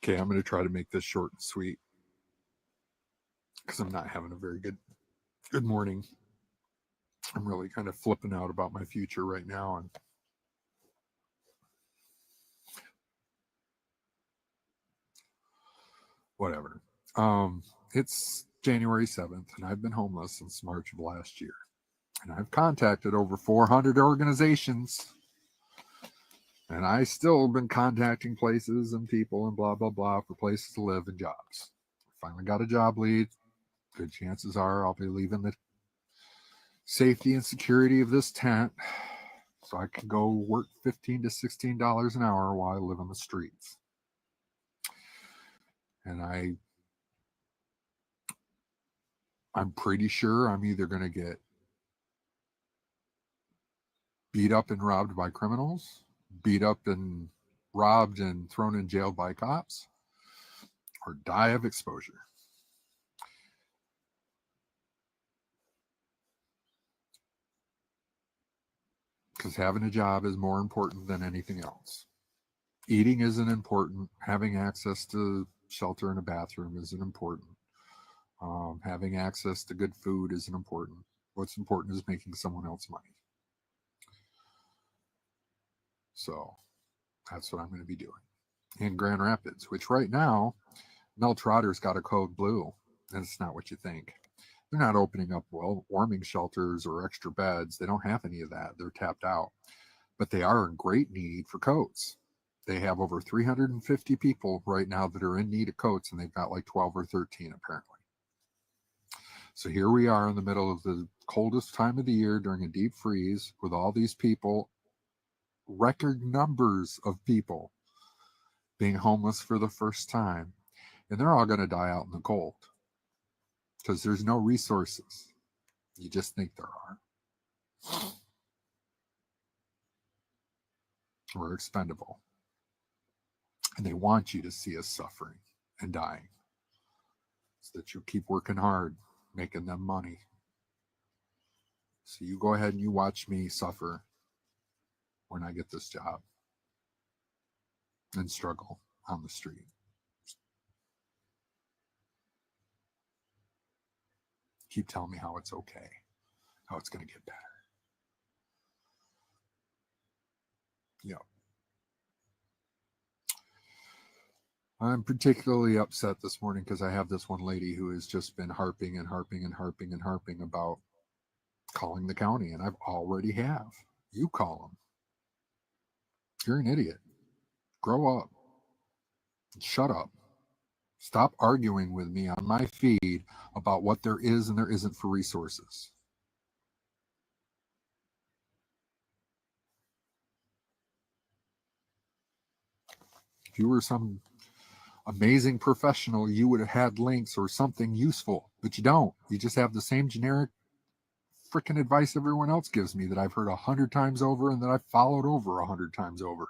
Okay, I'm going to try to make this short and sweet because I'm not having a very good morning. I'm really kind of flipping out about my future right now, and whatever. It's January 7th, and I've been homeless since March of last year. And I've contacted over 400 organizations, and I still been contacting places and people and blah, blah, blah for places to live and jobs. Finally got a job lead. Good chances are I'll be leaving the safety and security of this tent so I can go work $15 to $16 an hour while I live on the streets. And I'm pretty sure I'm either going to get beat up and robbed by criminals, beat up and robbed and thrown in jail by cops, or die of exposure. Because having a job is more important than anything else. Eating isn't important. Having access to shelter and a bathroom isn't important. Having access to good food isn't important. What's important is making someone else money. So that's what I'm going to be doing in Grand Rapids, which right now, Mel Trotter's got a code blue, and it's not what you think. They're not opening up warming shelters or extra beds. They don't have any of that. They're tapped out. But they are in great need for coats. They have over 350 people right now that are in need of coats, and they've got like 12 or 13 apparently. So here we are in the middle of the coldest time of the year during a deep freeze with all these people, record numbers of people being homeless for the first time. And they're all going to die out in the cold because there's no resources. You just think there are. We're expendable. And they want you to see us suffering and dying so that you keep working hard, making them money. So you go ahead and you watch me suffer when I get this job and struggle on the street. Keep telling me how it's okay, how it's going to get better. Yep. I'm particularly upset this morning because I have this one lady who has just been harping about calling the county, and I've already have. You call them. You're an idiot. Grow up. Shut up. Stop arguing with me on my feed about what there is and there isn't for resources. If you were some amazing professional, you would have had links or something useful, but you don't. You just have the same generic freaking advice everyone else gives me that I've heard 100 times over and that I've followed over 100 times over.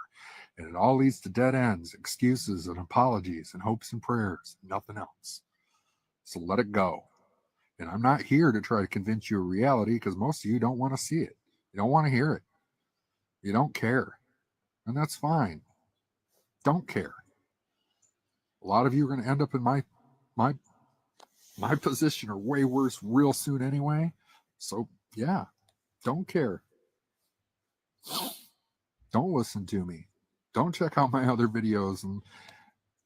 And it all leads to dead ends, excuses and apologies and hopes and prayers, nothing else. So let it go. And I'm not here to try to convince you of reality because most of you don't want to see it. You don't want to hear it. You don't care. And that's fine. Don't care. A lot of you are going to end up in my position or way worse real soon anyway. So yeah, don't care. Don't listen to me. Don't check out my other videos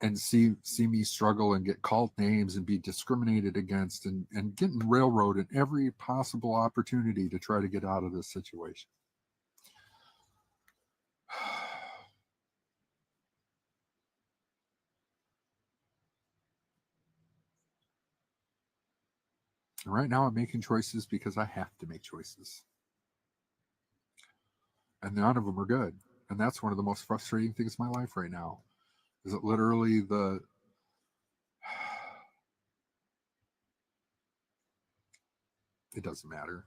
and see me struggle and get called names and be discriminated against and getting railroaded every possible opportunity to try to get out of this situation. And right now I'm making choices because I have to make choices. And none of them are good. And that's one of the most frustrating things in my life right now. Is it literally it doesn't matter.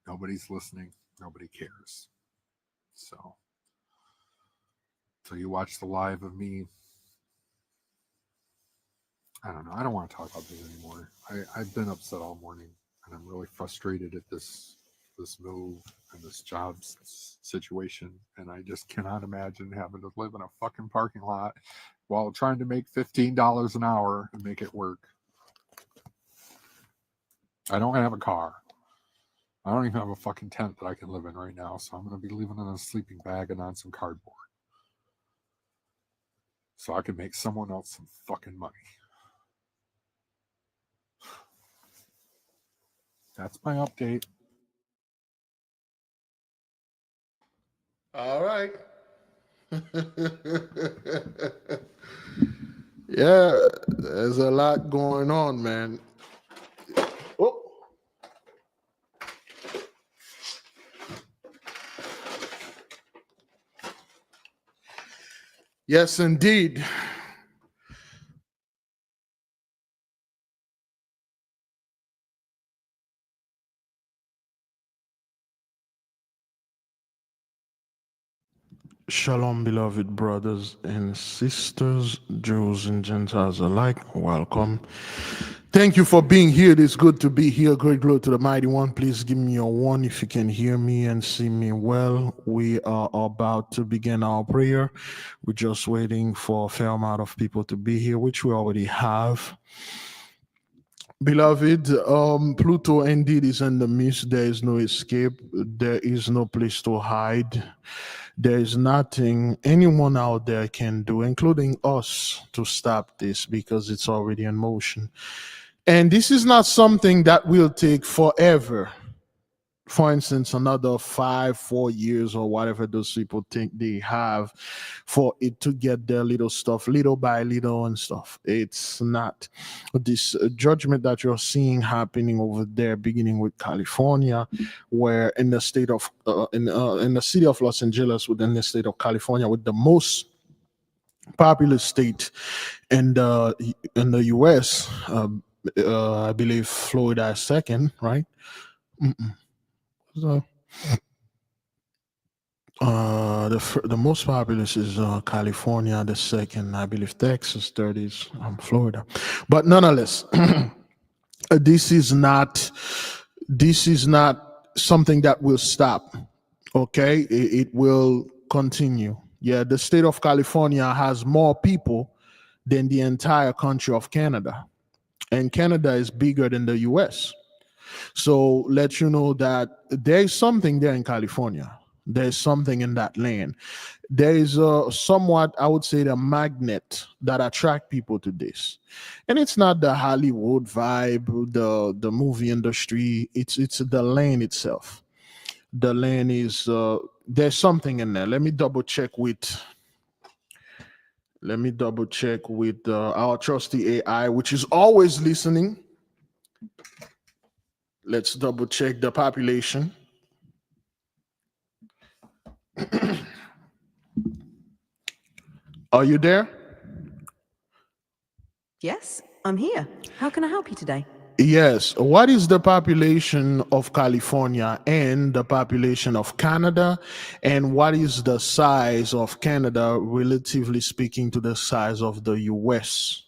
Nobody's listening. Nobody cares. So you watch the live of me. I don't know. I don't want to talk about this anymore. I've been upset all morning, and I'm really frustrated at this this move and this job situation, and I just cannot imagine having to live in a fucking parking lot while trying to make $15 an hour and make it work. I don't have a car. I don't even have a fucking tent that I can live in right now, so I'm going to be living in a sleeping bag and on some cardboard. So I can make someone else some fucking money. That's my update. All right. Yeah, there's a lot going on, man. Oh. Yes, indeed. Shalom, beloved brothers and sisters, Jews and Gentiles alike. Welcome. Thank you for being here. It is good to be here. Great glory to the Mighty One. Please give me a one if you can hear me and see me well. We are about to begin our prayer. We're just waiting for a fair amount of people to be here, which we already have. Beloved, Pluto indeed is in the midst. There is no escape. There is no place to hide. There is nothing anyone out there can do, including us, to stop this because it's already in motion. And this is not something that will take forever. For instance, another 4 years or whatever those people think they have for it to get their little stuff little by little and stuff. It's not. This judgment that you're seeing happening over there, beginning with California, where in the state of in the city of Los Angeles, within the state of California, with the most populous state in the U.S. I believe Florida is second, right? So, the most populous is California. The second, I believe, Texas. Third is Florida. But nonetheless, this is not something that will stop. Okay, it will continue. Yeah, the state of California has more people than the entire country of Canada, and Canada is bigger than the U.S. So let you know that there's something there in California. There's something in that land. There is a somewhat, I would say, the magnet that attract people to this, and it's not the Hollywood vibe, the movie industry. It's the land itself. The land is there's something in there. Let me double check with our trusty AI, which is always listening. Let's double check the population. Are you there? Yes, I'm here. How can I help you today? Yes. What is the population of California and the population of Canada? And what is the size of Canada, relatively speaking, to the size of the US?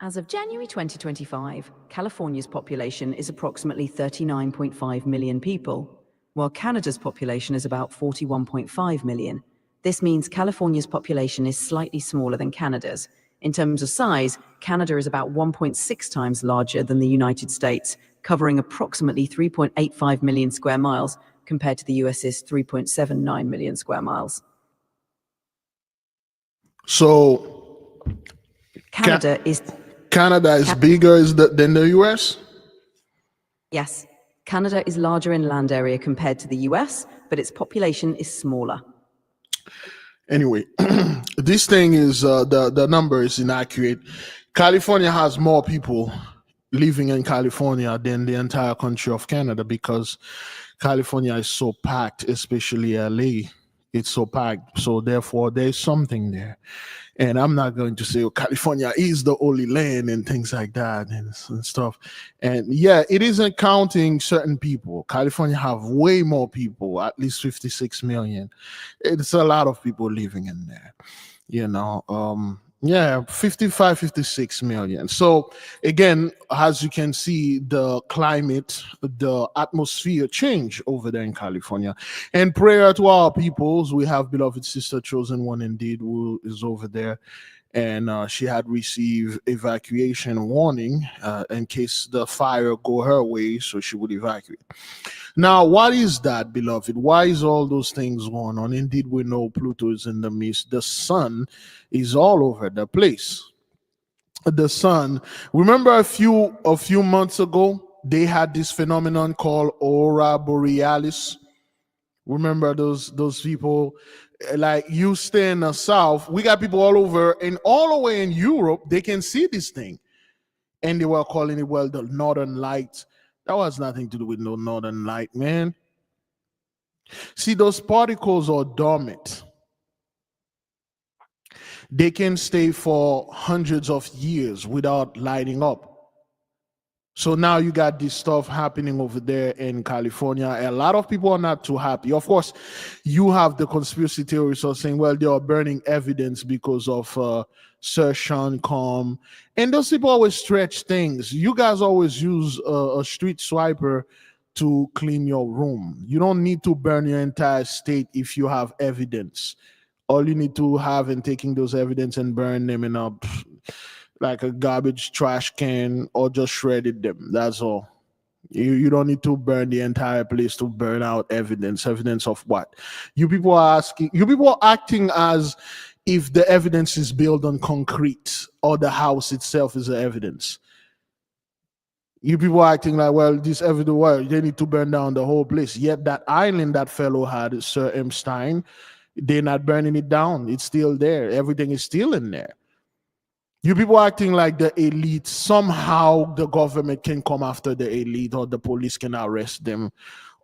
As of January 2025, California's population is approximately 39.5 million people, while Canada's population is about 41.5 million. This means California's population is slightly smaller than Canada's. In terms of size, Canada is about 1.6 times larger than the United States, covering approximately 3.85 million square miles, compared to the US's 3.79 million square miles. So Canada is bigger than the US? Yes, Canada is larger in land area compared to the US, but its population is smaller. Anyway, this thing is the number is inaccurate. California has more people living in California than the entire country of Canada because California is so packed, especially LA. It's so packed. So therefore, there's something there. And I'm not going to say, oh, California is the only land and things like that and stuff. And yeah, it isn't counting certain people. California have way more people, at least 56 million. It's a lot of people living in there, you know. Yeah, 55, 56 million. So again, as you can see, the climate, the atmosphere change over there in California. And prayer to our peoples. We have beloved sister chosen one indeed who is over there. And she had received evacuation warning in case the fire go her way, so she would evacuate. Now, what is that, beloved? Why is all those things going on? Indeed, we know Pluto is in the midst. The sun is all over the place. The sun. Remember a few months ago, they had this phenomenon called aurora borealis. Remember those people, like you stay in the south, we got people all over and all the way in Europe, they can see this thing. And they were calling it, well, the northern light. That was nothing to do with no northern light, man. See, those particles are dormant. They can stay for hundreds of years without lighting up. So now you got this stuff happening over there in California. A lot of people are not too happy. Of course, you have the conspiracy theorists are saying, well, they are burning evidence because of Sir Sean Combs. And those people always stretch things. You guys always use a street swiper to clean your room. You don't need to burn your entire state if you have evidence. All you need to have in taking those evidence and burn them in a like a garbage trash can or just shredded them. That's all. You don't need to burn the entire place to burn out evidence. Evidence of what? You people are asking, you people are acting as if the evidence is built on concrete or the house itself is the evidence. You people are acting like, well, this evidence, well, they need to burn down the whole place. Yet that island that fellow had, Sir Epstein, they're not burning it down. It's still there. Everything is still in there. You people acting like the elite, somehow the government can come after the elite or the police can arrest them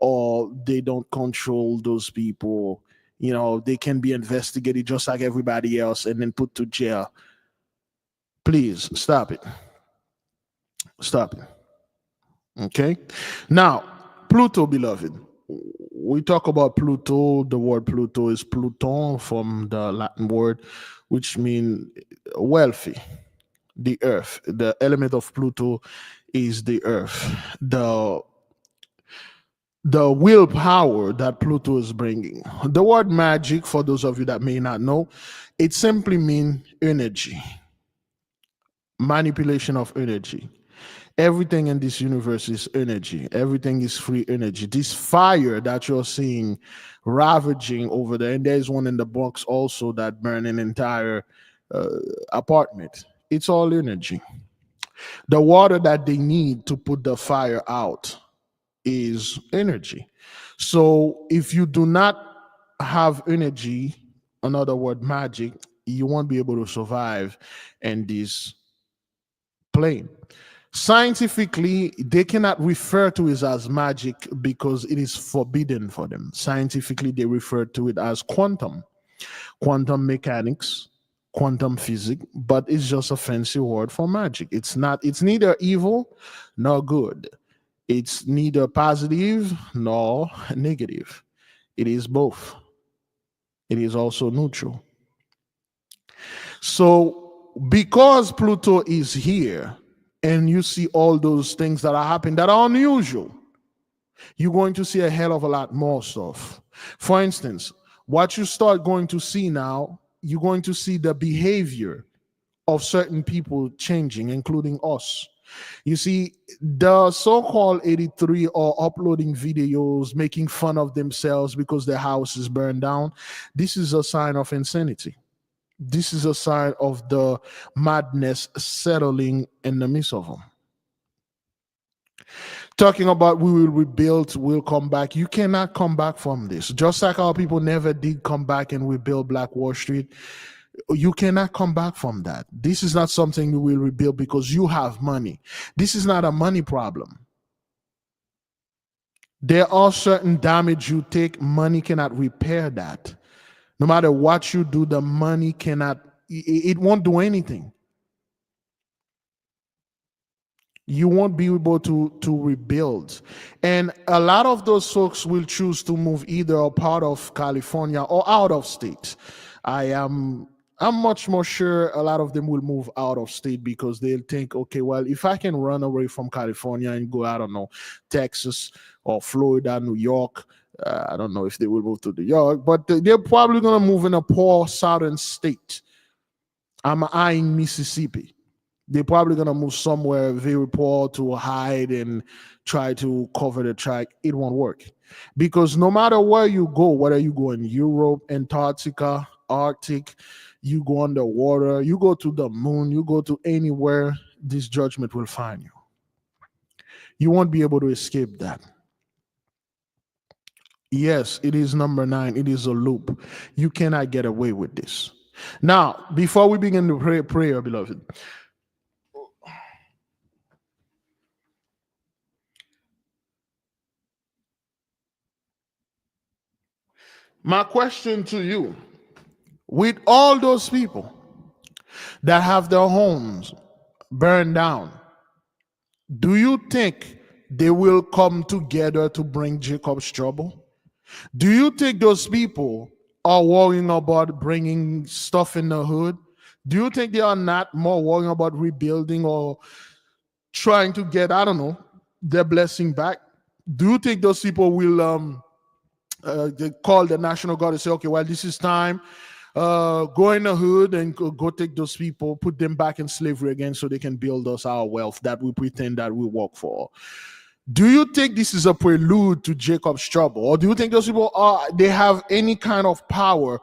or they don't control those people. You know, they can be investigated just like everybody else and then put to jail. Please stop it. Stop it. Okay. Now, Pluto, beloved. We talk about Pluto. The word Pluto is Pluton from the Latin word, which means wealthy. The earth. The element of Pluto is the earth. The willpower that Pluto is bringing. The word magic, for those of you that may not know, it simply means energy, manipulation of energy. Everything in this universe is energy. Everything is free energy. This fire that you're seeing ravaging over there, and there's one in the box also that burned an entire apartment. It's all energy. The water that they need to put the fire out is energy. So if you do not have energy, in other words, magic, you won't be able to survive in this plane. Scientifically, they cannot refer to it as magic because it is forbidden for them. Scientifically, they refer to it as quantum mechanics, quantum physics, but it's just a fancy word for magic. It's neither evil nor good. It's neither positive nor negative. It is both. It is also neutral. So because Pluto is here, and you see all those things that are happening that are unusual, you're going to see a hell of a lot more stuff. For instance, what you start going to see now, you're going to see the behavior of certain people changing, including us. You see, the so-called 83 are uploading videos, making fun of themselves because their house is burned down. This is a sign of insanity. This is a sign of the madness settling in the midst of them. Talking about we will rebuild, we'll come back. You cannot come back from this. Just like our people never did come back and rebuild Black Wall Street, you cannot come back from that. This is not something you will rebuild because you have money. This is not a money problem. There are certain damage you take, money cannot repair that. No matter what you do, the money cannot, it won't do anything. You won't be able to rebuild. And a lot of those folks will choose to move either a part of California or out of state. I am I'm much more sure a lot of them will move out of state because they'll think, okay, well, if I can run away from California and go, I don't know, Texas or Florida, New York, I don't know if they will move to New York, but they're probably going to move in a poor southern state. I'm eyeing Mississippi. They're probably going to move somewhere very poor to hide and try to cover the track. It won't work because no matter where you go, whether you go in Europe, Antarctica, Arctic, you go underwater, you go to the moon, you go to anywhere, this judgment will find you. You won't be able to escape that. Yes, it is number 9. It is a loop. You cannot get away with this. Now, before we begin to pray, prayer, beloved, my question to you, with all those people that have their homes burned down, do you think they will come together to bring Jacob's trouble? Do you think those people are worrying about bringing stuff in the hood? Do you think they are not more worrying about rebuilding or trying to get, I don't know, their blessing back? Do you think those people will they call the National Guard and say, okay, well, this is time. Go in the hood and go take those people, put them back in slavery again so they can build us our wealth that we pretend that we work for. Do you think this is a prelude to Jacob's trouble? Or do you think those people they have any kind of power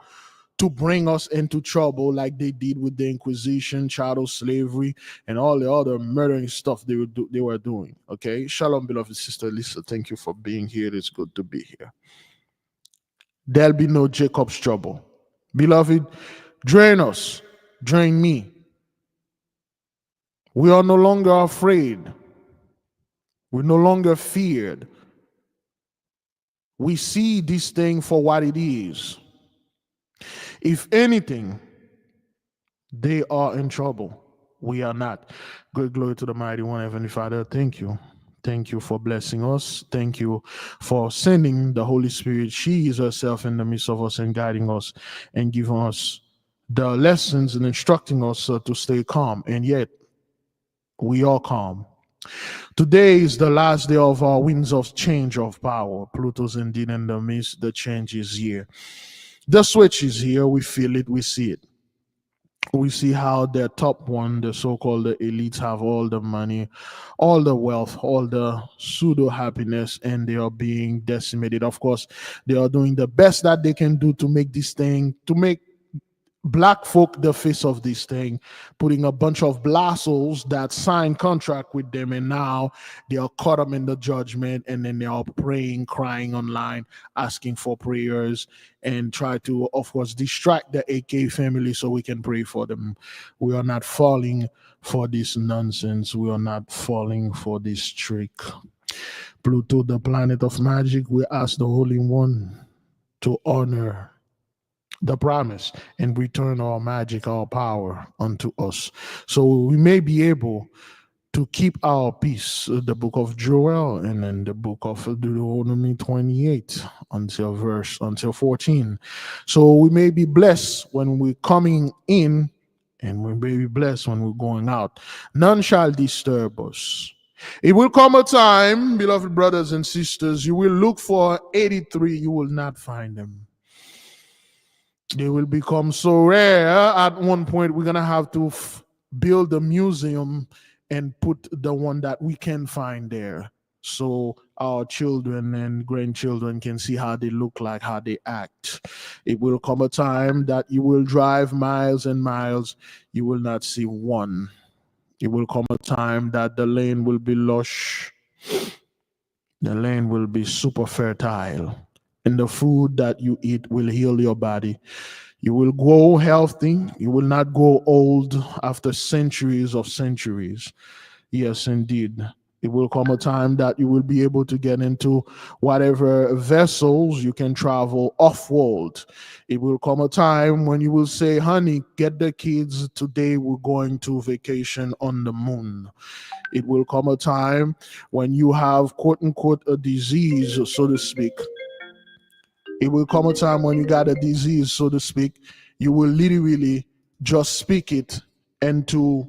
to bring us into trouble like they did with the Inquisition, chattel slavery, and all the other murdering stuff they were doing? Okay. Shalom, beloved sister Lisa. Thank you for being here. It's good to be here. There'll be no Jacob's trouble. Beloved, drain us, drain me. We are no longer afraid. We're no longer feared. We see this thing for what it is. If anything, they are in trouble. We are not. Great glory to the mighty one, Heavenly Father. Thank you. Thank you for blessing us. Thank you for sending the Holy Spirit. She is herself in the midst of us and guiding us and giving us the lessons and instructing us to stay calm. And yet, we are calm. Today is the last day of our winds of change of power. Pluto's indeed in the midst. The change is here. The switch is here. We feel it. We see it. We see how the top one, the so-called elites, have all the money, all the wealth, all the pseudo happiness, and they are being decimated. Of course, they are doing the best that they can do to make this thing, to make black folk the face of this thing, putting a bunch of blassos that signed contract with them, and now they are caught up in the judgment, and then they are praying, crying online, asking for prayers, and try to, of course, distract the AK family so we can pray for them. We are not falling for this nonsense. We are not falling for this trick. Pluto, the planet of magic, we ask the Holy One to honor the promise and return our magic, our power unto us, so we may be able to keep our peace. The book of Joel and then the book of Deuteronomy 28 until 14. So we may be blessed when we're coming in, and we may be blessed when we're going out. None shall disturb us. It will come a time, beloved brothers and sisters, you will look for 83, you will not find them. They will become so rare. At one point, we're going to have to build a museum and put the one that we can find there, so our children and grandchildren can see how they look like, how they act. It will come a time that you will drive miles and miles, you will not see one. It will come a time that the land will be lush, the land will be super fertile, and the food that you eat will heal your body. You will grow healthy. You will not grow old after centuries of centuries. Yes, indeed. It will come a time that you will be able to get into whatever vessels you can travel off-world. It will come a time when you will say, honey, get the kids. Today we're going to vacation on the moon. It will come a time when you have, quote unquote, a disease, so to speak. It will come a time when you got a disease, so to speak. You will literally just speak it, and to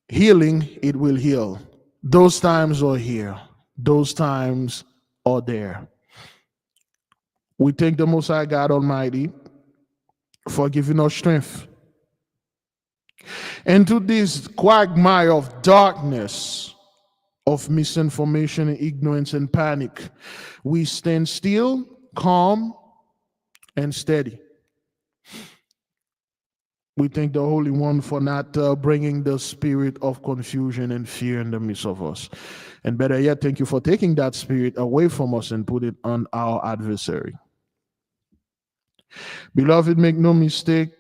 healing, it will heal. Those times are here. Those times are there. We thank the Most High God Almighty for giving us strength. And to this quagmire of darkness, of misinformation and ignorance and panic, we stand still, calm, and steady. We thank the Holy One for not bringing the spirit of confusion and fear in the midst of us. And better yet, thank you for taking that spirit away from us and put it on our adversary. Beloved, make no mistake,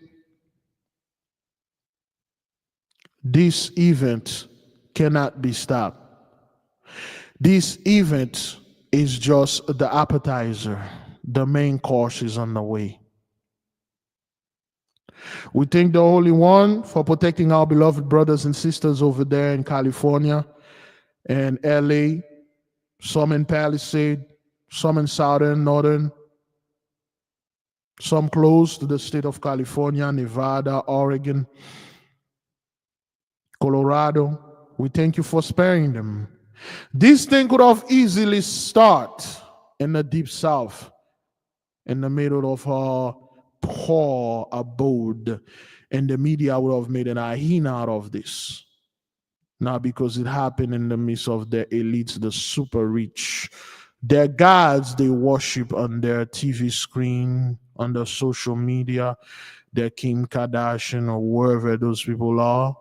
this event cannot be stopped. This event is just the appetizer. The main course is on the way. We thank the Holy One for protecting our beloved brothers and sisters over there in California and LA, some in Palisade, some in Southern, Northern, some close to the state of California, Nevada, Oregon, Colorado. We thank you for sparing them. This thing could have easily started in the deep south, in the middle of our poor abode, and the media would have made an hyena out of this. Now, because it happened in the midst of the elites, the super rich, their gods they worship on their TV screen, on the social media, their Kim Kardashian or wherever those people are.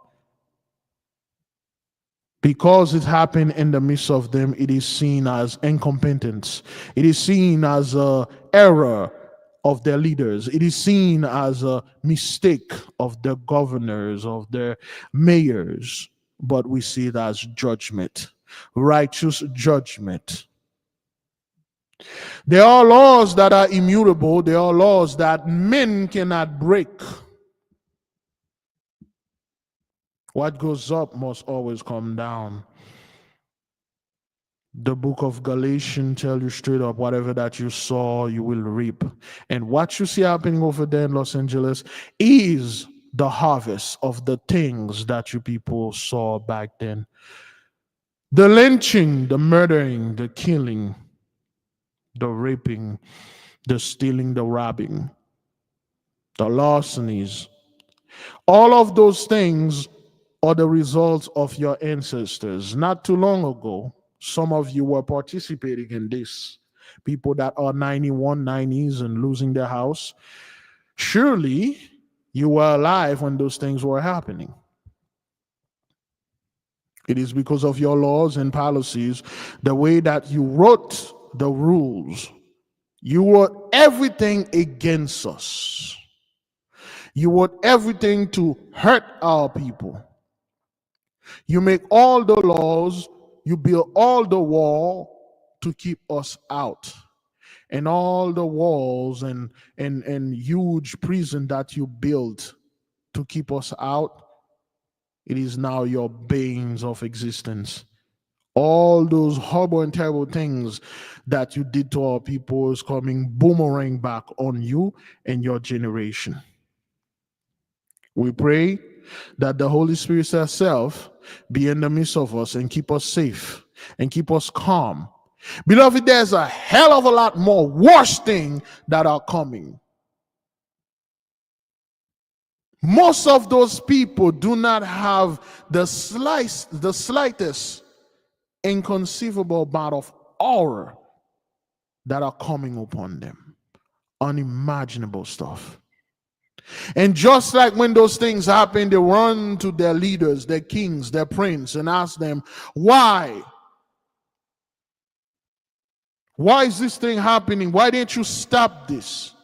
Because it happened in the midst of them, it is seen as incompetence. It is seen as an error of their leaders. It is seen as a mistake of their governors, of their mayors. But we see it as judgment, righteous judgment. There are laws that are immutable. There are laws that men cannot break. What goes up must always come down. The book of Galatians tells you straight up, whatever that you sow, you will reap. And what you see happening over there in Los Angeles is the harvest of the things that you people saw back then. The lynching, the murdering, the killing, the raping, the stealing, the robbing, the larcenies. All of those things are the results of your ancestors. Not too long ago, some of you were participating in this. People that are 91, 90s and losing their house. Surely you were alive when those things were happening. It is because of your laws and policies, the way that you wrote the rules. You wrote everything against us. You wrote everything to hurt our people. You make all the laws, you build all the wall to keep us out. And all the walls and huge prison that you built to keep us out, it is now your banes of existence. All those horrible and terrible things that you did to our people is coming boomerang back on you and your generation. We pray that the Holy Spirit herself be in the midst of us and keep us safe and keep us calm. Beloved, there's a hell of a lot more worse things that are coming. Most of those people do not have the slightest inconceivable amount of horror that are coming upon them. Unimaginable stuff. And just like when those things happen, they run to their leaders, their kings, their prince, and ask them, why? Why is this thing happening? Why didn't you stop this?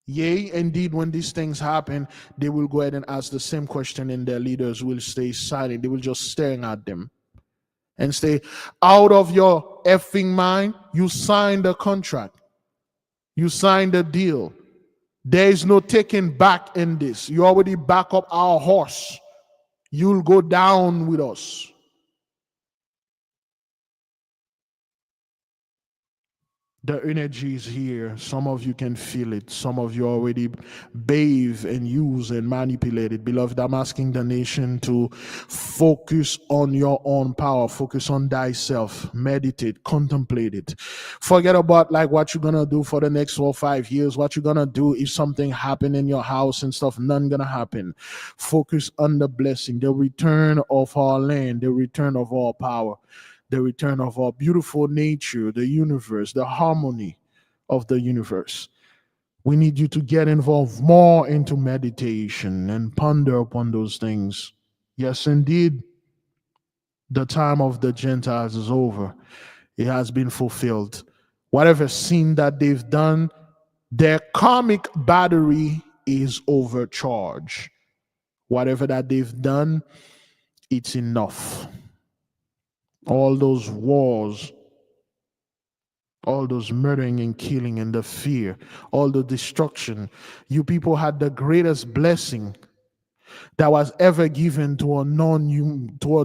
Yea, indeed, when these things happen, they will go ahead and ask the same question, and their leaders will stay silent. They will just staring at them and say, out of your effing mind, you signed the contract. You signed the deal. There is no taking back in this. You already back up our horse. You'll go down with us. The energy is here. Some of you can feel it. Some of you already bathe and use and manipulate it. Beloved, I'm asking the nation to focus on your own power. Focus on thyself. Meditate. Contemplate it. Forget about like what you're gonna do for the next 4 or 5 years. What you're gonna do if something happen in your house and stuff. None gonna happen. Focus on the blessing, the return of our land, the return of our power, the return of our beautiful nature, the universe, the harmony of the universe. We need you to get involved more into meditation and ponder upon those things. Yes, indeed, the time of the Gentiles is over. It has been fulfilled. Whatever sin that they've done, their karmic battery is overcharged. Whatever that they've done, it's enough. All those wars, all those murdering and killing and the fear, all the destruction. You people had the greatest blessing that was ever given to a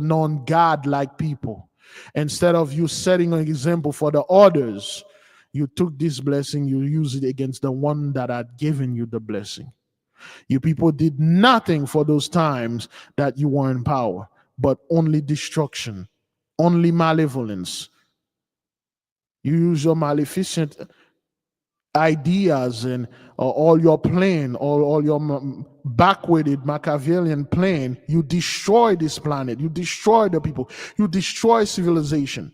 non-God like people. Instead of you setting an example for the others, you took this blessing, you used it against the one that had given you the blessing. You people did nothing for those times that you were in power, but only destruction, only malevolence. You use your maleficent ideas and all your plan, all your backwarded Machiavellian plan. You destroy this planet. You destroy the people. You destroy civilization.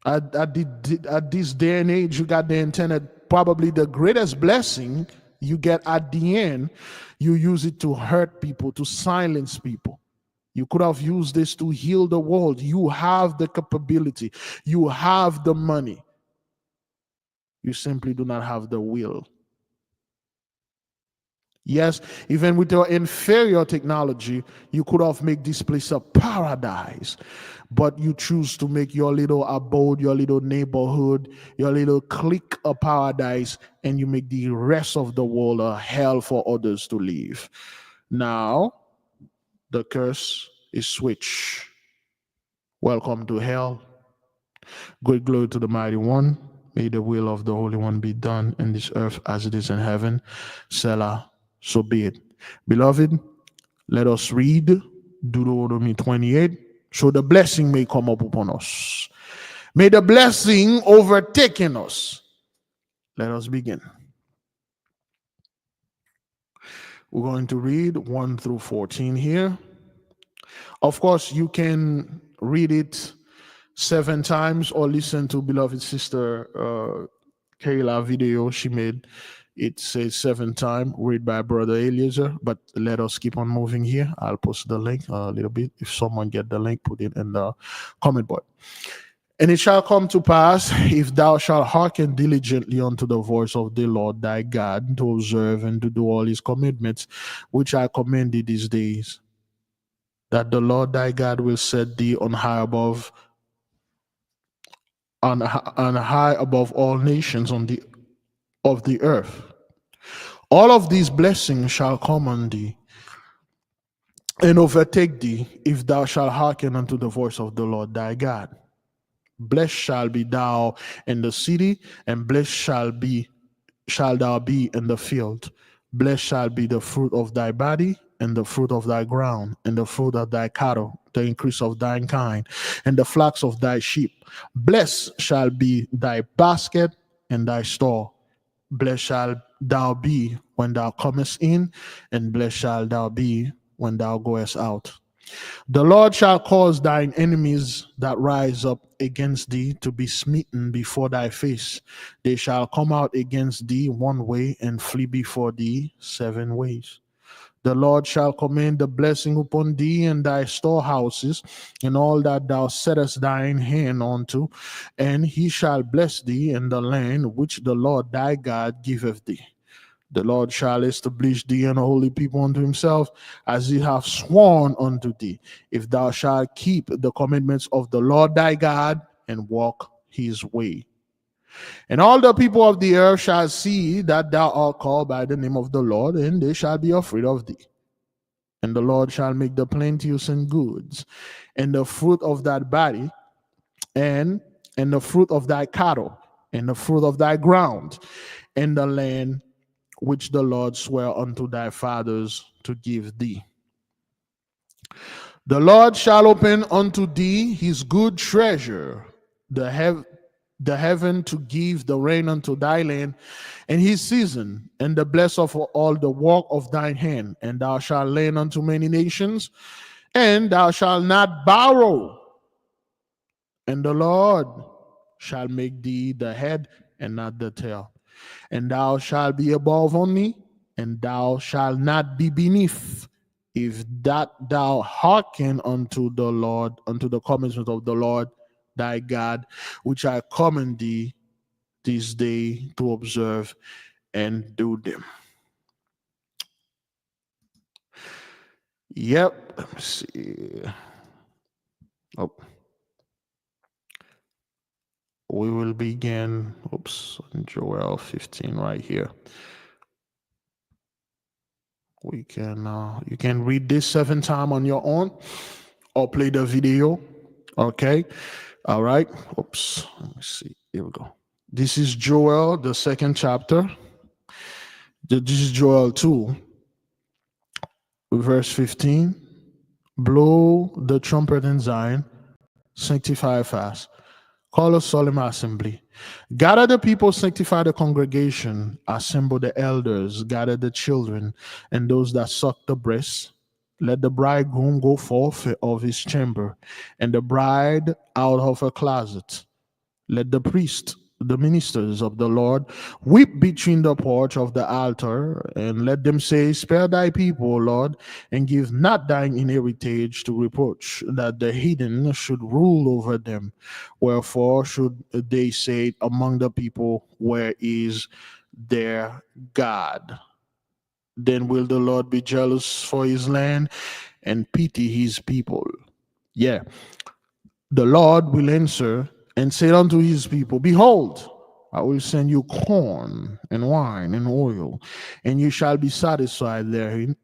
At this day and age, you got the internet, probably the greatest blessing you get at the end. You use it to hurt people, to silence people. You could have used this to heal the world. You have the capability. You have the money. You simply do not have the will. Yes, even with your inferior technology, you could have made this place a paradise. But you choose to make your little abode, your little neighborhood, your little clique a paradise, and you make the rest of the world a hell for others to live. Now, the curse is switched. Welcome to hell. Great glory to the Mighty One. May the will of the Holy One be done in this earth as it is in heaven. Selah, so be it. Beloved, let us read Deuteronomy 28, so the blessing may come up upon us. May the blessing overtaken us. Let us begin. We're going to read 1 through 14 here. Of course, you can read it 7 times or listen to beloved sister Kayla video she made. It says 7 times, read by Brother Eliezer, but let us keep on moving here. I'll post the link a little bit. If someone get the link, put it in the comment board. And it shall come to pass, if thou shalt hearken diligently unto the voice of the Lord thy God, to observe and to do all his commandments, which I command thee these days, that the Lord thy God will set thee on high above all nations of the earth. All of these blessings shall come on thee and overtake thee, if thou shalt hearken unto the voice of the Lord thy God. Blessed shall be thou in the city, and blessed shall thou be in the field. Blessed shall be the fruit of thy body, and the fruit of thy ground, and the fruit of thy cattle, the increase of thine kind, and the flocks of thy sheep. Blessed shall be thy basket and thy store. Blessed shall thou be when thou comest in, and blessed shall thou be when thou goest out. The Lord shall cause thine enemies that rise up against thee to be smitten before thy face. They shall come out against thee one way, and flee before thee 7 ways. The Lord shall command the blessing upon thee and thy storehouses, and all that thou settest thine hand unto, and he shall bless thee in the land which the Lord thy God giveth thee. The Lord shall establish thee an holy people unto himself, as he hath sworn unto thee, if thou shalt keep the commandments of the Lord thy God, and walk his way. And all the people of the earth shall see that thou art called by the name of the Lord, and they shall be afraid of thee. And the Lord shall make the plenteous and goods, and the fruit of that body, and and the fruit of thy cattle, and the fruit of thy ground, in the land which the Lord sware unto thy fathers to give thee. The Lord shall open unto thee his good treasure, the heaven to give the rain unto thy land, and his season, and the bless of all the work of thine hand. And thou shalt lend unto many nations, and thou shalt not borrow. And the Lord shall make thee the head and not the tail. And thou shalt be above only, and thou shalt not be beneath, if that thou hearken unto the Lord, unto the commandments of the Lord thy God, which I command thee this day to observe and do them. Yep. Let me see. Oh. We will begin, in Joel 15 right here. We can, you can read this 7 times on your own or play the video. Okay. All right. Let me see. Here we go. This is Joel, the 2nd chapter. This is Joel 2, verse 15. Blow the trumpet in Zion, sanctify fast. Call a solemn assembly. Gather the people, sanctify the congregation, assemble the elders, gather the children, and those that suck the breast. Let the bridegroom go forth of his chamber, and the bride out of her closet. Let the priest, the ministers of the Lord, weep between the porch of the altar, and let them say, spare thy people, O Lord, and give not thine inheritance to reproach, that the heathen should rule over them. Wherefore should they say among the people, where is their God? Then will the Lord be jealous for his land and pity his people. Yeah. The Lord will answer and say unto his people, behold, I will send you corn and wine and oil, and you shall be satisfied therein.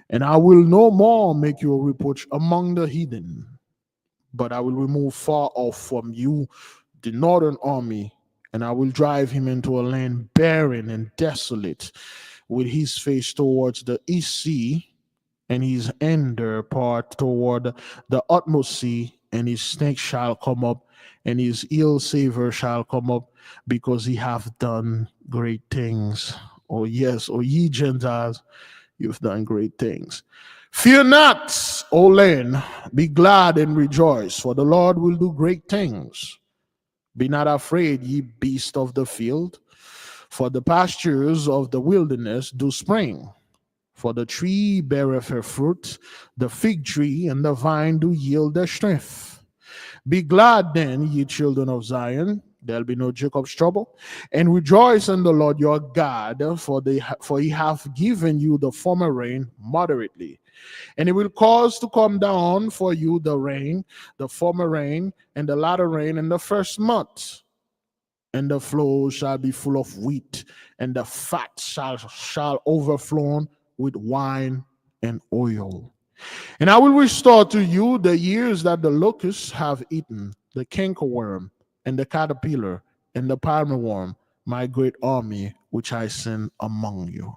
And I will no more make you a reproach among the heathen, but I will remove far off from you the northern army, and I will drive him into a land barren and desolate, with his face towards the east sea, and his ender part toward the utmost sea, and his stink shall come up, and his ill savor shall come up, because he hath done great things. Oh yes, O ye Gentiles, you've done great things. Fear not, O land, be glad and rejoice, for the Lord will do great things. Be not afraid, ye beasts of the field, for the pastures of the wilderness do spring. For the tree beareth her fruit, the fig tree and the vine do yield their strength. Be glad then, ye children of Zion, there'll be no Jacob's trouble, and rejoice in the Lord your God, for he hath given you the former rain moderately. And he will cause to come down for you the rain, the former rain, and the latter rain in the first month. And the flow shall be full of wheat, and the fat shall overflow with wine and oil. And I will restore to you the years that the locusts have eaten, the cankerworm, and the caterpillar, and the palmerworm, my great army which I send among you.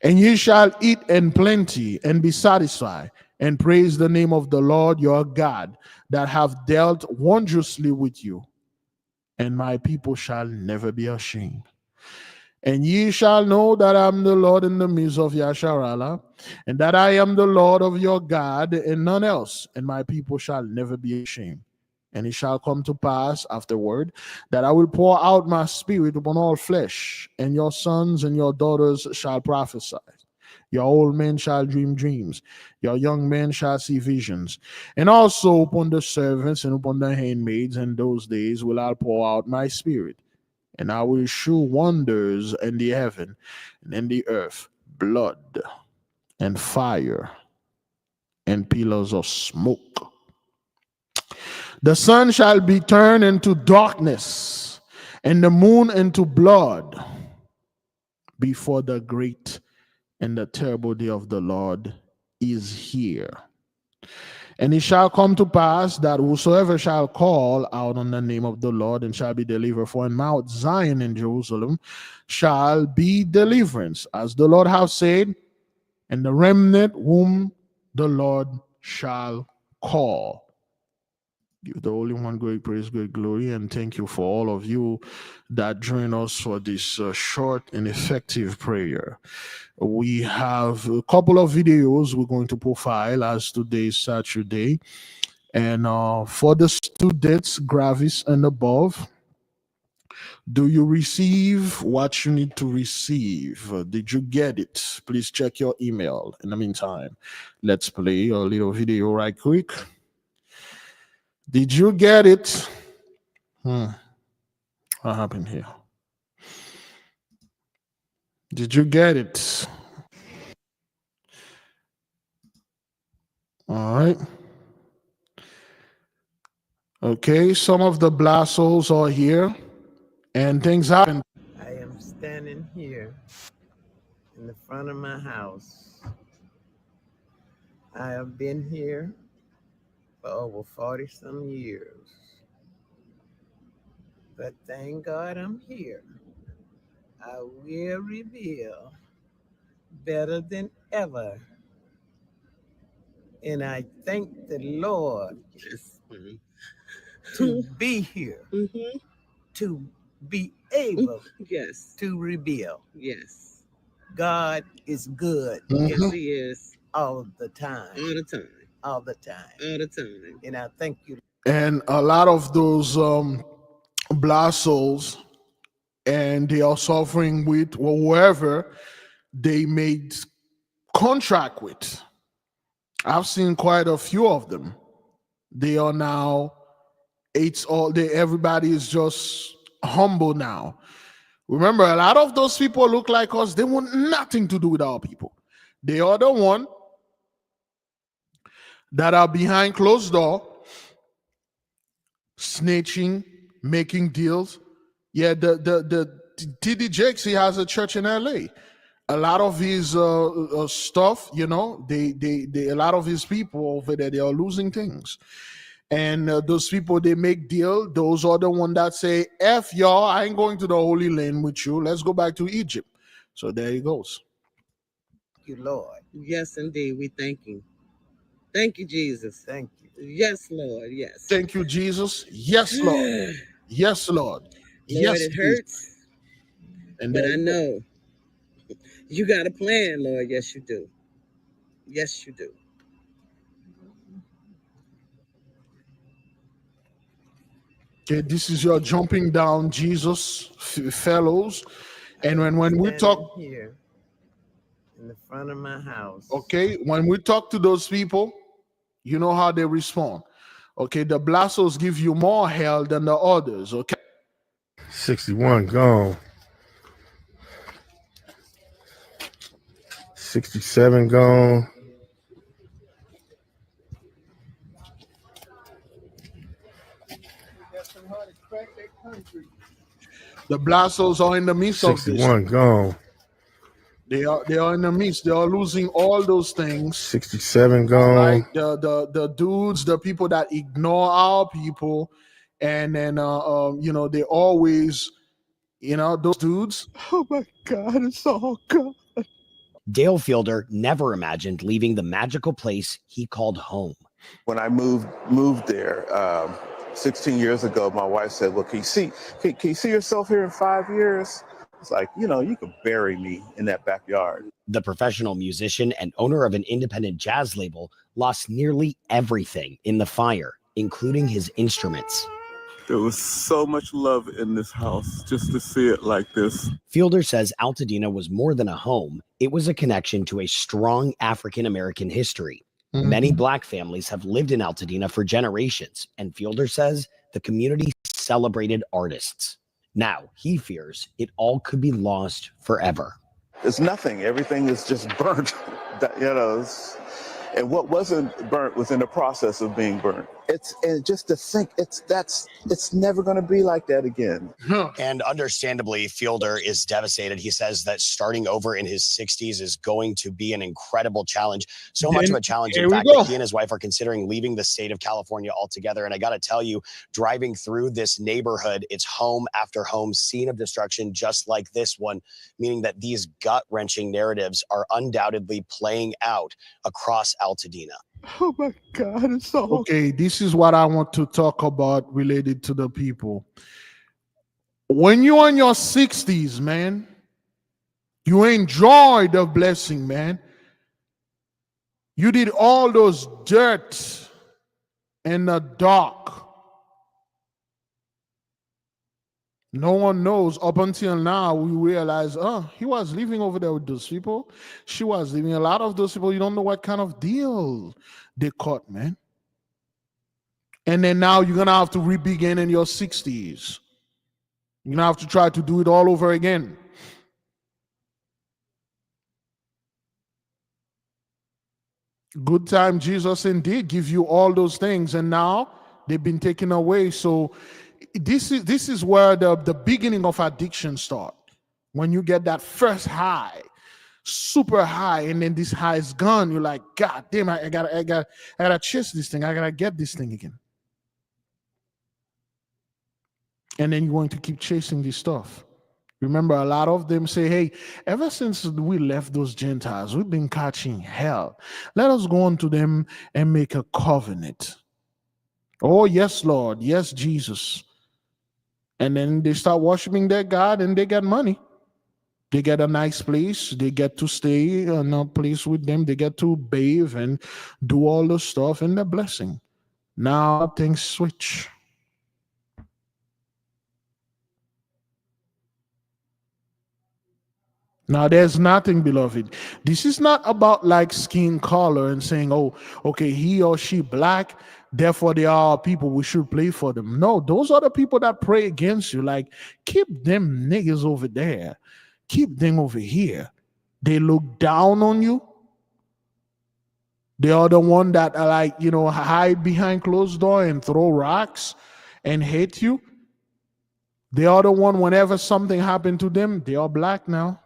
And ye shall eat in plenty and be satisfied, and praise the name of the Lord your God, that hath dealt wondrously with you. And my people shall never be ashamed. And ye shall know that I am the Lord in the midst of Yasharala, and that I am the Lord of your God, and none else, and my people shall never be ashamed. And it shall come to pass afterward that I will pour out my spirit upon all flesh, and your sons and your daughters shall prophesy. Your old men shall dream dreams, your young men shall see visions. And also upon the servants and upon the handmaids in those days will I pour out my spirit. And I will shew wonders in the heaven and in the earth, blood and fire and pillars of smoke. The sun shall be turned into darkness, and the moon into blood, before the great and the terrible day of the Lord is here. And it shall come to pass that whosoever shall call out on the name of the Lord and shall be delivered, for in Mount Zion in Jerusalem shall be deliverance, as the Lord hath said, and the remnant whom the Lord shall call. Give the Holy One great praise, great glory, and thank you for all of you that join us for this short and effective prayer. We have a couple of videos we're going to profile as today is Saturday. And for the students, Gravis and above, do you receive what you need to receive? Did you get it? Please check your email. In the meantime, let's play a little video right quick. Did you get it? What happened here? Did you get it? All right. Okay, some of the blassos are here, and things happen. I am standing here in the front of my house. I have been here for over 40-some years. But thank God I'm here. I will reveal better than ever. And I thank the Lord to be here, to be able to reveal. Yes. God is good. Yes, he is. All the time. All the time. All the time. All the time. And I thank you. And a lot of those blassos, and they are suffering with whoever they made contract with. I've seen quite a few of them. They are now, everybody is just humble now. Remember, a lot of those people look like us. They want nothing to do with our people. They are the one that are behind closed door, snitching, making deals. Yeah, the TD Jakes, he has a church in LA. A lot of his stuff, you know, a lot of his people over there, they are losing things. And those people, they make deal. Those are the one that say, F y'all, I ain't going to the Holy Land with you. Let's go back to Egypt. So there he goes. Thank you, Lord. Yes, indeed. We thank you. Thank you, Jesus. Thank you. Yes, Lord. Yes. Thank you, Jesus. Yes, Lord. Yes, Lord. Lord, Yes, it hurts, and but I know you got a plan, Lord. Yes, you do. Yes, you do. Okay, this is your jumping down Jesus fellows. And when we talk here in the front of my house. Okay, when we talk to those people, you know how they respond. Okay, the blassos give you more hell than the others. Okay, 61 gone. 67 gone. the blassos are in the midst of this. 61 gone. They are in the midst. They are losing all those things. 67 gone. Right? The dudes, the people that ignore our people, and then you know, they always, you know, those dudes. Oh my God, it's all gone. Dale Fielder never imagined leaving the magical place he called home. When I moved there 16 years ago, my wife said, "Well, can you see yourself here in 5 years?" It's like, you know, you could bury me in that backyard. The professional musician and owner of an independent jazz label lost nearly everything in the fire, including his instruments. There was so much love in this house just to see it like this. Fielder says Altadena was more than a home. It was a connection to a strong African-American history. Mm-hmm. Many Black families have lived in Altadena for generations, and Fielder says the community celebrated artists. Now, he fears it all could be lost forever. It's nothing. Everything is just burnt. And what wasn't burnt was in the process of being burnt. and just to think it's never going to be like that again. And understandably, Fielder is devastated. He says that starting over in his 60s is going to be an incredible challenge. So much of a challenge, in fact, that he and his wife are considering leaving the state of California altogether. And I got to tell you, driving through this neighborhood, it's home after home, scene of destruction, just like this one, meaning that these gut-wrenching narratives are undoubtedly playing out across Altadena. Oh my God, it's so Okay, this is what I want to talk about related to the people. When you're in your 60s, man, you enjoy the blessing, man. You did all those dirt in the dark. No one knows. Up until now, we realize, he was living over there with those people. She was living. A lot of those people, you don't know what kind of deal they caught, man. And then now you're going to have to re-begin in your 60s. You're going to have to try to do it all over again. Good time, Jesus indeed give you all those things, and now they've been taken away. So this is where the beginning of addiction start. When you get that first high, super high, and then this high is gone, you're like, God damn, I gotta chase this thing. I gotta get this thing again. And then you're going to keep chasing this stuff. Remember, a lot of them say, hey, ever since we left those Gentiles, we've been catching hell. Let us go unto them and make a covenant. Oh, yes, Lord. Yes, Jesus. And then they start worshiping their God and they get money. They get a nice place. They get to stay in a place with them. They get to bathe and do all the stuff, and they're blessing. Now things switch. Now, there's nothing, beloved. This is not about like skin color and saying, oh, okay, he or she black, therefore they are people, we should pray for them. No, those are the people that pray against you. Like, keep them niggas over there. Keep them over here. They look down on you. They are the one that are like, hide behind closed door and throw rocks and hate you. They are the one, whenever something happened to them, they are black now.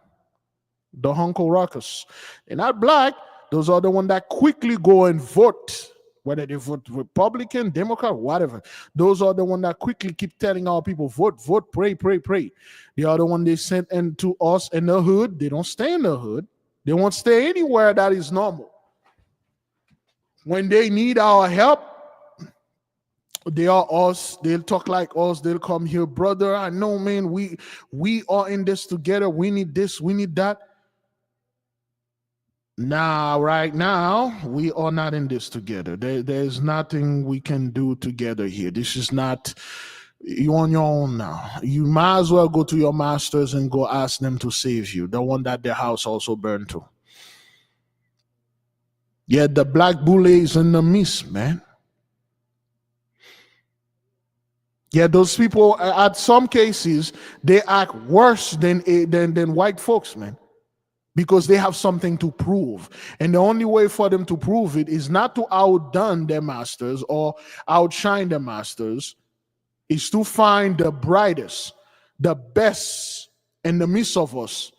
The Hunko Rockers. They're not black. Those are the ones that quickly go and vote, whether they vote Republican, Democrat, whatever. Those are the ones that quickly keep telling our people, vote, vote, pray, pray, pray. The other one they sent into us in the hood, they don't stay in the hood. They won't stay anywhere that is normal. When they need our help, they are us. They'll talk like us. They'll come here, brother. I know, man, we are in this together. We need this, we need that. Now, right now, we are not in this together. There's nothing we can do together here. This is not, you're on your own now. You might as well go to your masters and go ask them to save you, the one that their house also burned to. Yeah, the black bull is in the midst, man. Yeah, those people, at some cases, they act worse than white folks, man. Because they have something to prove. And the only way for them to prove it is not to outdone their masters or outshine their masters, is to find the brightest, the best in the midst of us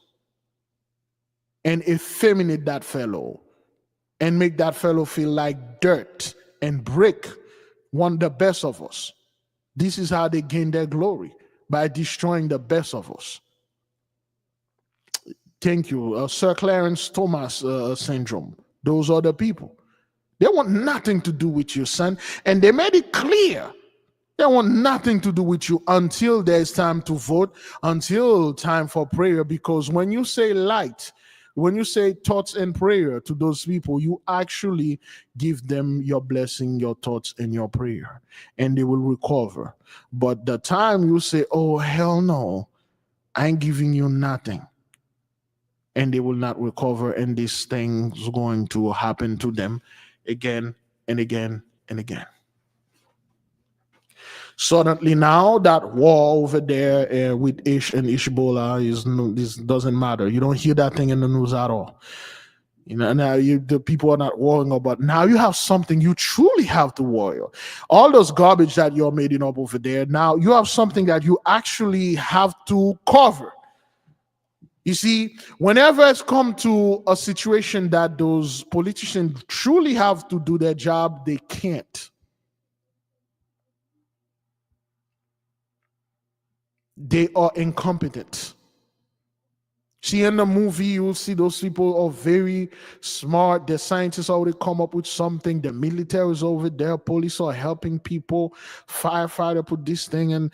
and effeminate that fellow and make that fellow feel like dirt and brick, the best of us. This is how they gain their glory, by destroying the best of us. Thank you. Sir Clarence Thomas syndrome. Those are the people. They want nothing to do with you, son. And they made it clear. They want nothing to do with you until there's time to vote, until time for prayer. Because when you say light, when you say thoughts and prayer to those people, you actually give them your blessing, your thoughts, and your prayer. And they will recover. But the time you say, oh, hell no, I ain't giving you nothing, and they will not recover, and this thing's going to happen to them again and again and again. Suddenly now that war over there with Ish and Ishbola this doesn't matter. You don't hear that thing in the news at all. You know, now the people are not worrying about. Now you have something you truly have to worry. All those garbage that you're making up over there. Now you have something that you actually have to cover. You see, whenever it's come to a situation that those politicians truly have to do their job, they can't. They are incompetent. See, in the movie, you'll see those people are very smart. The scientists already come up with something. The military is over there. Police are helping people. Firefighter put this thing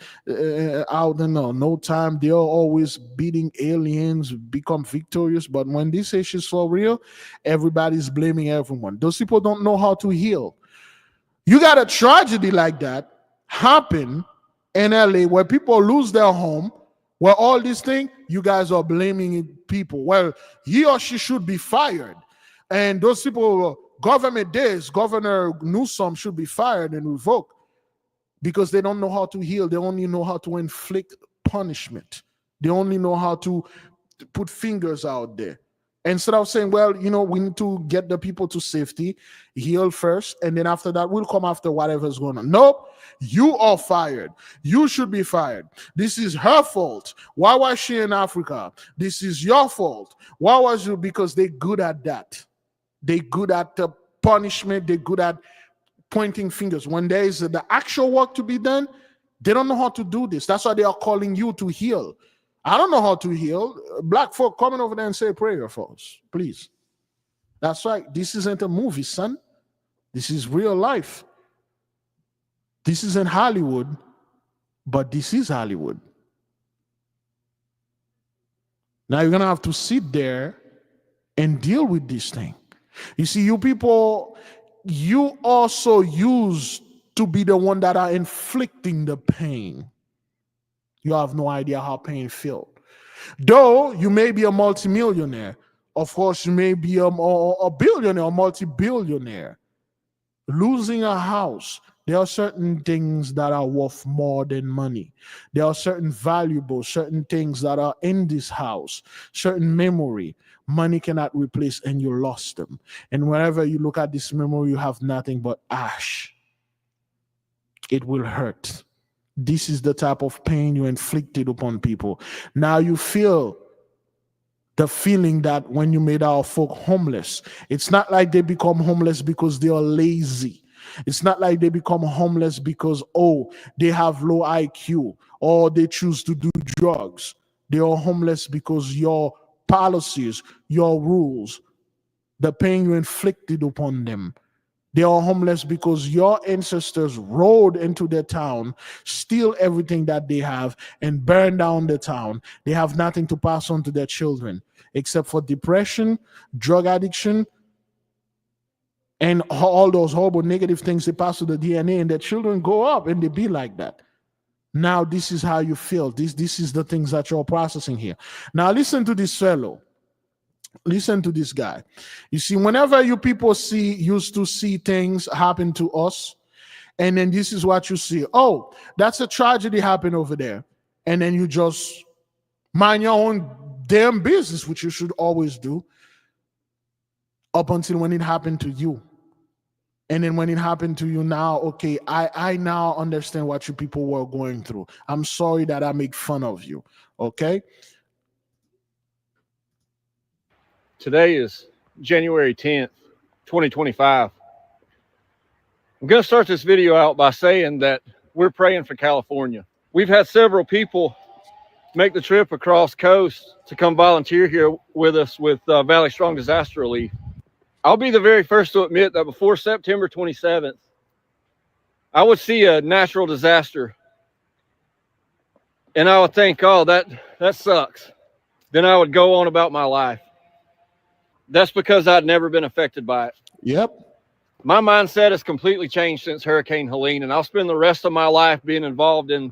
out in no time. They are always beating aliens, become victorious. But when this issue is for real, everybody's blaming everyone. Those people don't know how to heal. You got a tragedy like that happen in LA where people lose their home. Well, all these things, you guys are blaming people. Well, he or she should be fired. And those people, government days, Governor Newsom should be fired and revoked because they don't know how to heal. They only know how to inflict punishment. They only know how to put fingers out there. Instead of saying, well, you know, we need to get the people to safety, heal first, and then after that, we'll come after whatever's going on. Nope, you are fired. You should be fired. This is her fault. Why was she in Africa? This is your fault. Why was you? Because they're good at that. They're good at the punishment. They're good at pointing fingers. When there is the actual work to be done, they don't know how to do this. That's why they are calling you to heal. I don't know how to heal. Black folk coming over there and say a prayer for us, please. That's right. This isn't a movie, son. This is real life. This isn't Hollywood, but this is Hollywood. Now you're going to have to sit there and deal with this thing. You see, you people, you also used to be the one that are inflicting the pain. You have no idea how pain feels. Though you may be a multimillionaire, of course, you may be a billionaire or multi-billionaire. Losing a house, there are certain things that are worth more than money. There are certain valuables, certain things that are in this house, certain memory. Money cannot replace, and you lost them. And whenever you look at this memory, you have nothing but ash. It will hurt. This is the type of pain you inflicted upon people. Now you feel the feeling that when you made our folk homeless, it's not like they become homeless because they are lazy. It's not like they become homeless because, they have low IQ or they choose to do drugs. They are homeless because your policies, your rules, the pain you inflicted upon them. They are homeless because your ancestors rode into their town, steal everything that they have, and burn down the town. They have nothing to pass on to their children except for depression, drug addiction, and all those horrible negative things they pass to the DNA, and their children grow up and they be like that. Now this is how you feel. This is the things that you're processing here. Now listen to this fellow. Listen to this guy. You see, whenever you people used to see things happen to us, and then this is what you see. Oh, that's a tragedy happened over there. And then you just mind your own damn business, which you should always do, up until when it happened to you. And then when it happened to you now, okay, I now understand what you people were going through. I'm sorry that I make fun of you, okay? Today is January 10th, 2025. I'm going to start this video out by saying that we're praying for California. We've had several people make the trip across coast to come volunteer here with us with Valley Strong Disaster Relief. I'll be the very first to admit that before September 27th, I would see a natural disaster and I would think, oh, that sucks. Then I would go on about my life. That's because I'd never been affected by it. Yep. My mindset has completely changed since Hurricane Helene, and I'll spend the rest of my life being involved in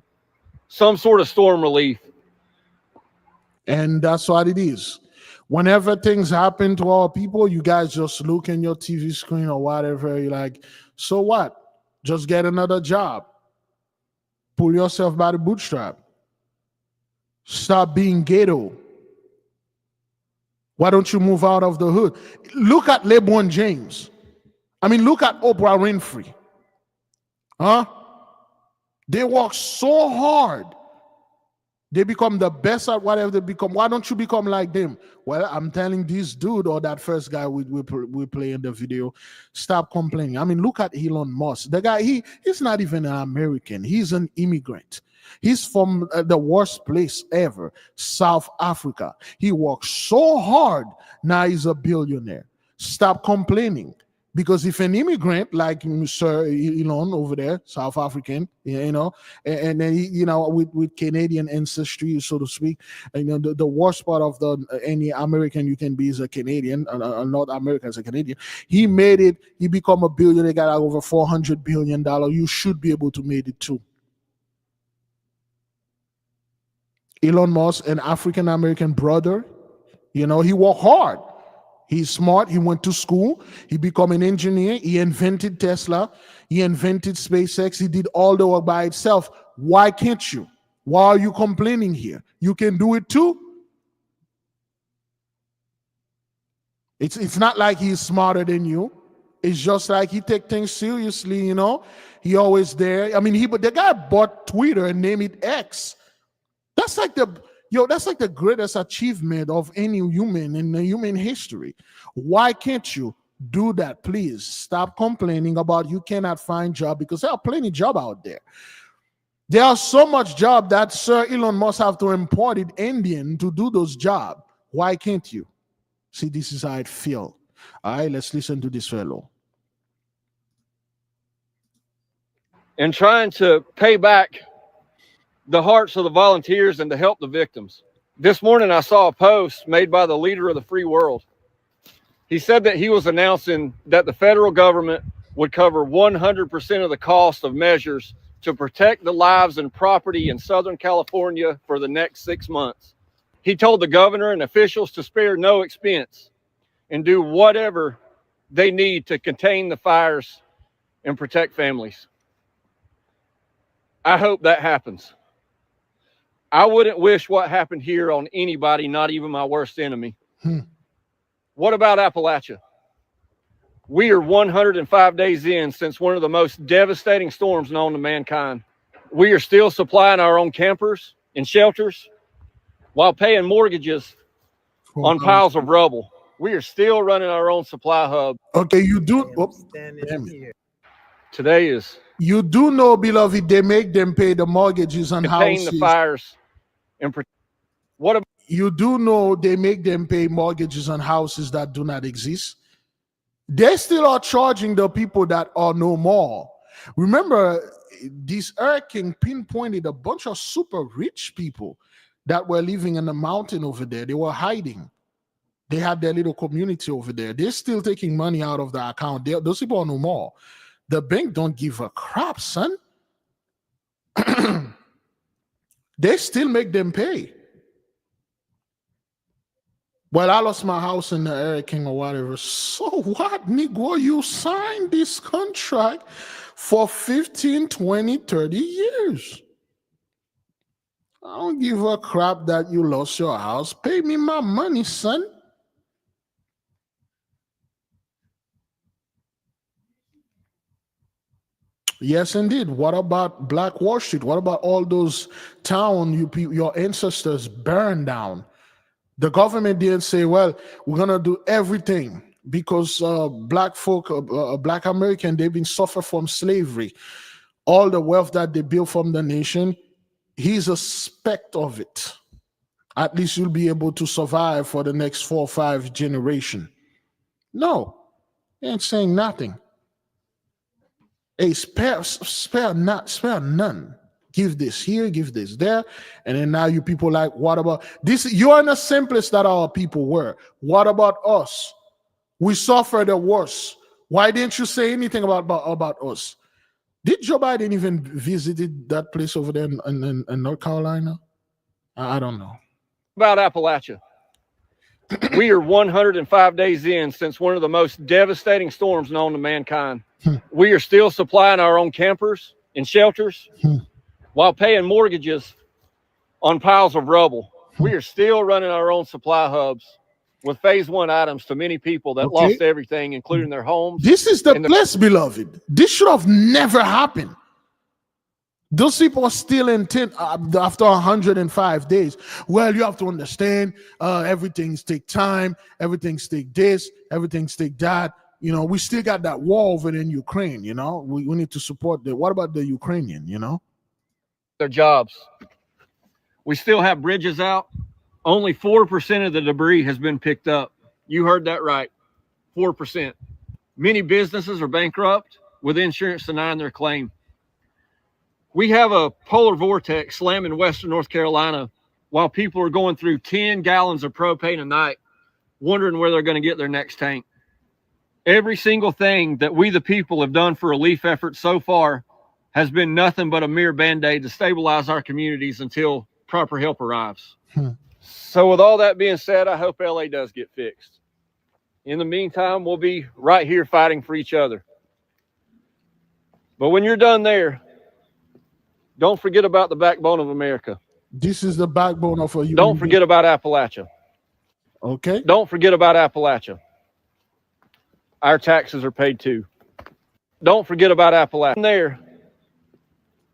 some sort of storm relief. And that's what it is. Whenever things happen to our people, you guys just look in your TV screen or whatever. You're like, so what? Just get another job. Pull yourself by the bootstrap. Stop being ghetto. Why don't you move out of the hood? Look at LeBron James. I mean, look at Oprah Winfrey. Huh? They work so hard. They become the best at whatever they become. Why don't you become like them? Well, I'm telling this dude or that first guy we play in the video, stop complaining. I mean, look at Elon Musk. The guy, he's not even an American. He's an immigrant. He's from the worst place ever, South Africa. He works so hard. Now he's a billionaire. Stop complaining. Because if an immigrant like Sir Elon over there, South African, you know, and then, you know, with Canadian ancestry, so to speak, you know, the worst part of any American you can be is a Canadian, North American is a Canadian. He made it. He become a billionaire, got over $400 billion. You should be able to make it too. Elon Musk, an African American brother, you know, he worked hard. He's smart. He went to school. He became an engineer. He invented Tesla. He invented SpaceX. He did all the work by himself. Why can't you? Why are you complaining here? You can do it too. It's not like he's smarter than you. It's just like he take things seriously, you know. He always there. I mean, the guy bought Twitter and named it X. That's like the greatest achievement of any human in the human history. Why can't you do that? Please stop complaining about you cannot find job, because there are plenty of job out there. There are so much job that Sir Elon Musk have to import an Indian to do those jobs. Why can't you? See, this is how it feel. All right, let's listen to this fellow. And trying to pay back the hearts of the volunteers and to help the victims. This morning, I saw a post made by the leader of the free world. He said that he was announcing that the federal government would cover 100% of the cost of measures to protect the lives and property in Southern California for the next 6 months. He told the governor and officials to spare no expense and do whatever they need to contain the fires and protect families. I hope that happens. I wouldn't wish what happened here on anybody, not even my worst enemy. What about Appalachia? We are 105 days in since one of the most devastating storms known to mankind. We are still supplying our own campers and shelters while paying mortgages on piles of rubble. We are still running our own supply hub. Okay, you do. Today is. You do know, beloved, they make them pay the mortgages on houses. The fires and what about? You do know they make them pay mortgages on houses that do not exist. They still are charging the people that are no more. Remember, this hurricane pinpointed a bunch of super rich people that were living in the mountain over there. They were hiding. They had their little community over there. They're still taking money out of the account. Those people are no more. The bank don't give a crap, son. They still make them pay. Well, I lost my house in the hurricane or whatever. So what, Negro? You signed this contract for 15, 20, 30 years. I don't give a crap that you lost your house. Pay me my money, son. Yes, indeed. What about Black Wall Street? What about all those towns your ancestors burned down? The government didn't say, well, we're going to do everything because black folk, Black American, they've been suffer from slavery. All the wealth that they built from the nation, he's a speck of it. At least you'll be able to survive for the next 4 or 5 generations. No, they ain't saying nothing. Hey, spare none. Give this here, give this there. And then now you people like, what about this? You're in the simplest that our people were. What about us? We suffer the worst. Why didn't you say anything about us? Did Joe Biden even visit that place over there in North Carolina? I don't know. About Appalachia. We are 105 days in since one of the most devastating storms known to mankind. We are still supplying our own campers and shelters while paying mortgages on piles of rubble. We are still running our own supply hubs with phase 1 items to many people that lost everything, including their homes. This is the place, beloved. This should have never happened. Those people are still in tent after 105 days. Well, you have to understand, everything's take time, everything's take this, everything's take that. You know, we still got that war over in Ukraine, you know. We need to support that. What about the Ukrainian, you know? Their jobs. We still have bridges out. Only 4% of the debris has been picked up. You heard that right. 4%. Many businesses are bankrupt with insurance denying their claim. We have a polar vortex slamming western North Carolina while people are going through 10 gallons of propane a night, wondering where they're going to get their next tank. Every single thing that we, the people, have done for relief efforts so far has been nothing but a mere Band-Aid to stabilize our communities until proper help arrives. So with all that being said, I hope LA does get fixed. In the meantime, we'll be right here fighting for each other. But when you're done there, don't forget about the backbone of America. This is the backbone of a human. Don't forget about Appalachia. Okay. Don't forget about Appalachia. Our taxes are paid too. Don't forget about Appalachia. There.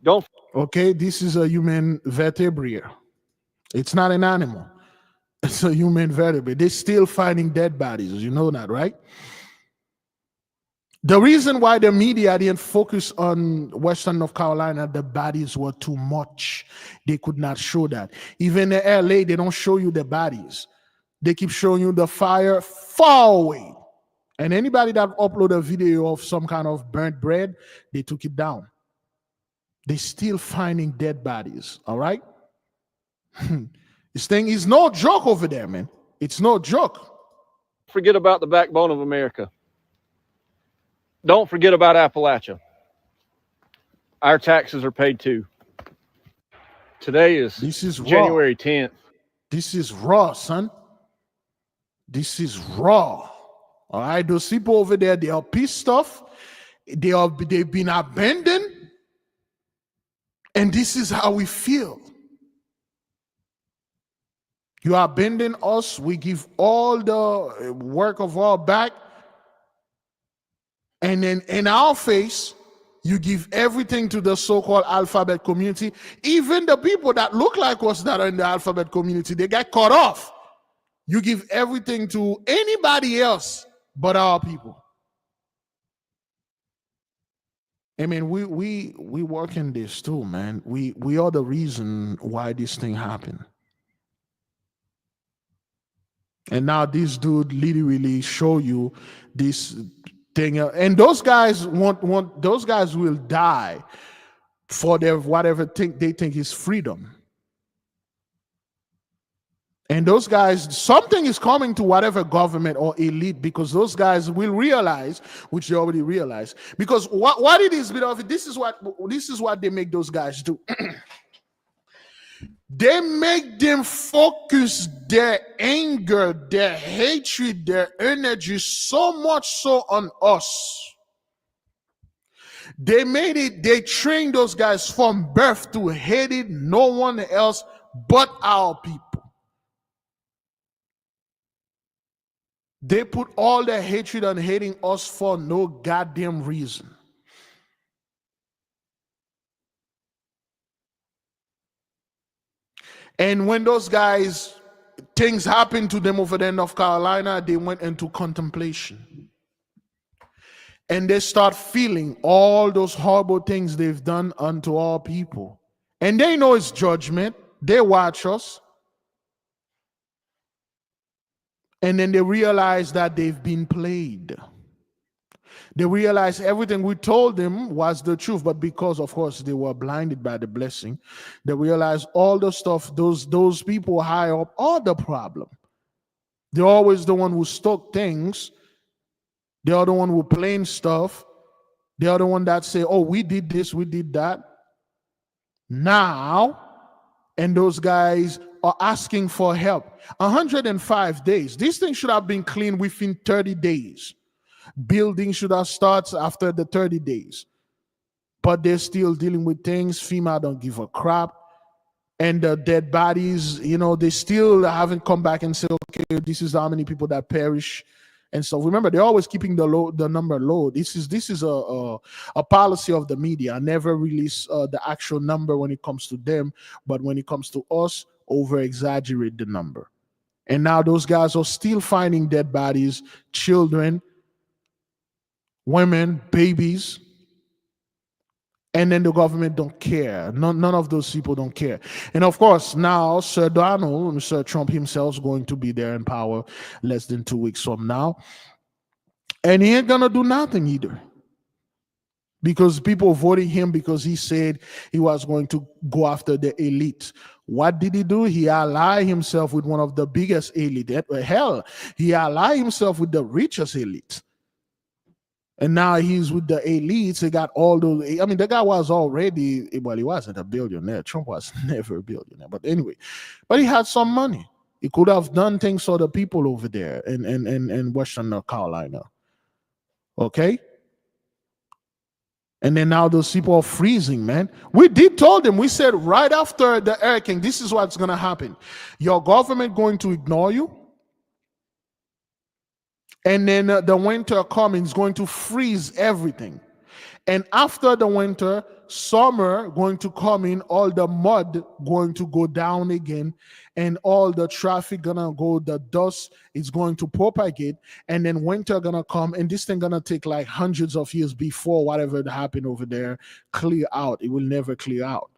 Don't. Okay, this is a human vertebrate. It's not an animal. It's a human vertebrate. They're still finding dead bodies. You know that, right? The reason why the media didn't focus on Western North Carolina, the bodies were too much. They could not show that. Even in LA, they don't show you the bodies. They keep showing you the fire far away. And anybody that upload a video of some kind of burnt bread, they took it down. They're still finding dead bodies, all right? This thing is no joke over there, man. It's no joke. Forget about the backbone of America. Don't forget about Appalachia. Our taxes are paid too. Today is January 10th. This is raw, son. This is raw. All right, those people over there, they are pissed off. They've been abandoned. And this is how we feel. You abandon us, we give all the work of our back. And then in our face, you give everything to the so-called alphabet community. Even the people that look like us that are in the alphabet community, they get cut off. You give everything to anybody else but our people. I mean, we work in this too, man. We are the reason why this thing happened. And now this dude literally show you this thing, and those guys those guys will die for their whatever they think is freedom. And those guys, something is coming to whatever government or elite, because those guys will realize, which they already realize. Because what it is, beloved, this is what they make those guys do. They make them focus their anger, their hatred, their energy so much so on us. They trained those guys from birth to hate it, no one else but our people. They put all their hatred on hating us for no goddamn reason. And when those guys, things happened to them over there in North Carolina, they went into contemplation. And they start feeling all those horrible things they've done unto our people. And they know it's judgment. They watch us. And then they realize that they've been played. They realize everything we told them was the truth, but because, of course, they were blinded by the blessing, they realize all the stuff, those people high up are the problem. They're always the one who stoke things. They are the one who plan stuff. They are the one that say, oh, we did this, we did that. Now, and those guys are asking for help. 105 days. This thing should have been cleaned within 30 days. Building should have started after the 30 days. But they're still dealing with things. FEMA don't give a crap. and the dead bodies, they still haven't come back and said, okay, this is how many people that perish. And so remember, they're always keeping the number low. This is a policy of the media. I never release the actual number when it comes to them, but when it comes to us, over exaggerate the number. And now those guys are still finding dead bodies, children, women, babies. And then the government don't care. None of those people don't care. And of course, now Sir Donald, Sir Trump himself is going to be there in power less than 2 weeks from now. And he ain't gonna do nothing either. Because people voted him because he said he was going to go after the elite. What did he do? He allied himself with one of the biggest elite. Hell, he allied himself with the richest elite. And now he's with the elites. He got all those. I mean, the guy was already, well, he wasn't a billionaire. Trump was never a billionaire. But anyway, but he had some money. He could have done things for the people over there in Western North Carolina. Okay? And then now those people are freezing, man. We did told them, we said right after the hurricane, this is what's going to happen. Your government going to ignore you. And then the winter coming is going to freeze everything. And after the winter, summer going to come in, all the mud going to go down again, and all the traffic gonna go, the dust is going to propagate, and then winter gonna come, and this thing gonna take like hundreds of years before whatever happened over there clear out. It will never clear out.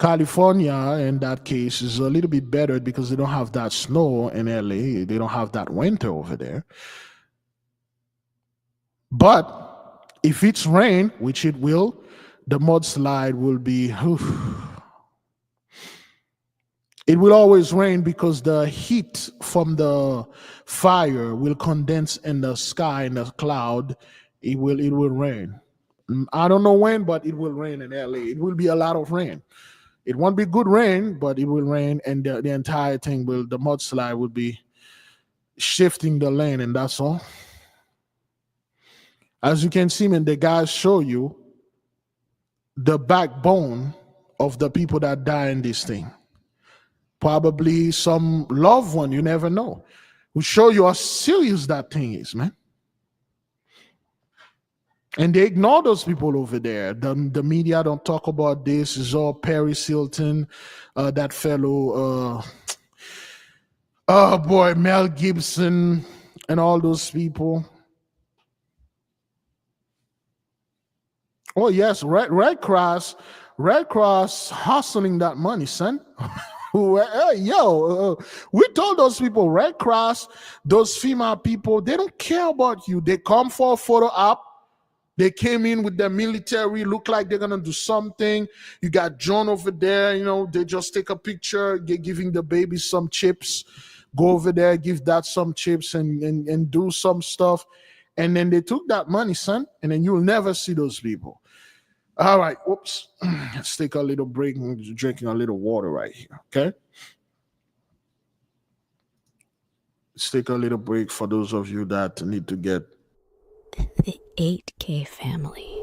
California, in that case, is a little bit better because they don't have that snow in LA. They don't have that winter over there. But if it's rain, which it will, the mudslide will be, it will always rain because the heat from the fire will condense in the sky, in the cloud. It will rain. I don't know when, but it will rain in LA. It will be a lot of rain. It won't be good rain, but it will rain, and the entire thing the mudslide will be shifting the lane, and that's all. As you can see, man, the guys show you the backbone of the people that die in this thing. Probably some loved one, you never know. We show you how serious that thing is, man. And they ignore those people over there. The media don't talk about this. It's all Paris Hilton, that fellow, oh boy, Mel Gibson, and all those people. Oh yes, Red Cross hustling that money, son. Yo, we told those people, Red Cross, those female people, they don't care about you. They come for a photo op. They came in with their military, look like they're gonna do something. You got John over there, they just take a picture, giving the baby some chips. Go over there, give that some chips and do some stuff. And then they took that money, son, and then you'll never see those people. All right, whoops. Let's take a little break and drinking a little water right here, okay? Let's take a little break for those of you that need to get the 8K family.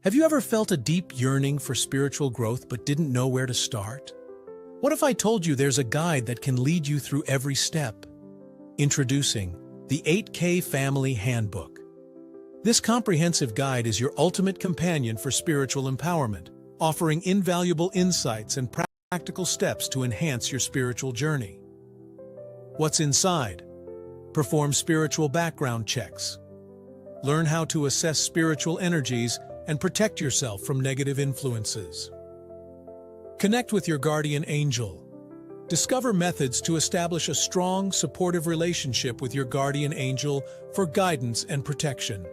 Have you ever felt a deep yearning for spiritual growth but didn't know where to start? What if I told you there's a guide that can lead you through every step? Introducing the 8K Family Handbook. This comprehensive guide is your ultimate companion for spiritual empowerment, offering invaluable insights and practical steps to enhance your spiritual journey. What's inside? Perform spiritual background checks. Learn how to assess spiritual energies and protect yourself from negative influences. Connect with your guardian angel. Discover methods to establish a strong, supportive relationship with your guardian angel for guidance and protection.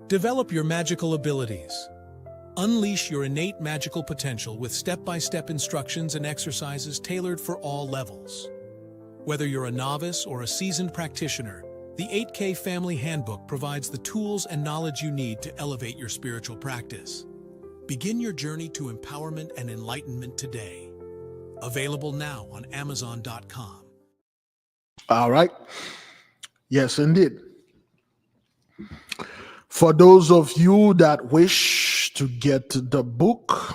Develop your magical abilities. Unleash your innate magical potential with step-by-step instructions and exercises tailored for all levels. Whether you're a novice or a seasoned practitioner, the 8K Family Handbook provides the tools and knowledge you need to elevate your spiritual practice. Begin your journey to empowerment and enlightenment today. Available now on Amazon.com. All right. Yes, indeed. For those of you that wish to get the book,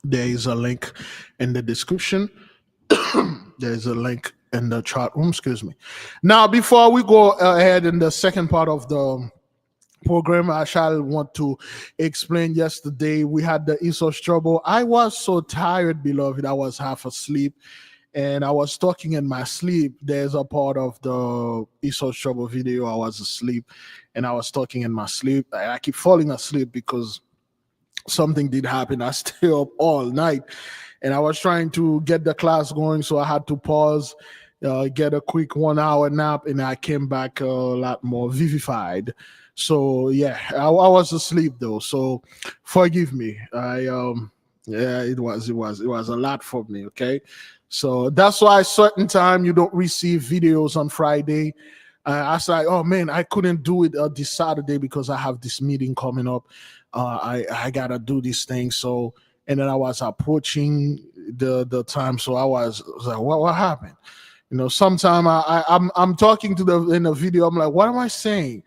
there is a link in the description. There's a link in the chat room, excuse me. Now, before we go ahead in the second part of the program, I shall want to explain. Yesterday we had the Esau's trouble. I was so tired, beloved. I was half asleep and I was talking in my sleep. There's a part of the Esau's trouble video. I was asleep and I was talking in my sleep. I keep falling asleep because something did happen. I stay up all night and I was trying to get the class going, so I had to pause, get a quick 1 hour nap, and I came back a lot more vivified. So yeah, I was asleep though, so forgive me. Yeah, it was a lot for me. Okay, so that's why certain time you don't receive videos on Friday. I said, oh man, I couldn't do it this Saturday because I have this meeting coming up. I gotta do this thing. So, and then I was approaching the time, so I was like, what happened? You know, sometime I'm talking to in the video. I'm like, what am I saying?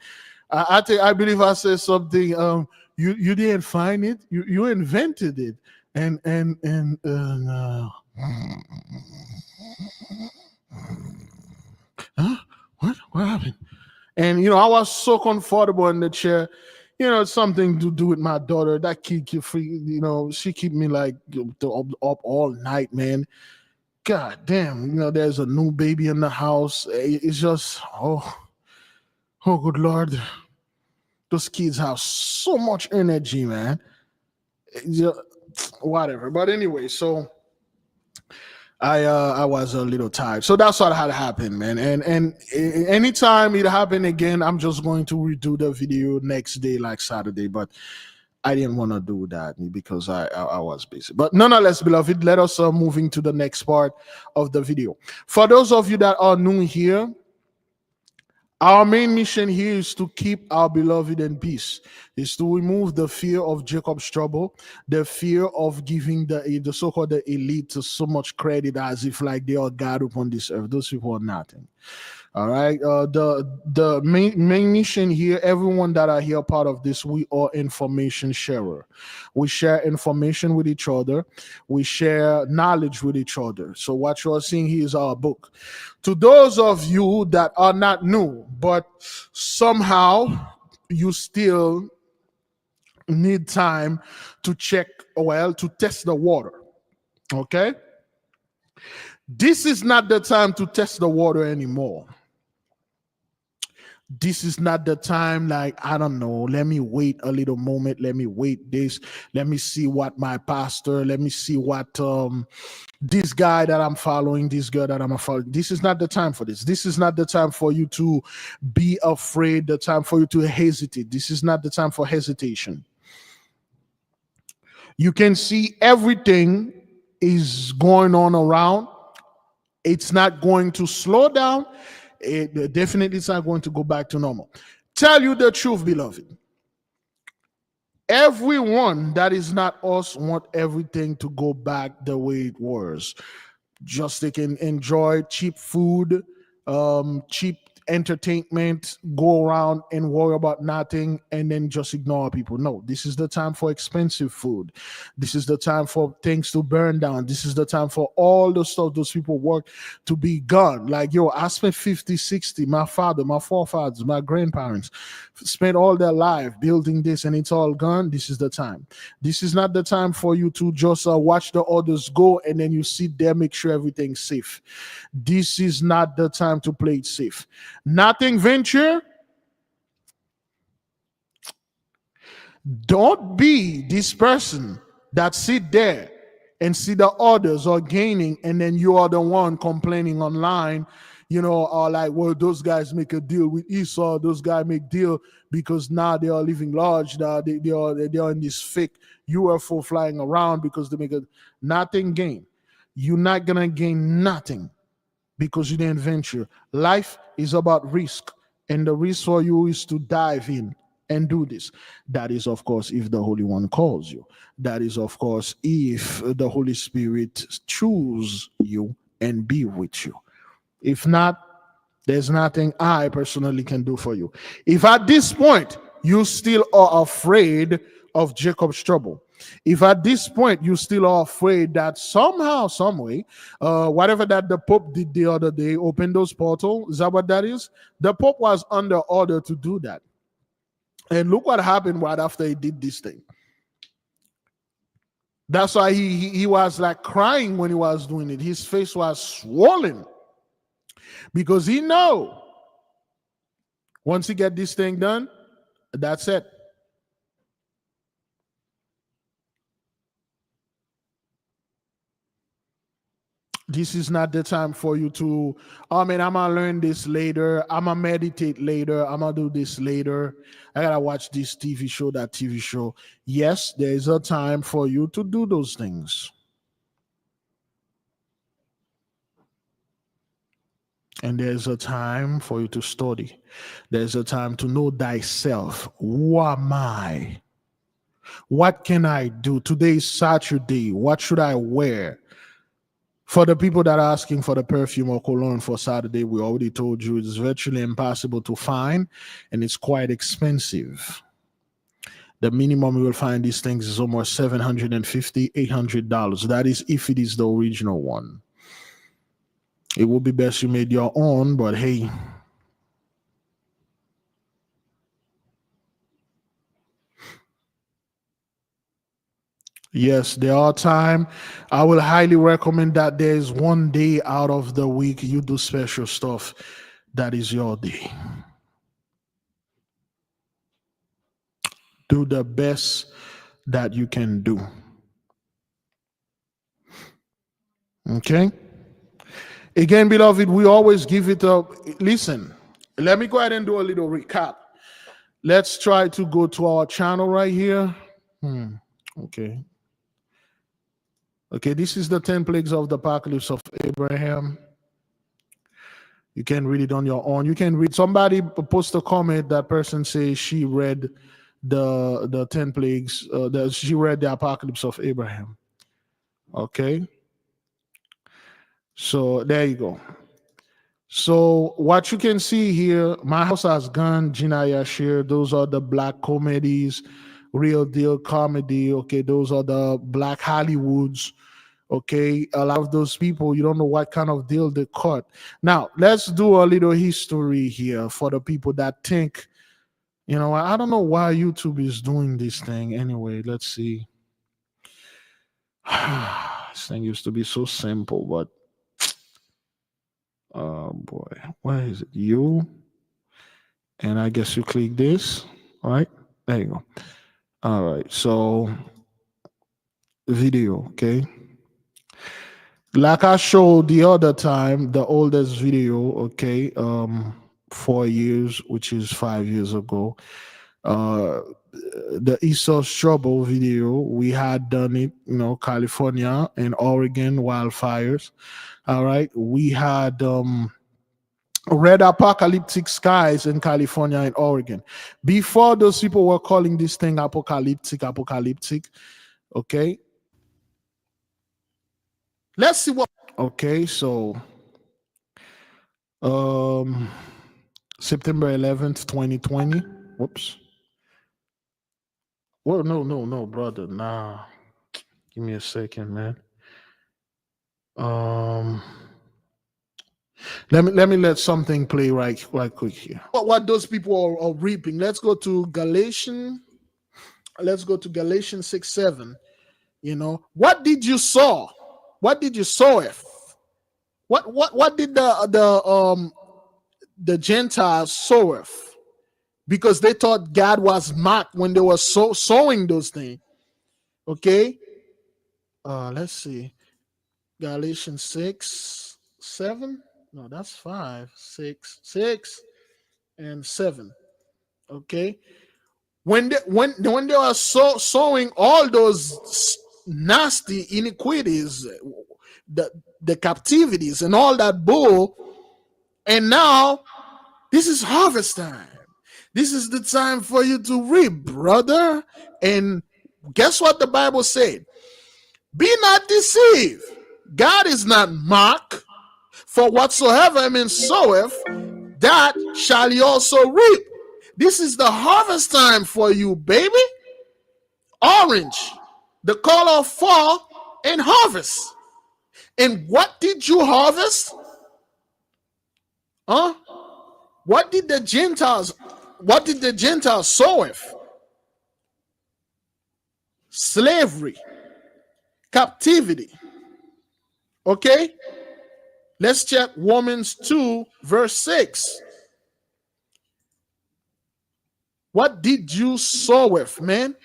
I believe I said something. You didn't find it. You invented it. Huh? What happened? And you know, I was so comfortable in the chair. You know, it's something to do with my daughter. That kid keep free. You know, she keep me like up all night, man. God damn. You know, there's a new baby in the house. It's just oh good Lord. Those kids have so much energy, man. Whatever. But anyway, so I was a little tired. So that's what had happened, man. And anytime it happened again, I'm just going to redo the video next day, like Saturday. But I didn't want to do that because I was busy. But nonetheless, beloved, let us moving to the next part of the video. For those of you that are new here, our main mission here is to keep our beloved in peace, is to remove the fear of Jacob's trouble, the fear of giving the so-called the elite so much credit as if like they are God upon this earth. Those people are nothing. All right. The main mission here, everyone that are here part of this, we are information sharer. We share information with each other. We share knowledge with each other. So what you are seeing here is our book. To those of you that are not new, but somehow you still need time to check, well, to test the water. Okay. This is not the time to test the water anymore. This is not the time, like, I don't know, let me wait a little moment, let me wait this, let me see what my pastor, let me see what this guy that I'm following, this girl that I'm following. This is not the time for this. This is not the time for you to be afraid, the time for you to hesitate. This is not the time for hesitation. You can see everything is going on around. It's not going to slow down. It definitely is not going to go back to normal. Tell you the truth, beloved. Everyone that is not us want everything to go back the way it was. Just they can enjoy cheap food, cheap entertainment, go around and worry about nothing and then just ignore people. No, this is the time for expensive food. This is the time for things to burn down. This is the time for all the stuff those people work to be gone. Like, yo, I spent 50, 60, my father, my forefathers, my grandparents spent all their life building this and it's all gone. This is the time. This is not the time for you to just watch the others go and then you sit there, make sure everything's safe. This is not the time to play it safe. Nothing venture. Don't be this person that sit there and see the others are gaining and then you are the one complaining online, you know, or like, well, those guys make a deal with Esau, those guys make deal because now they are living large, now they are in this fake UFO flying around because they make a nothing gain. You're not gonna gain nothing because you didn't venture. Life is about risk, and the risk for you is to dive in and do this. That is, of course, if the Holy One calls you. That is, of course, if the Holy Spirit chooses you and be with you. If not, there's nothing I personally can do for you. If at this point you still are afraid of Jacob's trouble. If at this point you still are afraid that somehow, some way, whatever that the Pope did the other day, open those portals, is that what that is? The Pope was under order to do that. And look what happened right after he did this thing. That's why he was like crying when he was doing it. His face was swollen because he know once he get this thing done, that's it. This is not the time for you to, oh man, I'm gonna learn this later. I'm gonna meditate later. I'm gonna do this later. I gotta watch this TV show, that TV show. Yes, there is a time for you to do those things. And there's a time for you to study. There's a time to know thyself. Who am I? What can I do? Today is Saturday. What should I wear? For the people that are asking for the perfume or cologne for Saturday, we already told you it's virtually impossible to find and it's quite expensive. The minimum you will find these things is almost $750, $800. That is if it is the original one. It would be best you made your own, but hey. Yes, there are times. I will highly recommend that there is one day out of the week you do special stuff. That is your day. Do the best that you can do. Okay? Again, beloved, we always give it up. Listen, let me go ahead and do a little recap. Let's try to go to our channel right here. Okay. Okay, this is the 10 plagues of the apocalypse of Abraham. You can read it on your own. You can read. Somebody post a comment. That person says she read the 10 plagues. She read the apocalypse of Abraham. Okay. So there you go. So what you can see here, My House Has Gone, Gina Yashir, those are the black comedies, real deal comedy. Okay, those are the black Hollywoods. Okay, a lot of those people, you don't know what kind of deal they cut. Now, let's do a little history here for the people that think, you know, I don't know why YouTube is doing this thing. Anyway, let's see. This thing used to be so simple, but oh boy, where is it? You, and I guess you click this. All right, there you go. All right, so video, okay. Like I showed the other time, the oldest video, okay, 4 years, which is 5 years ago. The Esau's Trouble video, we had done it, you know, California and Oregon wildfires. All right, we had red apocalyptic skies in California and Oregon. Before, those people were calling this thing apocalyptic. Okay. Let's see what. Okay, so September 11th, 2020. Whoops. Well, no, brother. Nah. Give me a second, man. Let me let something play right quick here. What those people are reaping. Let's go to Galatians. Let's go to Galatians 6:7. You know, what did you sow? What did you sow? What did the Gentiles sow? Because they thought God was mocked when they were sowing those things. Okay. Let's see. Galatians 6:7. No, that's 5, 6, and 7. Okay. When they are sowing all those nasty iniquities, the captivities and all that bull, and now this is harvest time. This is the time for you to reap, brother. And guess what the Bible said? Be not deceived. God is not mocked. For whatsoever a man soweth, that shall he also reap. This is the harvest time for you, baby. Orange, the color of fall and harvest. And what did you harvest? Huh? What did the Gentiles sow with? Slavery, captivity. Okay? Let's check Romans 2, verse 6. What did you sow with, man?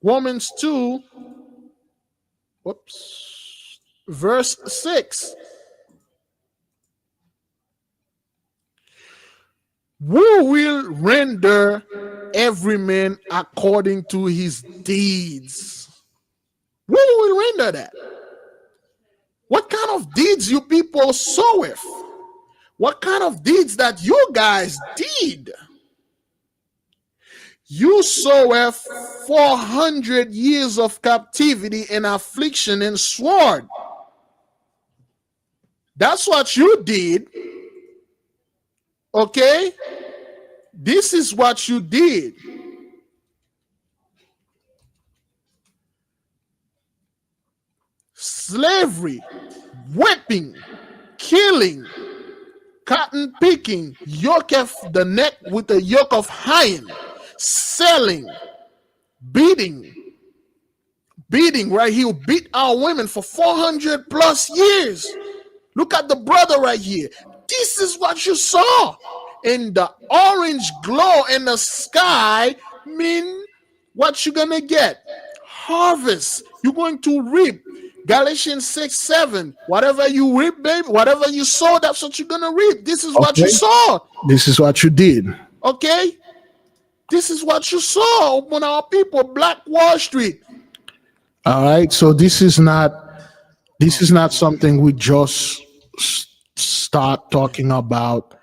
Romans 2, verse 6. Who will render every man according to his deeds? Who will render that? What kind of deeds you people sow with? What kind of deeds that you guys did? You sow with 400 years of captivity and affliction and sword. That's what you did. Okay? This is what you did. Slavery, whipping, killing, cotton picking, yoke of the neck with a yoke of iron, selling, beating right here. Beat our women for 400 plus years. Look at the brother right here. This is what you saw. And the orange glow in the sky mean what you're gonna get. Harvest. You're going to reap. Galatians 6:7. Whatever you reap, baby, whatever you sow, that's what you're gonna reap. This is what you saw. This is what you did. Okay? This is what you saw when our people, Black Wall Street. All right. So this is not something we just start talking about.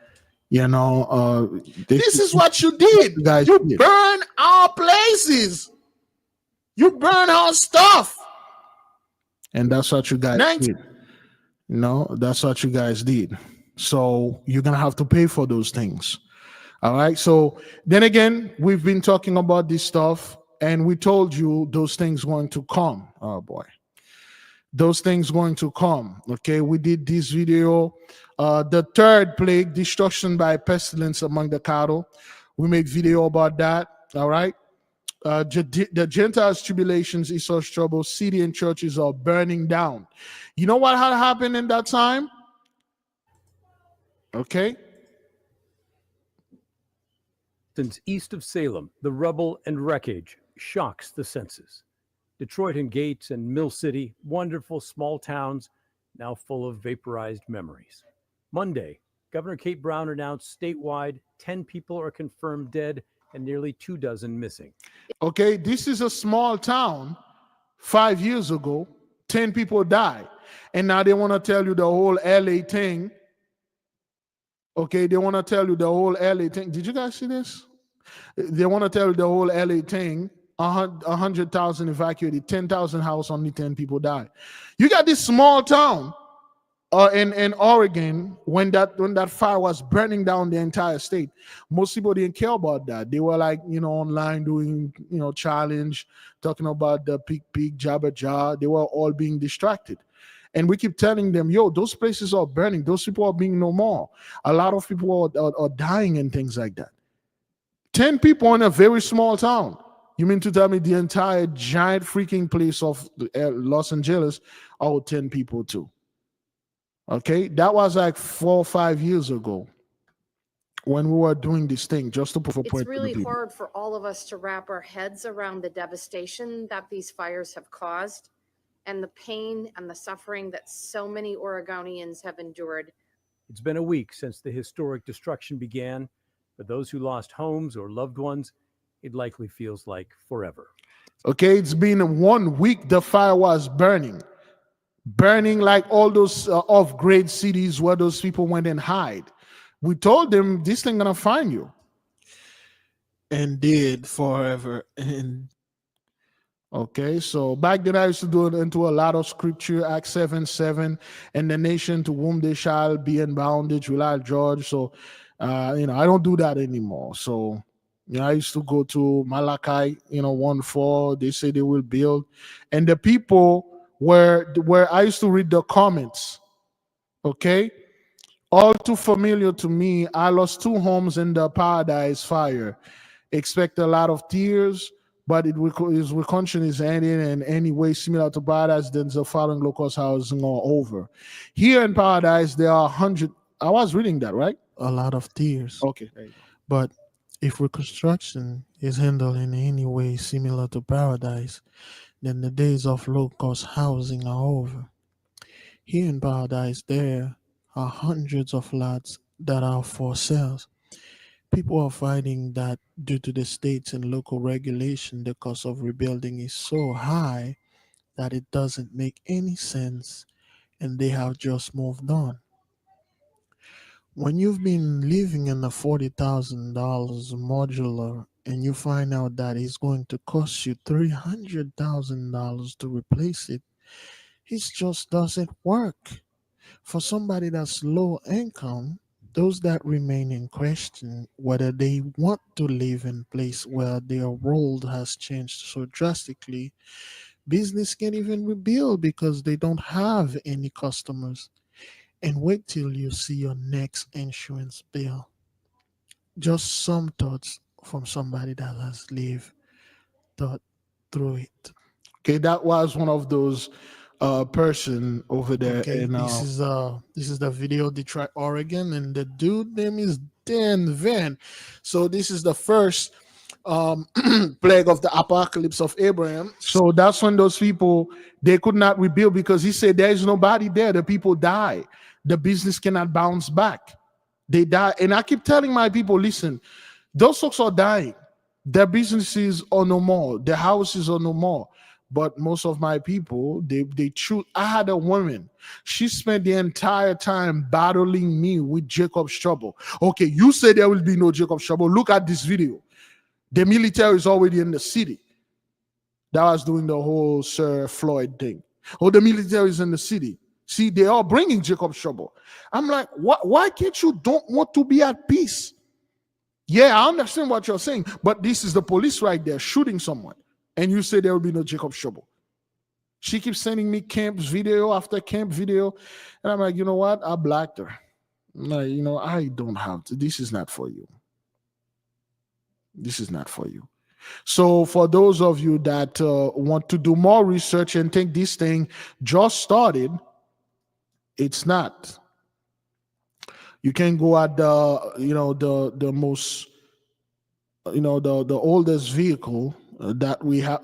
You know, this is what you did. You burn our places. You burn our stuff. And that's what you guys did. No, that's what you guys did. So you're going to have to pay for those things. All right. So then again, we've been talking about this stuff and we told you those things going to come. Oh boy. Those things going to come. Okay. We did this video. The third plague, destruction by pestilence among the cattle. We made video about that. All right. The Gentiles' tribulations, Esau's trouble, city and churches are burning down. You know what had happened in that time? Okay. Since east of Salem, the rubble and wreckage shocks the senses. Detroit and Gates and Mill City, wonderful small towns, now full of vaporized memories. Monday, Governor Kate Brown announced statewide 10 people are confirmed dead and nearly 24 missing. Okay, this is a small town. 5 years ago, 10 people died. And now they want to tell you the whole LA thing. Okay, they want to tell you the whole LA thing. Did you guys see this? They want to tell you the whole LA thing. 100,000 evacuated, 10,000 house, only 10 people died. You got this small town in Oregon when that fire was burning down the entire state. Most people didn't care about that. They were like, online doing, challenge, talking about the peak, jabba. They were all being distracted. And we keep telling them, yo, those places are burning. Those people are being no more. A lot of people are dying and things like that. 10 people in a very small town. You mean to tell me the entire giant freaking place of Los Angeles are 10 people too? Okay, that was like 4 or 5 years ago when we were doing this thing just to put It's really hard for all of us to wrap our heads around the devastation that these fires have caused and the pain and the suffering that so many Oregonians have endured. It's been a week since the historic destruction began. For those who lost homes or loved ones, it likely feels like forever. Okay, it's been 1 week the fire was burning like all those off-grade cities where those people went and hide. We told them this thing gonna find you. And did forever. And okay, so back then I used to do it into a lot of scripture, Acts 7:7, and the nation to whom they shall be in bondage will I judge. So I don't do that anymore. So, I used to go to Malachi, 1:4. They say they will build, and the people where I used to read the comments. Okay, all too familiar to me. I lost 2 homes in the Paradise fire. Expect a lot of tears, but his reconstruction is ending in any way similar to Paradise. Then the following locust housing all over. Here in Paradise, there are 100. I was reading that, right? A lot of tears. Okay. But if reconstruction is handled in any way similar to Paradise, then the days of low-cost housing are over. Here in Paradise, there are hundreds of lots that are for sale. People are finding that due to the states and local regulation, the cost of rebuilding is so high that it doesn't make any sense, and they have just moved on. When you've been living in a $40,000 modular and you find out that it's going to cost you $300,000 to replace it, it just doesn't work. For somebody that's low income, those that remain in question whether they want to live in a place where their world has changed so drastically, business can't even rebuild because they don't have any customers. And wait till you see your next insurance bill. Just some thoughts from somebody that has lived through it. Okay, that was one of those person over there. Okay, and this is the video, Detroit, Oregon, and the dude name is Dan Van. So this is the first plague of the apocalypse of Abraham. So that's when those people, they could not rebuild because he said there is nobody there. The people die. The business cannot bounce back. They die. And I keep telling my people, listen, those folks are dying. Their businesses are no more. Their houses are no more. But most of my people, they choose. I had a woman. She spent the entire time battling me with Jacob's trouble. Okay, you say there will be no Jacob's trouble. Look at this video. The military is already in the city. That was doing the whole Sir Floyd thing. Oh, the military is in the city. See, they are bringing Jacob's trouble. I'm like, why can't you don't want to be at peace? Yeah, I understand what you're saying, but this is the police right there shooting someone. And you say there will be no Jacob's trouble. She keeps sending me camps video after camp video. And I'm like, you know what? I blocked her. I'm like, I don't have to. This is not for you. This is not for you. So for those of you that want to do more research and think this thing just started, it's not. You can go at the most, the oldest vehicle that we have,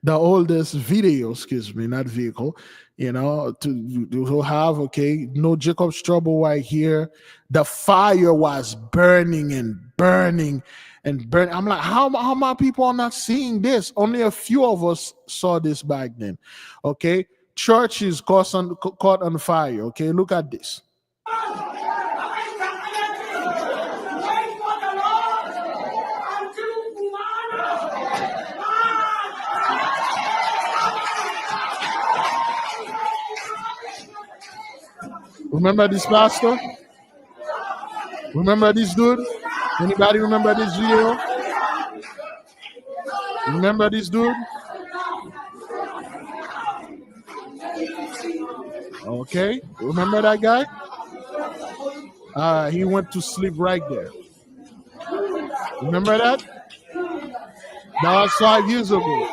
the oldest video, not vehicle, to have, okay, no Jacob's trouble right here. The fire was burning and burning and burning. I'm like, how my people are not seeing this? Only a few of us saw this back then, okay? Church is caught on fire, okay? Look at this. Remember this pastor? Remember this dude? Anybody remember this video? Remember this dude? Okay, remember that guy? He went to sleep right there. Remember that? That was 5 years ago.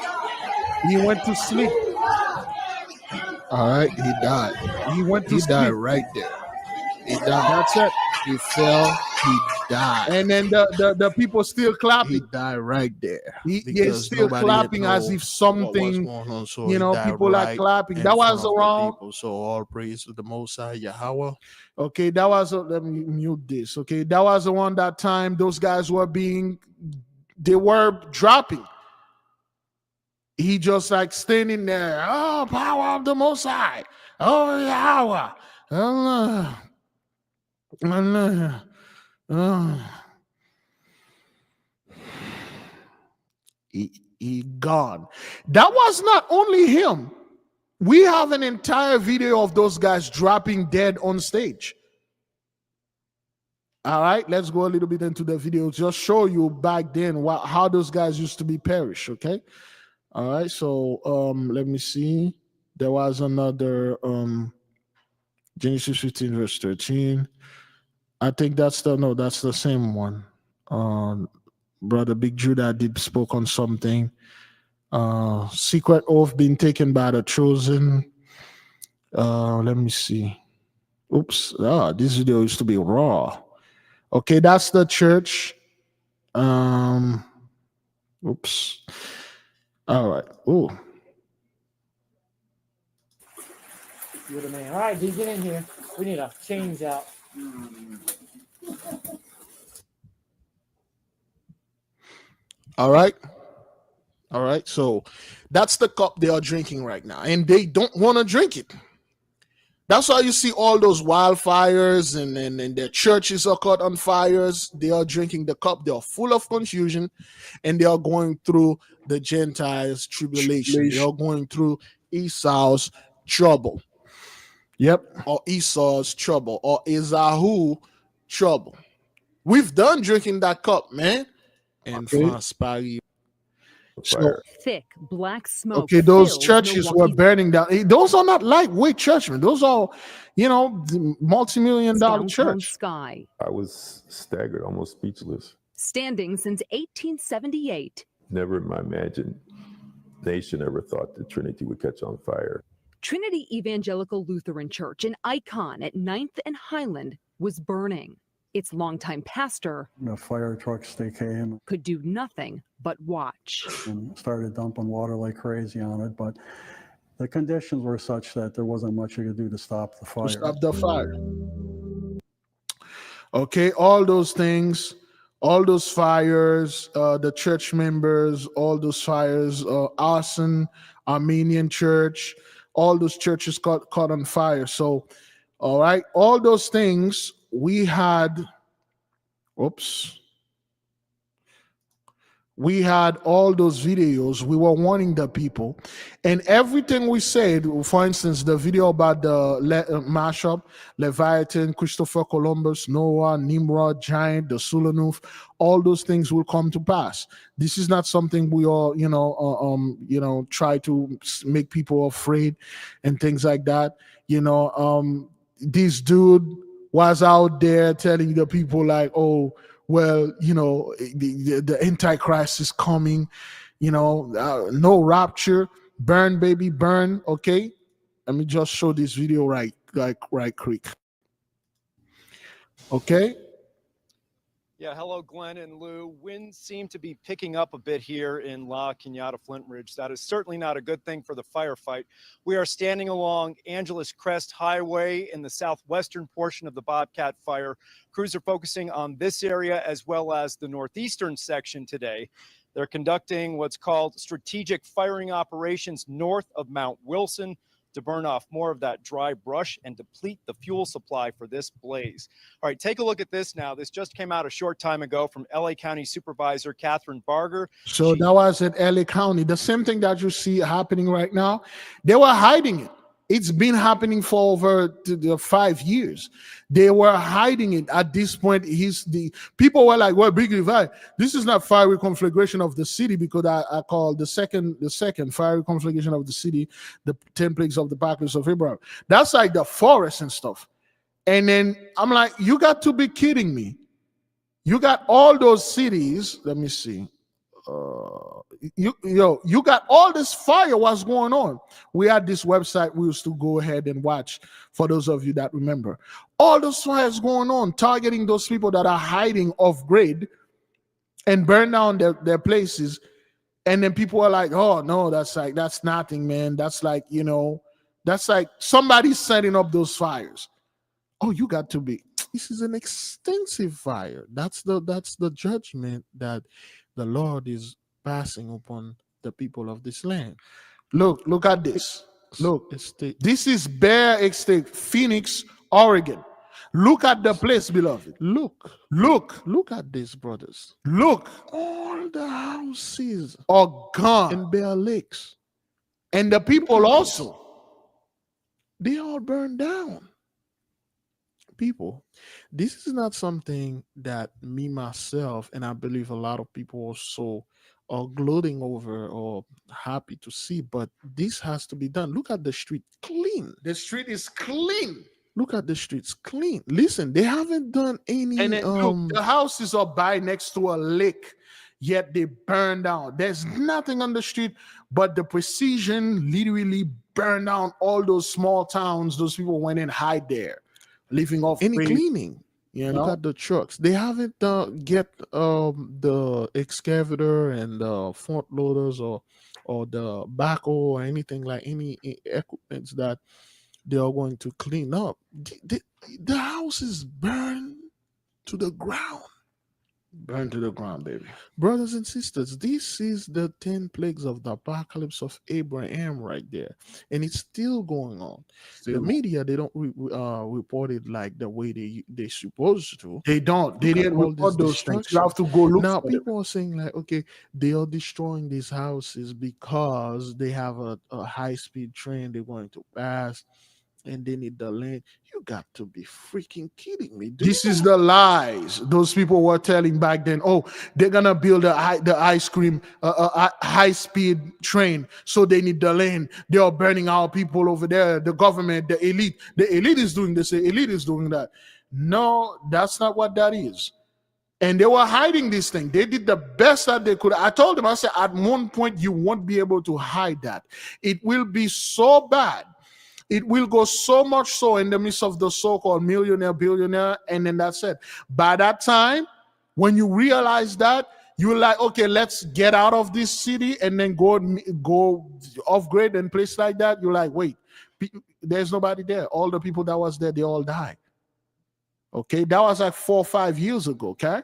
He went to sleep. All right, he died. He went to He sleep. died right there. He died. That's it. He fell. He died. And then the people still He clapping. died right there. He's because still nobody clapping had as known if something, what was going on, so you he know, died people are right clapping. in That was front of the around. people. So all praise to the Most High Yahweh. Okay, that was let me mute this. Okay, that was around that time. Those guys were they were dropping. He just like standing there. Oh, power of the Most High. Oh, Yahweh. Allah. He gone. That was not only him. We have an entire video of those guys dropping dead on stage. All right, let's go a little bit into the video. Just show you back then how those guys used to be perished. Okay. All right. So let me see. There was another Genesis 15 verse 13. I think that's the same one. Brother Big Judah did spoke on something. Secret oath being taken by the chosen. Let me see. Oops. This video used to be raw. Okay, that's the church. Oops. All right. Oh. You're the man. All right, D, get in here. We need a change out. All right. All right. So that's the cup they are drinking right now, and they don't want to drink it. That's why you see all those wildfires and their churches are caught on fires. They are drinking the cup. They are full of confusion, and they are going through the Gentiles' tribulation. They are going through Esau's trouble. Yep. Or Esau's trouble, or Esau trouble. We've done drinking that cup, man. And France, Paris. So, thick black smoke. okay, those filled churches were Milwaukee's burning down. Those are not lightweight churchmen. Those are, multi-million-dollar downtown church. sky, I was staggered, almost speechless. standing since 1878. Never in my imagination ever thought the Trinity would catch on fire. Trinity Evangelical Lutheran Church, an icon at 9th and Highland, was burning. Its longtime pastor, The fire trucks, they came could do nothing but watch. and started dumping water like crazy on it, but the conditions were such that there wasn't much you could do to stop the fire. To stop the fire. Okay, all those things, all those fires, the church members, all those fires, arson, Armenian church, all those churches caught on fire. So, all right, all those things we had all those videos. We were warning the people, and everything we said, for instance, the video about the mashup, Leviathan, Christopher Columbus, Noah, Nimrod, Giant, the Sulanuf, all those things will come to pass. This is not something we all, try to make people afraid and things like that. This dude was out there telling the people like, oh, well, the Antichrist is coming, no rapture, burn, baby, burn. Okay. Let me just show this video right quick. Okay. Yeah, hello, Glenn and Lou. Winds seem to be picking up a bit here in La Cañada Flint Ridge. That is certainly not a good thing for the firefight. We are standing along Angeles Crest Highway in the southwestern portion of the Bobcat fire. Crews are focusing on this area as well as the northeastern section today. They're conducting what's called strategic firing operations north of Mount Wilson to burn off more of that dry brush and deplete the fuel supply for this blaze. All right, take a look at this now. This just came out a short time ago from LA County Supervisor Catherine Barger. So that was at LA County. The same thing that you see happening right now, they were hiding it. It's been happening for over 5 years. They were hiding it. At this point, the people were like, well, Big Levi, this is not fiery conflagration of the city, because I call the second fiery conflagration of the city, the 10 plagues of the backwoods of Abraham. That's like the forest and stuff. And then I'm like, you got to be kidding me. You got all those cities. Let me see. You got all this fire. What's going on? We had this website we used to go ahead and watch, for those of you that remember. All those fires going on, targeting those people that are hiding off grid and burn down their places. And then people are like, oh no, that's nothing, man. That's like somebody setting up those fires. Oh, you got to be. This is an extensive fire. That's the judgment that the Lord is passing upon the people of this land. Look at this. Look, this is Bear Estate, Phoenix, Oregon. Look at the place, beloved. Look at this, brothers. Look, all the houses are gone in Bear Lakes. And the people also, they all burned down. people, this is not something that me myself and I believe a lot of people also are gloating over or happy to see, but this has to be done. Look at the street, clean. The street is clean. Look at the streets, clean. Listen, they haven't done any And then look, the houses are by next to a lake, yet they burn down. There's nothing on the street, but the precision literally burned down all those small towns. Those people went and hide there, living off any grid, cleaning. you Look know. at the trucks. They haven't get the excavator and the front loaders or the backhoe or anything like any equipments that they are going to clean up. The house is burned to the ground. Burn to the ground, baby. Brothers and sisters, this is the 10 plagues of the apocalypse of Abraham right there. And it's still going on. The media, they don't report it like the way they supposed to. They don't. They Look at didn't all report this those things. You destruction. have to go look Now, for them. people are saying like, okay, they are destroying these houses because they have a high-speed train they're going to pass and they need the land. You got to be freaking kidding me. This is the lies those people were telling back then. Oh, they're gonna build the ice cream, high speed train, so they need the land. They are burning our people over there. The government, the elite is doing this. The elite is doing that. No, that's not what that is. And they were hiding this thing. They did the best that they could. I told them, I said, at one point you won't be able to hide that. It will be so bad. It will go so much so in the midst of the so-called millionaire, billionaire, and then that's it. By that time, when you realize that, you're like, okay, let's get out of this city and then go off-grid and place like that. You're like, wait, there's nobody there. All the people that was there, they all died. Okay, that was like 4 or 5 years ago, okay?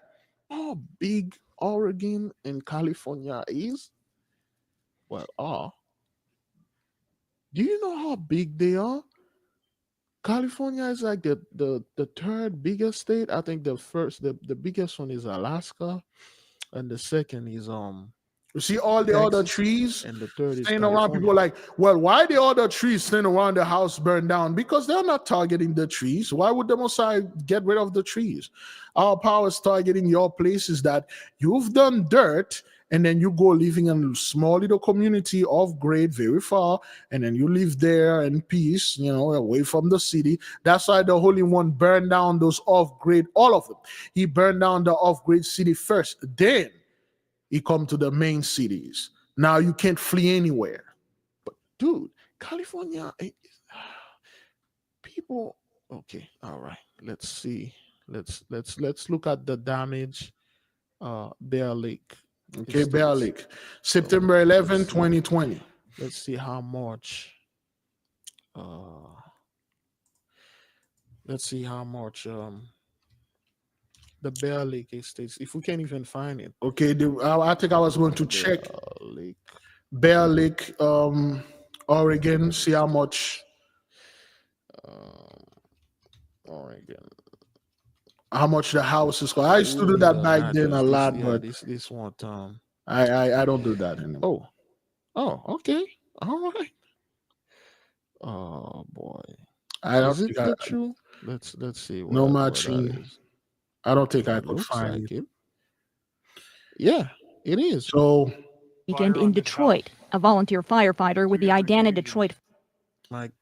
How big Oregon and California is? Well, do you know how big they are? California is like the third biggest state. I think the biggest one is Alaska, and the second is You see all the Texas, other trees and the third is staying around. California. People are like, well, why the other trees staying around the house burned down? Because they're not targeting the trees. Why would the Messiah get rid of the trees? Our power is targeting your places that you've done dirt, and then you go living in a small little community off grade, very far, and then you live there in peace, away from the city. That's why the Holy One burned down those off grade, all of them. He burned down the off grade city first. Then he come to the main cities. Now you can't flee anywhere. But dude, California, people. Okay, all right. Let's see. Let's look at the damage. Bear Lake. Okay, Bear Lake, September 11, 2020. Let's see how much. Let's see how much. The Bear Lake estates, if we can't even find it. Okay, I think I was going to check Bear Lake, Oregon, see how much. Oregon. How much the house is called. I used to do that back then a lot, but this one I don't do that anymore. Oh, okay, all right. Oh boy, I don't is it think true? Let's see. No matching. I don't think I could find it. Yeah, it is. So weekend in Detroit, a volunteer firefighter with the Idana Detroit. Like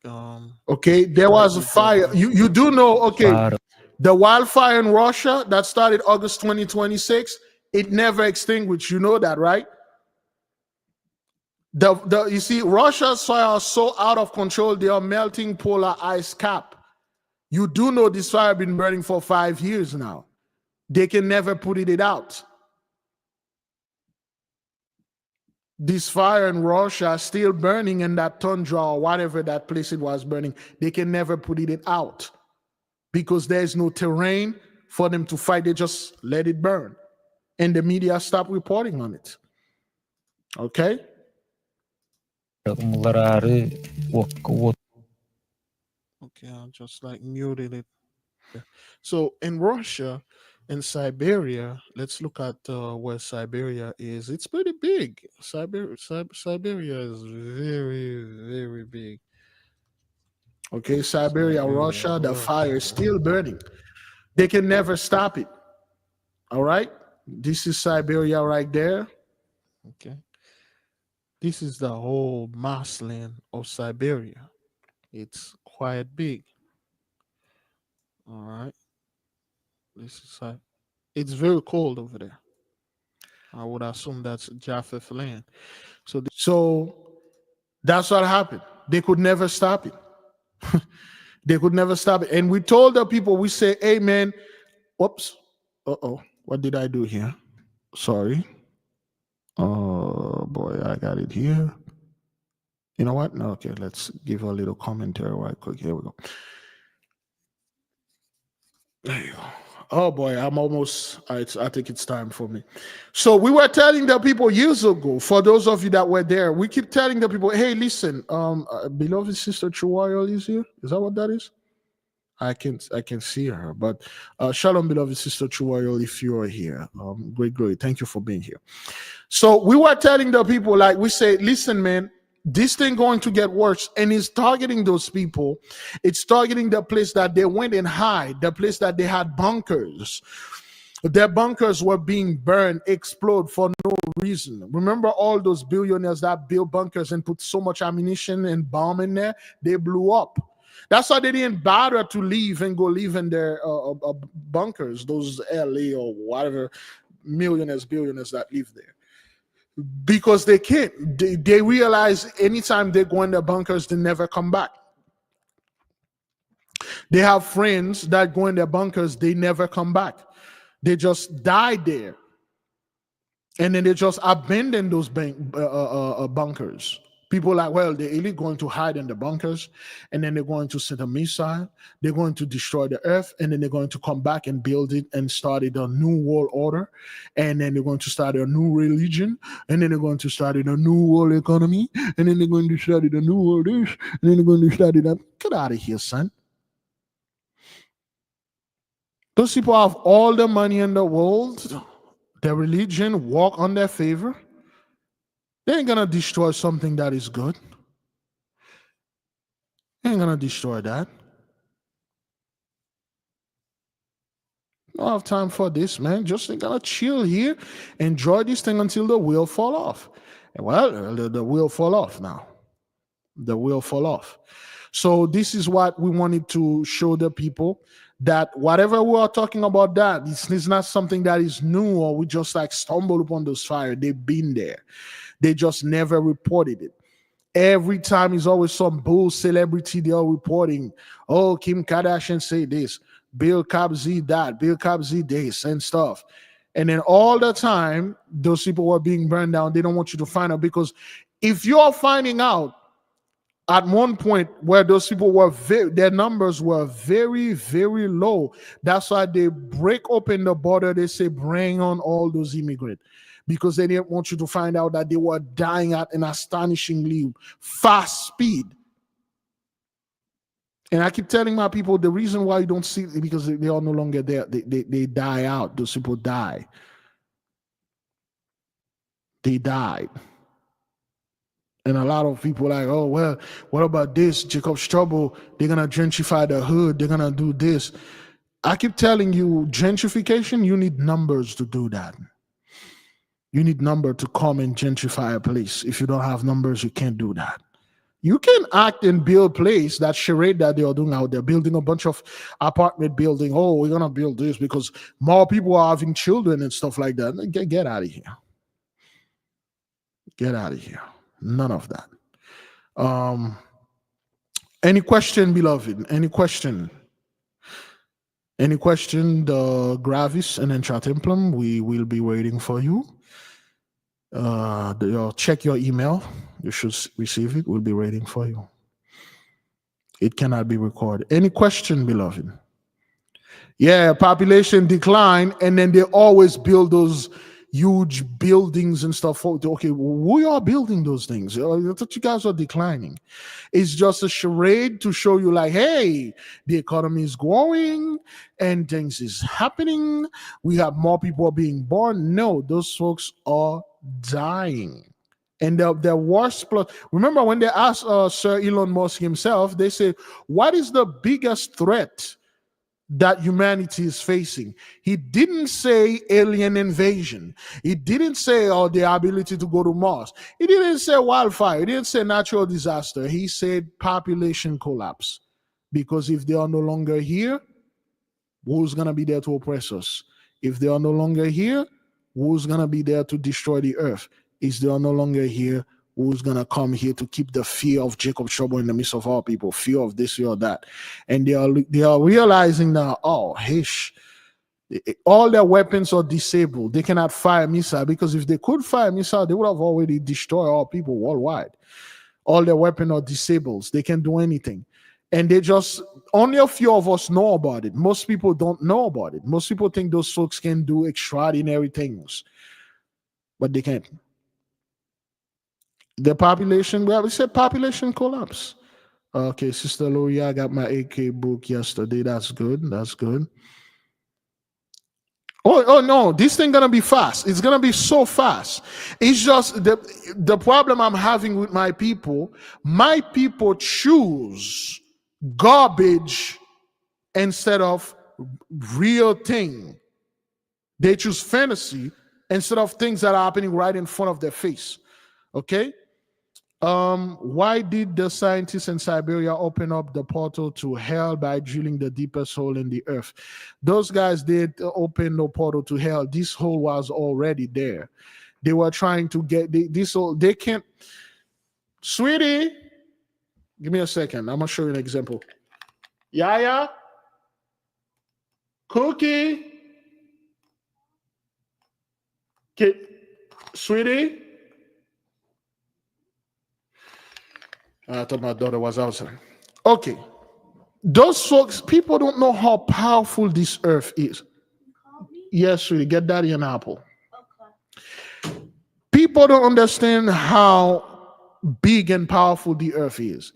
okay, there was a fire. You do know, okay. The wildfire in Russia that started August 2026, it never extinguished. You know that, right? You see, Russia's fire are so out of control, they are melting polar ice cap. You do know this fire been burning for 5 years now. They can never put it out. This fire in Russia is still burning in that Tundra or whatever that place it was burning. They can never put it out. Because there's no terrain for them to fight. They just let it burn. And the media stop reporting on it. Okay? Okay, I just like muted it. So in Russia, in Siberia, let's look at where Siberia is. It's pretty big. Siberia is very, very big. Okay, Siberia, Russia, the fire is still burning. They can never stop it. All right? This is Siberia right there. Okay. This is the whole marshland of Siberia. It's quite big. All right. This is it's very cold over there. I would assume that's Japheth land. So that's what happened. They could never stop it. They could never stop it. And we told the people, we say, hey, man, whoops. Uh-oh. What did I do here? Sorry. Oh, boy, I got it here. You know what? No, okay, let's give a little commentary right quick. Here we go. There you go. Oh boy, I'm almost, I think it's time for me. So we were telling the people years ago, for those of you that were there, we keep telling the people, hey, listen, beloved sister Chihuahua is here. Is that what that is? I can see her, but shalom, beloved sister Chihuahua, if you are here. Great glory. Thank you for being here. So we were telling the people, like we say, listen, man, this thing going to get worse, and it's targeting those people. It's targeting the place that they went and hide, the place that they had bunkers. Their bunkers were being burned, explode for no reason. Remember all those billionaires that built bunkers and put so much ammunition and bomb in there? They blew up. That's why they didn't bother to leave and go live in their bunkers, those LA or whatever millionaires, billionaires that live there. Because they can't. They realize anytime they go in their bunkers, they never come back. They have friends that go in their bunkers, they never come back. They just die there. And then they just abandon those bunkers. People like, well, they're really going to hide in the bunkers, and then they're going to send a missile, they're going to destroy the earth, and then they're going to come back and build it and start a new world order, and then they're going to start a new religion, and then they're going to start a new world economy, and then they're going to start a new world this, and then they're going to start that. Get out of here, son. Those people have all the money in the world, their religion walk on their favor. They ain't gonna destroy something that is good. They ain't gonna destroy that. Don't have time for this, man. Just gonna chill here, enjoy this thing until the wheel fall off. And well, the wheel fall off now. The wheel fall off. So this is what we wanted to show the people, that whatever we are talking about, that it's not something that is new or we just like stumbled upon those fires. They've been there. They just never reported it. Every time is always some bull celebrity they are reporting. Oh, Kim Kardashian say this, Bill Cosby that, Bill Cosby this and stuff. And then all the time, those people were being burned down. They don't want you to find out, because if you're finding out at one point where those people were their numbers were very, very low, that's why they break open the border. They say, bring on all those immigrants. Because they didn't want you to find out that they were dying at an astonishingly fast speed. And I keep telling my people, the reason why you don't see it, because they are no longer there. They die out. Those people die. They died. And a lot of people are like, oh, well, what about this? Jacob's Trouble, they're going to gentrify the hood. They're going to do this. I keep telling you, gentrification, you need numbers to do that. You need number to come and gentrify a place. If you don't have numbers, you can't do that. You can act and build place, that charade that they are doing out there, building a bunch of apartment building. Oh, we're going to build this because more people are having children and stuff like that. Get out of here. Get out of here. None of that. Any question, beloved? Any question? Any question? The Gravis and Entra Templum, we will be waiting for you. Check your email. You should receive it. We'll be waiting for you. It cannot be recorded. Any question, beloved? Yeah, population decline, and then they always build those huge buildings and stuff. Okay, we are building those things. I thought you guys are declining. It's just a charade to show you, like, hey, the economy is growing and things is happening. We have more people being born. No, those folks are dying. And the worst plot. Remember when they asked Sir Elon Musk himself, they said, what is the biggest threat that humanity is facing? He didn't say alien invasion. He didn't say the ability to go to Mars. He didn't say wildfire. He didn't say natural disaster. He said population collapse. Because if they are no longer here, who's going to be there to oppress us? If they are no longer here, who's going to be there to destroy the earth? If they are no longer here, who's going to come here to keep the fear of Jacob's trouble in the midst of all people, fear of this, fear of that? And they are realizing now, all their weapons are disabled. They cannot fire missile, because if they could fire missile, they would have already destroyed all people worldwide. All their weapons are disabled. They can't do anything. And only a few of us know about it. Most people don't know about it. Most people think those folks can do extraordinary things, but they can't. The population, we said population collapse. Okay, Sister Loria, I got my AK book yesterday. That's good. That's good. Oh no, this thing gonna be fast. It's gonna be so fast. It's just the problem I'm having with my people choose garbage instead of real thing. They choose fantasy instead of things that are happening right in front of their face. Okay? Why did the scientists in Siberia open up the portal to hell by drilling the deepest hole in the earth? Those guys did open no portal to hell. This hole was already there. They were trying to get this hole. They can't. Sweetie, give me a second. I'm gonna show you an example. Yaya, Cookie, sweetie. I thought my daughter was outside. Okay. Those folks, people don't know how powerful this earth is. Yes, sweetie, get daddy an apple. Okay. People don't understand how big and powerful the earth is.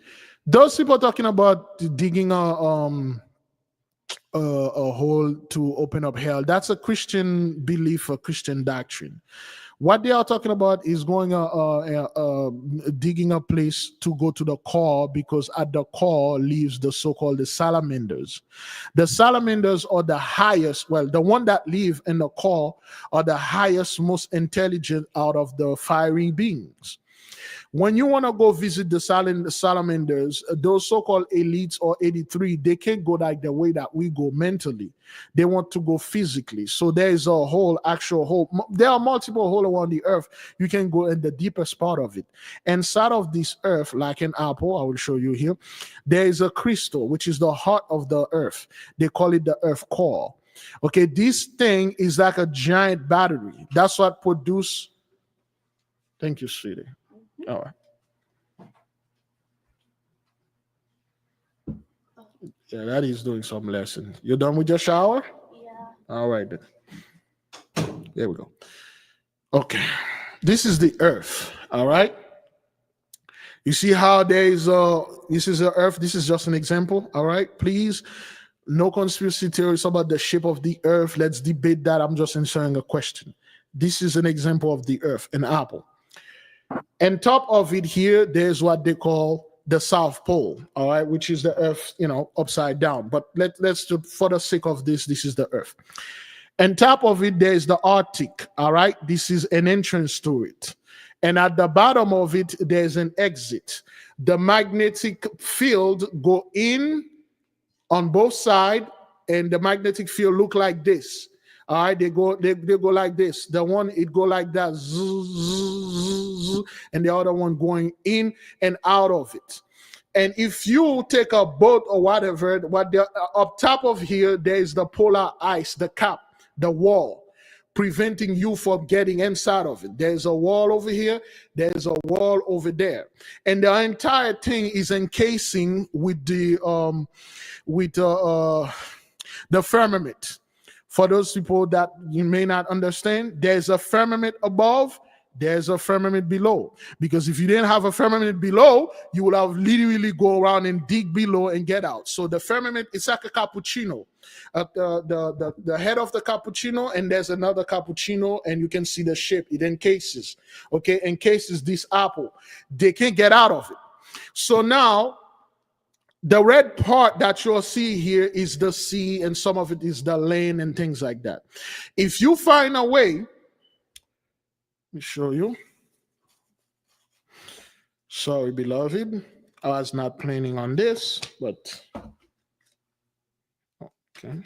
Those people talking about digging a hole to open up hell, that's a Christian belief, a Christian doctrine. What they are talking about is going digging a place to go to the core, because at the core lives the so-called the salamanders. The salamanders are the highest, the one that live in the core are the highest, most intelligent out of the fiery beings. When you want to go visit the salamanders, those so-called elites or 83, they can't go like the way that we go mentally. They want to go physically. So there is a actual hole. There are multiple holes around the earth. You can go in the deepest part of it. Inside of this earth, like an apple, I will show you here, there is a crystal, which is the heart of the earth. They call it the earth core. Okay, this thing is like a giant battery. That's what produce. Thank you, sweetie. All right. Yeah, that is doing some lesson. You done with your shower? Yeah. All right then. There we go. Okay. This is the earth. All right. You see how there is this is the earth. This is just an example. All right. Please, no conspiracy theories about the shape of the earth. Let's debate that. I'm just answering a question. This is an example of the earth, an apple. And top of it here, there's what they call the South Pole, all right, which is the earth, upside down. But let's for the sake of this is the earth. And top of it, there's the Arctic, all right? This is an entrance to it. And at the bottom of it, there's an exit. The magnetic field go in on both sides, and the magnetic field look like this. All right, they go like this. The one, it go like that, and the other one going in and out of it. And if you take a boat or whatever, up top of here, there is the polar ice, the cap, the wall, preventing you from getting inside of it. There's a wall over here. There's a wall over there, and the entire thing is encasing with the firmament. For those people that you may not understand, there's a firmament above, there's a firmament below. Because if you didn't have a firmament below, you would have literally go around and dig below and get out. So the firmament is like a cappuccino. The head of the cappuccino, and there's another cappuccino, and you can see the shape. It encases, okay, encases this apple. They can't get out of it. So now, the red part that you'll see here is the sea, and some of it is the land and things like that. If you find a way, let me show you. Sorry, beloved, I was not planning on this, but okay.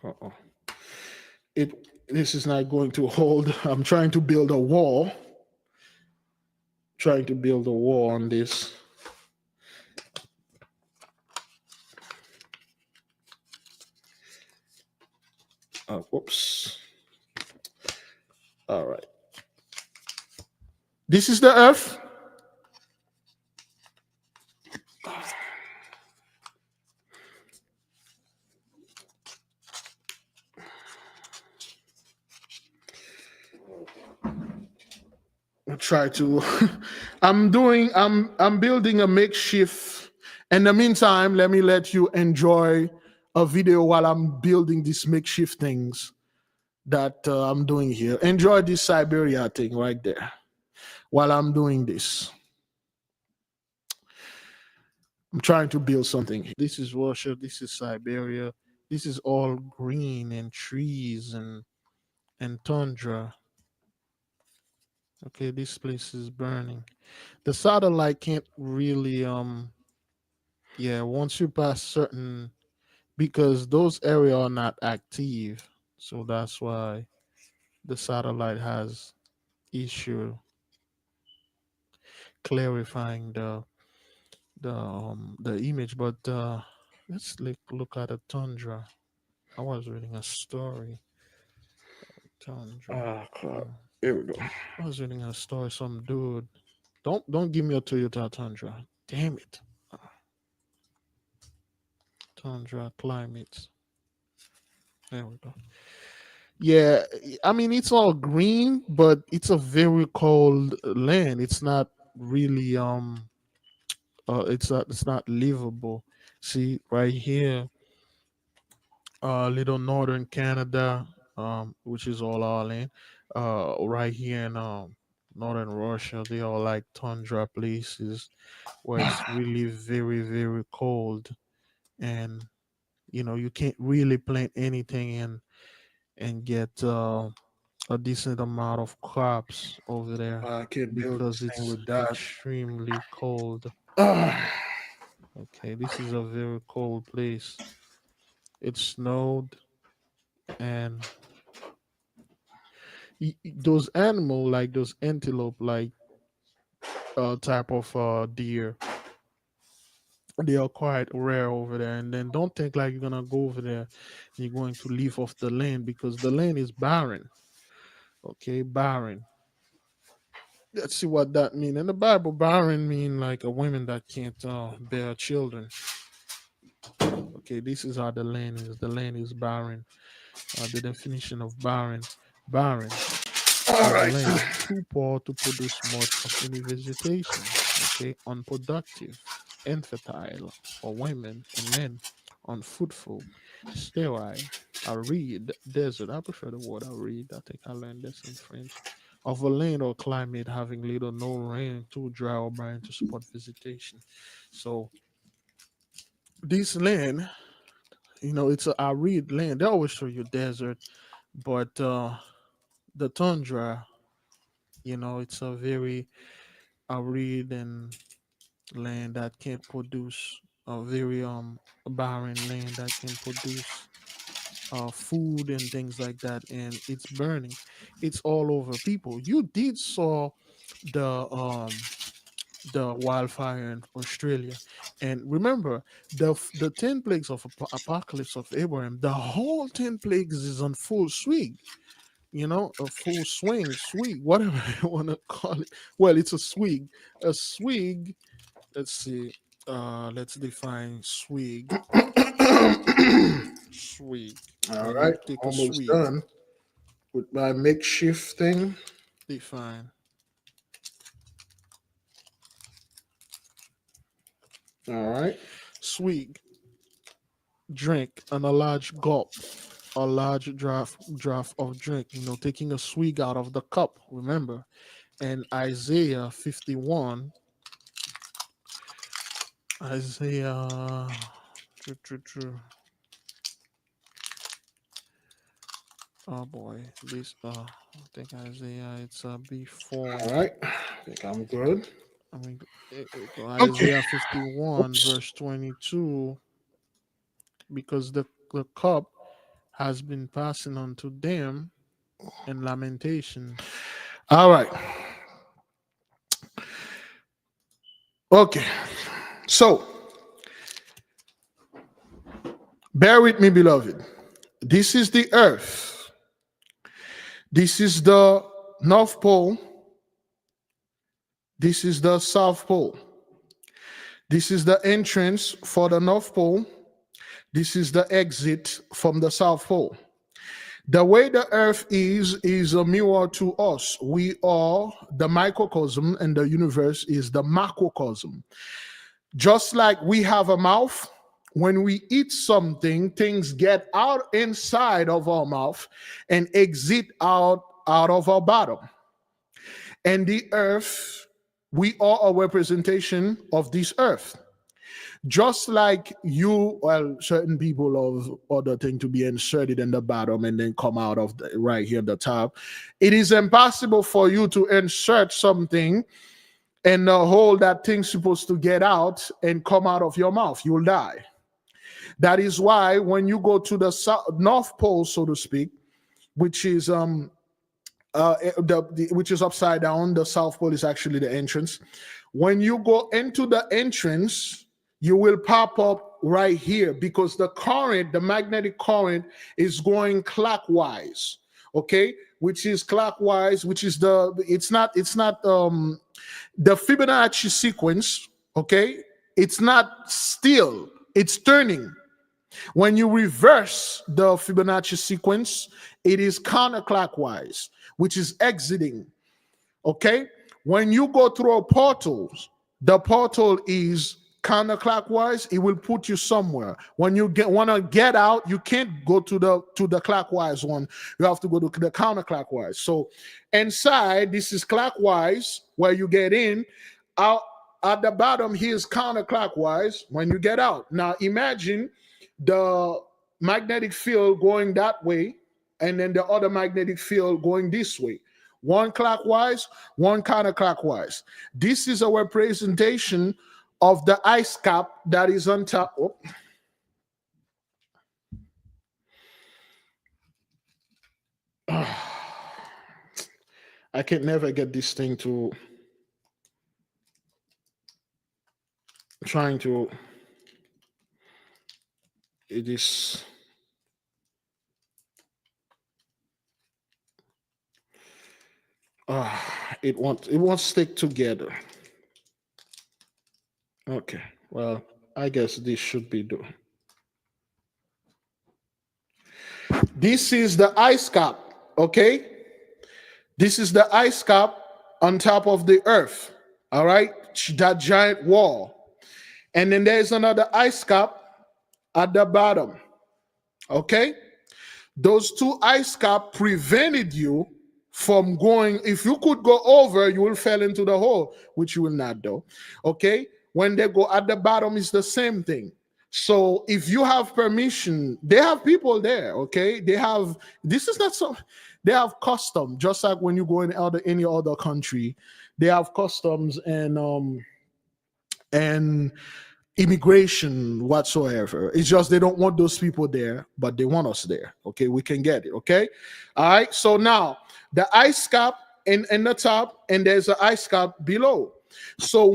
Uh-oh. This is not going to hold. I'm trying to build a wall. Trying to build a wall on this. Whoops. All right. This is the earth. Try to I'm building a makeshift. In the meantime, let me let you enjoy a video while I'm building these makeshift things that I'm doing here. Enjoy this Siberia thing right there while I'm doing this. I'm trying to build something. This is Russia, this is Siberia. This is all green and trees and tundra. Okay, this place is burning. The satellite can't really once you pass certain, because those areas are not active, so that's why the satellite has issue clarifying the image. But let's look at a tundra. I was reading a story. Tundra. Here we go. I was reading a story. Some dude. Don't give me a Toyota Tundra. Damn it. Tundra climates. There we go. Yeah, I mean it's all green, but it's a very cold land. It's not really it's not livable. See right here, little northern Canada, which is all our land. Right here in northern Russia, they are like tundra places where it's really very, very cold, and you can't really plant anything and get a decent amount of crops over there I can't build because this thing it's with that. extremely cold. Okay, this is a very cold place. It snowed, and those animals, like those antelope, like type of deer, they are quite rare over there. And then don't think like you're gonna go over there and you're going to live off the land, because the land is barren. Okay, barren. Let's see what that means. In the Bible, barren mean like a woman that can't bear children. Okay, this is how the land is. The land is barren. The definition of barren. Barren. All right. Land too poor to produce much of any vegetation. Okay, unproductive, infertile for women and men, unfruitful, sterile, arid, desert. I prefer the word arid. I think I learned this in French. Of a land or climate having little no rain, too dry or barren to support vegetation. So this land, it's an arid land. They always show you desert, but the tundra, it's a very arid and land that can produce a very barren land that can produce food and things like that, and it's burning. It's all over. People, you did saw the wildfire in Australia, and remember the 10 plagues of apocalypse of Abraham. The whole 10 plagues is on full swing. A full swing, swig, whatever you want to call it. Well, it's a swig. A swig, let's see. Let's define swig. Swig. All And right, you take a almost swig. done with my makeshift thing. Define. All right. Swig. Drink and a large gulp. A large draft of drink. Taking a swig out of the cup. Remember, and Isaiah 51. Isaiah. Oh boy, this I think Isaiah it's before. All right, I think I'm good. I mean, Isaiah 51 verse 22, because the cup has been passing on to them in lamentation. All right. Okay. So, bear with me, beloved. This is the earth. This is the North Pole. This is the South Pole. This is the entrance for the North Pole. This is the exit from the South Pole. The way the earth is a mirror to us. We are the microcosm and the universe is the macrocosm. Just like we have a mouth, when we eat something, things get out inside of our mouth and exit out of our bottom. And the earth, we are a representation of this earth. Just like certain people of other thing to be inserted in the bottom and then come out of right here at the top. It is impossible for you to insert something and the hole that thing's supposed to get out and come out of your mouth. You'll die. That is why when you go to the North Pole, so to speak, which is which is upside down, the South Pole is actually the entrance. When you go into the entrance, you will pop up right here because the current, the magnetic current, is going clockwise. Okay, which is clockwise, which is it's not the Fibonacci sequence. Okay, it's not still, it's turning. When you reverse the Fibonacci sequence, it is counterclockwise, which is exiting. Okay, when you go through a portal, the portal is counterclockwise. It will put you somewhere. When you want to get out, you can't go to the clockwise one. You have to go to the counterclockwise. So inside, this is clockwise where you get in. Out at the bottom here is counterclockwise when you get out. Now imagine the magnetic field going that way and then the other magnetic field going this way. One clockwise, one counterclockwise. This is a representation of the ice cap that is on top. Oh. I can never get this thing to trying to. It is. It won't stick together. Okay, well, I guess this should be done. This is the ice cap, okay? This is the ice cap on top of the earth, all right? That giant wall. And then there's another ice cap at the bottom, okay? Those two ice caps prevented you from going. If you could go over, you will fall into the hole, which you will not do, okay? When they go at the bottom, it's the same thing. So if you have permission, they have people there, okay? They have, this is not so, they have custom, just like when you go in any other country, they have customs and immigration whatsoever. It's just they don't want those people there, but they want us there, okay? We can get it, okay? All right, so now the ice cap in the top, and there's an ice cap below. So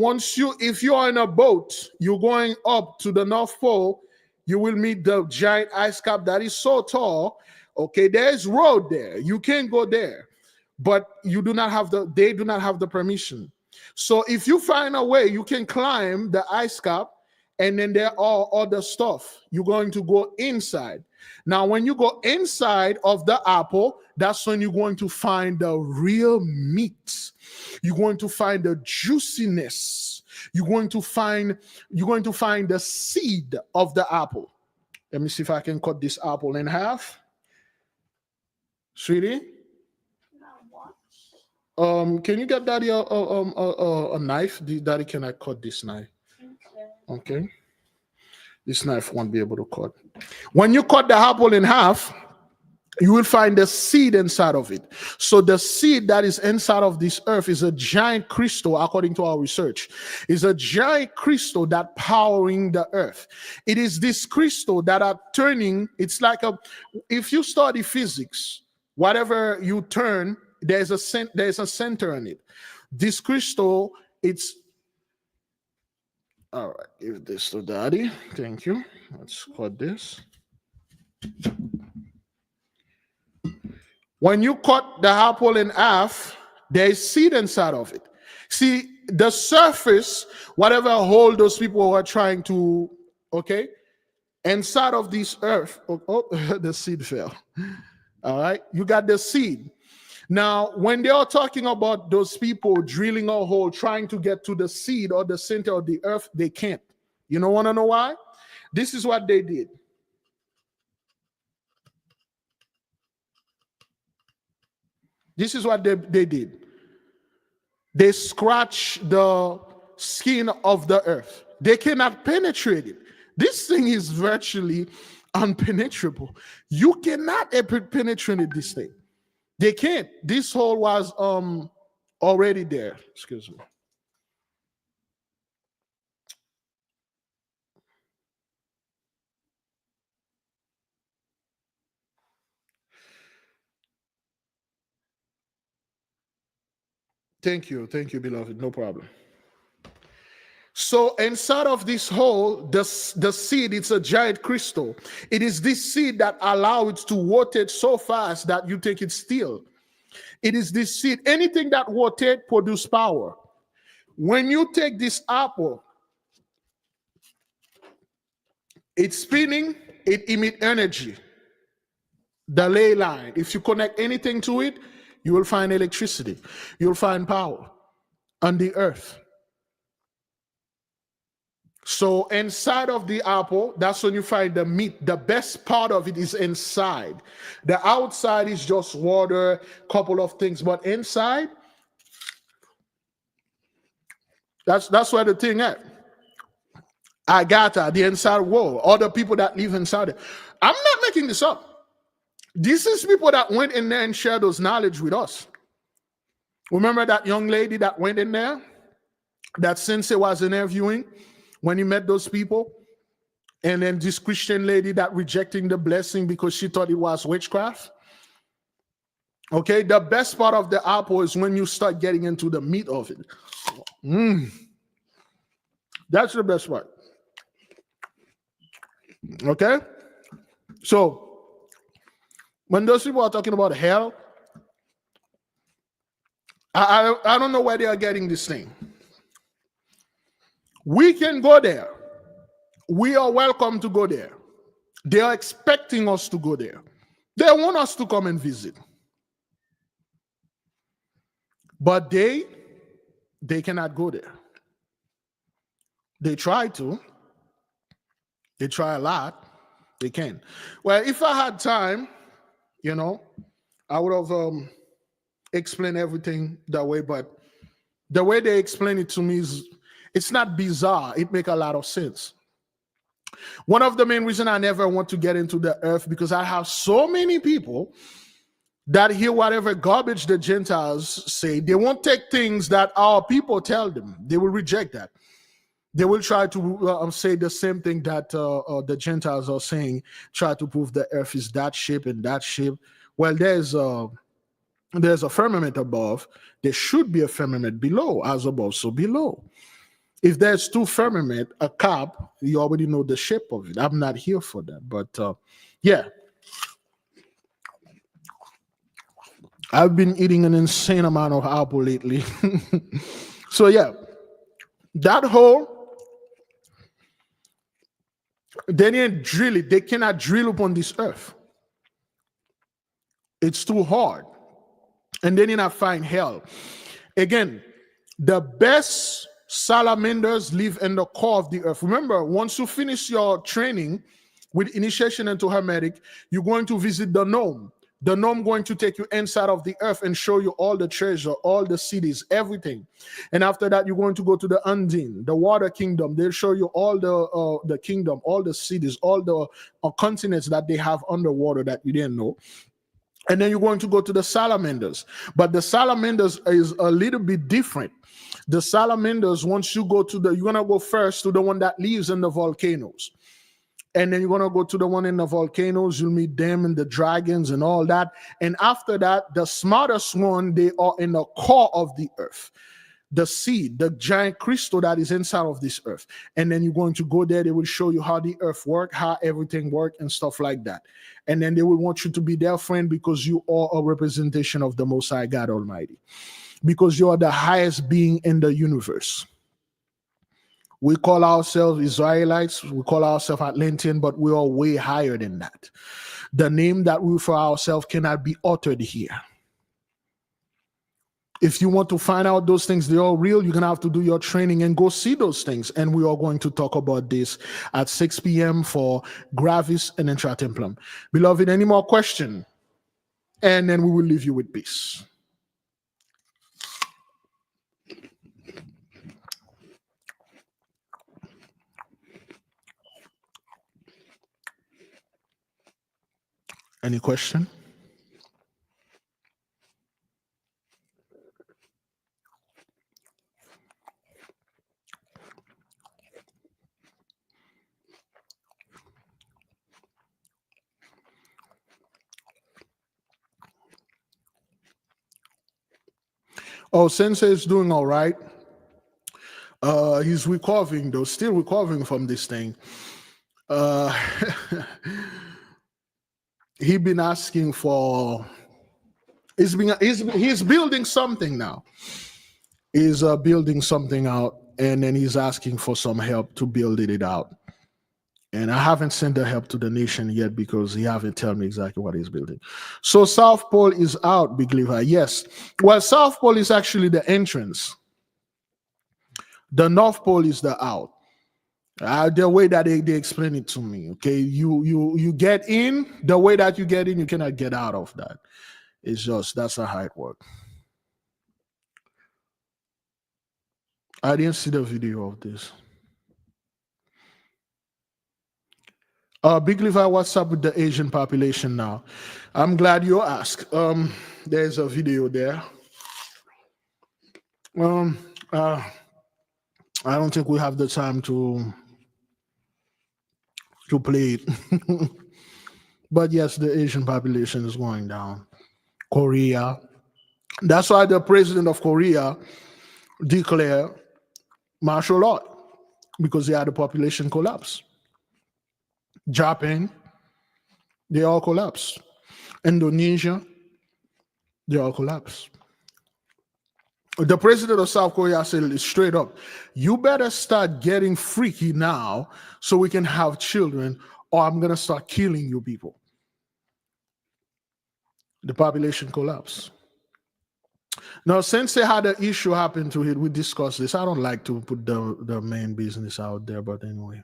if you are in a boat, you're going up to the North Pole, you will meet the giant ice cap that is so tall. Okay, there's road there. You can go there, but they do not have the permission. So if you find a way, you can climb the ice cap, and then there are other stuff. You're going to go inside. Now, when you go inside of the apple, that's when you're going to find the real meat. You're going to find the juiciness. You're going to find the seed of the apple. Let me see if I can cut this apple in half. Sweetie? Can you get Daddy a knife? Daddy, can I cut this knife? Okay. This knife won't be able to cut. When you cut the apple in half, you will find the seed inside of it. So the seed that is inside of this earth is a giant crystal, according to our research. Is a giant crystal that powering the earth. It is this crystal that are turning, it's like if you study physics, whatever you turn, there's a center in it. This crystal, it's all right. Give this to Daddy. Thank you. Let's cut this. When you cut the apple in half, there's seed inside of it. See, the surface, whatever hole those people were trying to, okay, inside of this earth, the seed fell. All right, you got the seed. Now, when they are talking about those people drilling a hole, trying to get to the seed or the center of the earth, they can't. You don't want to know why? This is what they did. This is what they did. They scratched the skin of the earth. They cannot penetrate it. This thing is virtually unpenetrable. You cannot penetrate this thing. They can't. This hole was already there. Excuse me. Thank you, beloved. No problem. So inside of this hole, the seed, it's a giant crystal. It is this seed that allows it to rotate so fast that you think it's still. It is this seed. Anything that rotates produces power. When you take this apple, it's spinning, it emits energy. The ley line. If you connect anything to it, you will find electricity. You'll find power on the earth. So inside of the apple, that's when you find the meat. The best part of it is inside. The outside is just water, couple of things, but inside, that's where the thing at. Agatha, the inside world, all the people that live inside it. I'm not making this up. This is people that went in there and shared those knowledge with us. Remember that young lady that went in there? That Sensei was interviewing? When he met those people, and then this Christian lady that rejecting the blessing because she thought it was witchcraft. Okay, the best part of the apple is when you start getting into the meat of it. That's the best part. Okay, so when those people are talking about hell, I don't know where they are getting this thing. We can go there. We are welcome to go there. They are expecting us to go there. They want us to come and visit. But they cannot go there. They try to. They try a lot. They can. Well, if I had time, I would have explained everything that way. But the way they explain it to me is, it's not bizarre. It makes a lot of sense. One of the main reasons I never want to get into the earth, because I have so many people that hear whatever garbage the Gentiles say. They won't take things that our people tell them. They will reject that. They will try to say the same thing that the Gentiles are saying, try to prove the earth is that shape and that shape. Well, there's a firmament above. There should be a firmament below, as above, so below. If there's two firmament, a cup, you already know the shape of it. I'm not here for that, but yeah. I've been eating an insane amount of apple lately. So yeah, that hole, They didn't drill it. They cannot drill upon this earth. It's too hard. And they did not find hell. Again, the best salamanders live in the core of the earth. Remember, once you finish your training with initiation into Hermetic, you're going to visit the gnome. The gnome going to take you inside of the earth and show you all the treasure, all the cities, everything. And after that, you're going to go to the Undine, the water kingdom. They'll show you all the kingdom, all the cities, all the continents that they have underwater that you didn't know. And then you're going to go to the salamanders. But the salamanders is a little bit different. The salamanders, once you go to you're going to go first to the one that lives in the volcanoes. And then you're going to go to the one in the volcanoes. You'll meet them and the dragons and all that. And after that, the smartest one, they are in the core of the earth. The seed, the giant crystal that is inside of this earth. And then you're going to go there. They will show you how the earth works, how everything works and stuff like that. And then they will want you to be their friend because you are a representation of the Most High God Almighty. Because you are the highest being in the universe. We call ourselves Israelites, we call ourselves Atlantean, but we are way higher than that. The name that we for ourselves cannot be uttered here. If you want to find out those things, they are real, you're going to have to do your training and go see those things. And we are going to talk about this at 6 p.m. for Gravis and Intratemplum. Beloved, any more questions? And then we will leave you with peace. Any question? Oh, Sensei is doing all right. He's recovering, though, still recovering from this thing. He's been asking for. He's building something now. He's building something out, and then he's asking for some help to build it out. And I haven't sent the help to the nation yet because he haven't told me exactly what he's building. So South Pole is out, Big Levi. Yes. Well, South Pole is actually the entrance. The North Pole is the out. The way that they explain it to me. Okay, you get in, the way that you get in, you cannot get out of that. It's just, that's how it works. I didn't see the video of this. Big Levi, what's up with the Asian population now? I'm glad you asked. There's a video there. I don't think we have the time to play it. But yes, the Asian population is going down. Korea. That's why the president of Korea declared martial law, because they had a population collapse. Japan, they all collapsed. Indonesia, they all collapsed. The president of South Korea said straight up, you better start getting freaky now so we can have children, or I'm going to start killing you people. The population collapsed. Now, since they had an issue happen to it, we discussed this. I don't like to put the main business out there, but anyway.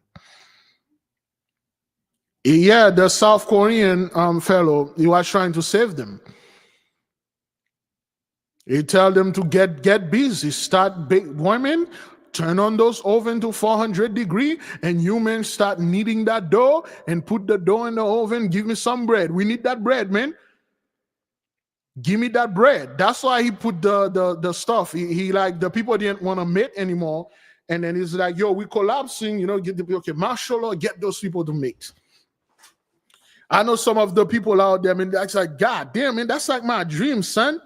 Yeah, the South Korean fellow, he was trying to save them. He tell them to get busy, start big women, turn on those oven to 400 degrees, and you men start kneading that dough and put the dough in the oven. Give me some bread. We need that bread, man. Give me that bread. That's why he put the stuff. He like, the people didn't want to mate anymore, and then he's like, yo, we collapsing. You know, okay, martial law, get those people to mate. I know some of the people out there, man, that's like, God damn, man, that's like my dream, son.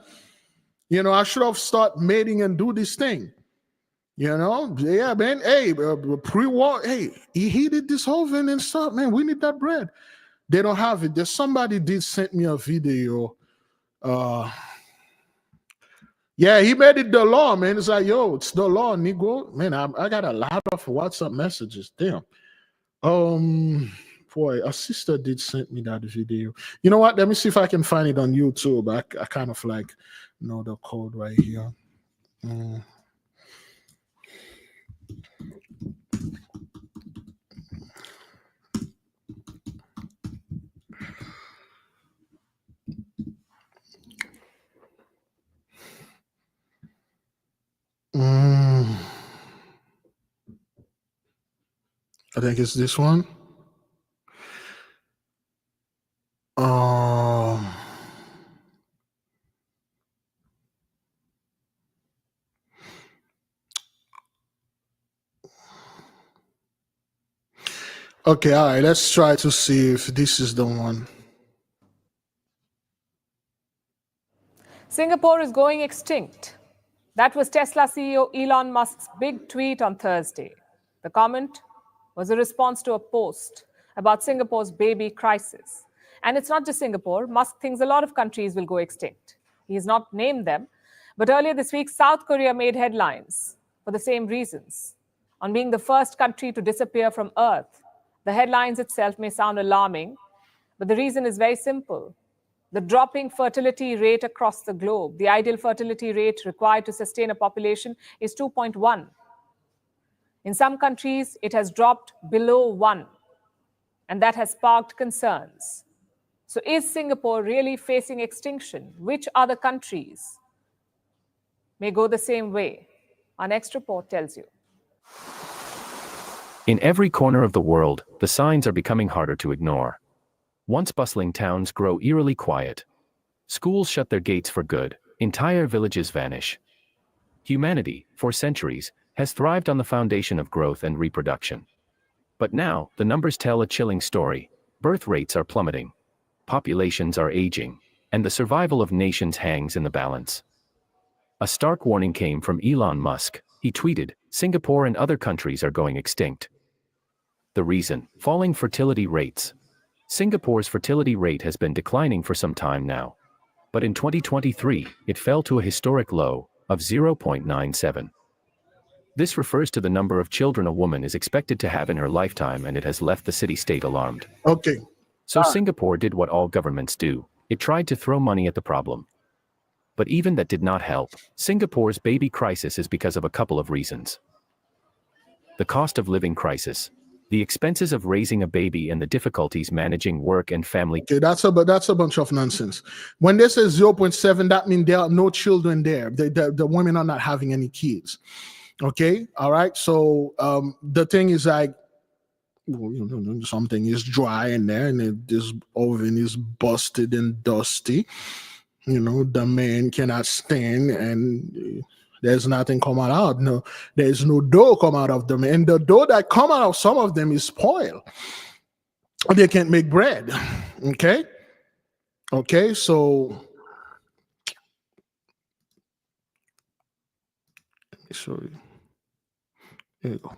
You know, I should have started mating and do this thing. You know, yeah, man. Hey, pre-war, hey, he heated this oven and stuff, man. We need that bread. They don't have it. There's somebody did send me a video. Yeah, he made it the law, man. It's like, yo, it's the law, Negro. Man, I got a lot of WhatsApp messages. Damn. Boy, a sister did send me that video. You know what? Let me see if I can find it on YouTube. I kind of like know the code right here. I think it's this one. Okay, all right, let's try to see if this is the one. Singapore is going extinct. That was Tesla CEO Elon Musk's big tweet on Thursday. The comment was a response to a post about Singapore's baby crisis. And it's not just Singapore. Musk thinks a lot of countries will go extinct. He has not named them. But earlier this week, South Korea made headlines for the same reasons. On being the first country to disappear from Earth, the headlines itself may sound alarming, but the reason is very simple. The dropping fertility rate across the globe, the ideal fertility rate required to sustain a population is 2.1. In some countries, it has dropped below 1, and that has sparked concerns. So is Singapore really facing extinction? Which other countries may go the same way? Our next report tells you. In every corner of the world, the signs are becoming harder to ignore. Once bustling towns grow eerily quiet. Schools shut their gates for good. Entire villages vanish. Humanity, for centuries, has thrived on the foundation of growth and reproduction. But now, the numbers tell a chilling story. Birth rates are plummeting. Populations are aging. And the survival of nations hangs in the balance. A stark warning came from Elon Musk. He tweeted, "Singapore and other countries are going extinct." The reason? Falling fertility rates. Singapore's fertility rate has been declining for some time now. But in 2023, it fell to a historic low of 0.97. This refers to the number of children a woman is expected to have in her lifetime, and it has left the city-state alarmed. Okay. So Singapore did what all governments do. It tried to throw money at the problem. But even that did not help. Singapore's baby crisis is because of a couple of reasons. The cost of living crisis, the expenses of raising a baby, and the difficulties managing work and family. Okay, that's a bunch of nonsense. When they say 0.7, that means there are no children there. The women are not having any kids. Okay, all right. So the thing is like, something is dry in there, and this oven is busted and dusty. The man cannot stand, and there's nothing coming out. No, there's no dough come out of them, and the dough that come out of some of them is spoiled. They can't make bread. Okay. So sorry. There you go.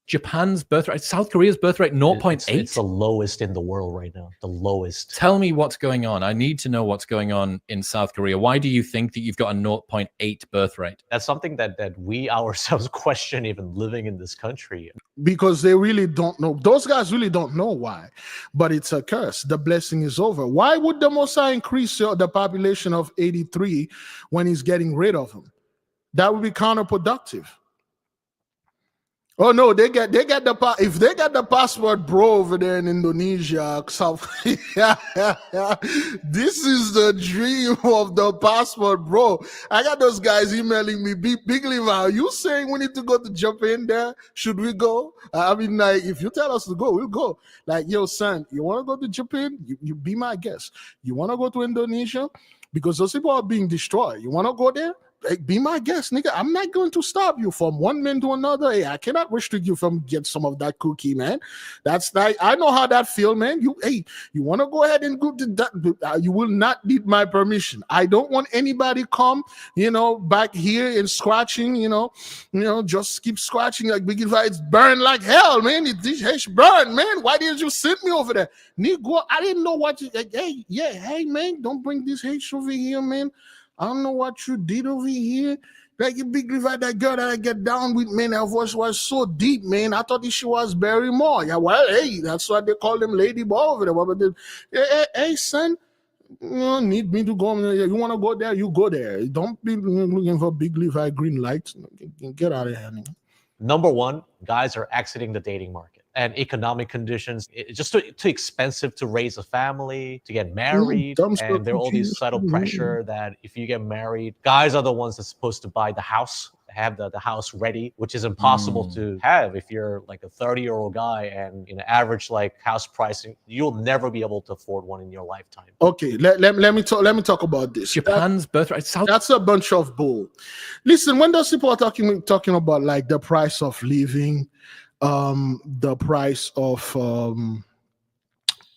Japan's birth rate, South Korea's birth rate, 0.8. It's the lowest in the world right now. The lowest. Tell me what's going on. I need to know what's going on in South Korea. Why do you think that you've got a 0.8 birth rate? That's something that we ourselves question even living in this country. Because they really don't know. Those guys really don't know why. But it's a curse. The blessing is over. Why would the Most High increase the population of 83 when he's getting rid of them? That would be counterproductive. Oh no, if they get the passport bro over there in Indonesia, South this is the dream of the passport bro. I got those guys emailing me, Big Levi, are you saying we need to go to Japan there? Should we go? I mean, like, if you tell us to go, we'll go. Like, yo, son, you want to go to Japan? You be my guest. You want to go to Indonesia? Because those people are being destroyed. You want to go there? Be my guest, nigga. I'm not going to stop you from one man to another. Hey, I cannot restrict you from get some of that cookie, man. That's like, I know how that feel, man. You want to go ahead and go to that? You will not need my permission. I don't want anybody come, back here and scratching, just keep scratching like Biglevi. It's burn like hell, man. It's burn, man. Why didn't you send me over there, nigga? I didn't know what you. Hey, man, don't bring this H over here, man. I don't know what you did over here. Like you Big Levi, that girl that I get down with, man, her voice was so deep, man. I thought she was Barrymore. Yeah, well, hey, that's why they call them Lady Boy over there. But hey, son, you don't need me to go. You want to go there, you go there. Don't be looking for Big Levi green lights. Get out of here, man. Number one, guys are exiting the dating market. And economic conditions, it's just too expensive to raise a family, to get married. And there are all these subtle pressure that if you get married, guys are the ones that's supposed to buy the house, have the house ready, which is impossible to have if you're like a 30-year-old guy and average like house pricing, you'll never be able to afford one in your lifetime. Okay, let me talk about this. Japan's birthright. That's a bunch of bull. Listen, when those people are talking about like the price of living, the price of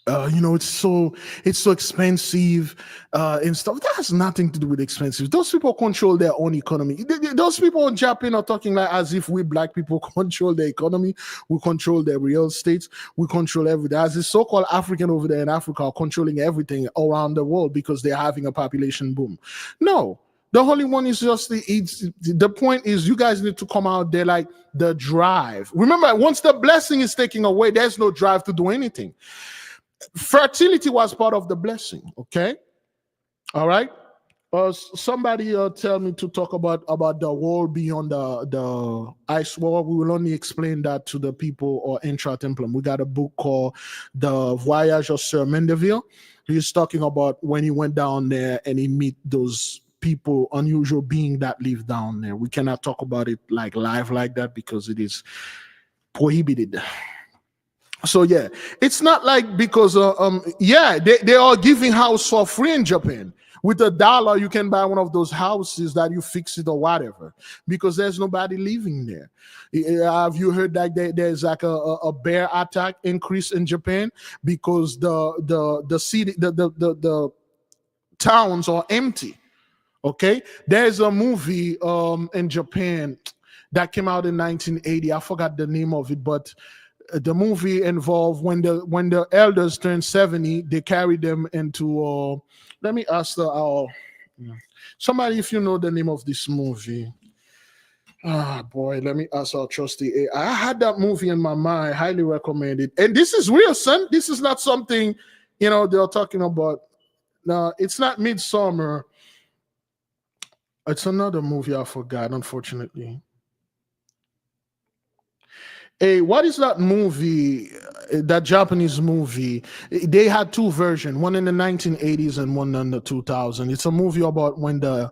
it's so expensive and stuff. That has nothing to do with expensive. Those people control their own economy. Those people in Japan are talking like as if we black people control the economy. We control the real estate. We control everything. As the so-called African over there in Africa are controlling everything around the world because they're having a population boom. No. The Holy One is just the point is you guys need to come out there like the drive. Remember, once the blessing is taken away, there's no drive to do anything. Fertility was part of the blessing, okay? All right? Somebody tell me to talk about the wall beyond the ice wall. We will only explain that to the people or intra-templum. We got a book called The Voyage of Sir Mendeville. He's talking about when he went down there and he meet those people, unusual being that live down there. We cannot talk about it like live like that because it is prohibited. So yeah, it's not like because they are giving house for free in Japan. With $1, you can buy one of those houses that you fix it or whatever because there's nobody living there. Have you heard that there's like a bear attack increase in Japan because the city the towns are empty. Okay, there's a movie in Japan that came out in 1980. I forgot the name of it, but the movie involved when the elders turned 70, they carried them into. Let me ask somebody if you know the name of this movie. Ah, boy, let me ask our trusty. I had that movie in my mind. Highly recommend it. And this is real, son. This is not something they're talking about. No, it's not Midsummer. It's another movie I forgot, unfortunately. Hey, what is that movie, that Japanese movie? They had two versions, one in the 1980s and one in the 2000s. It's a movie about when the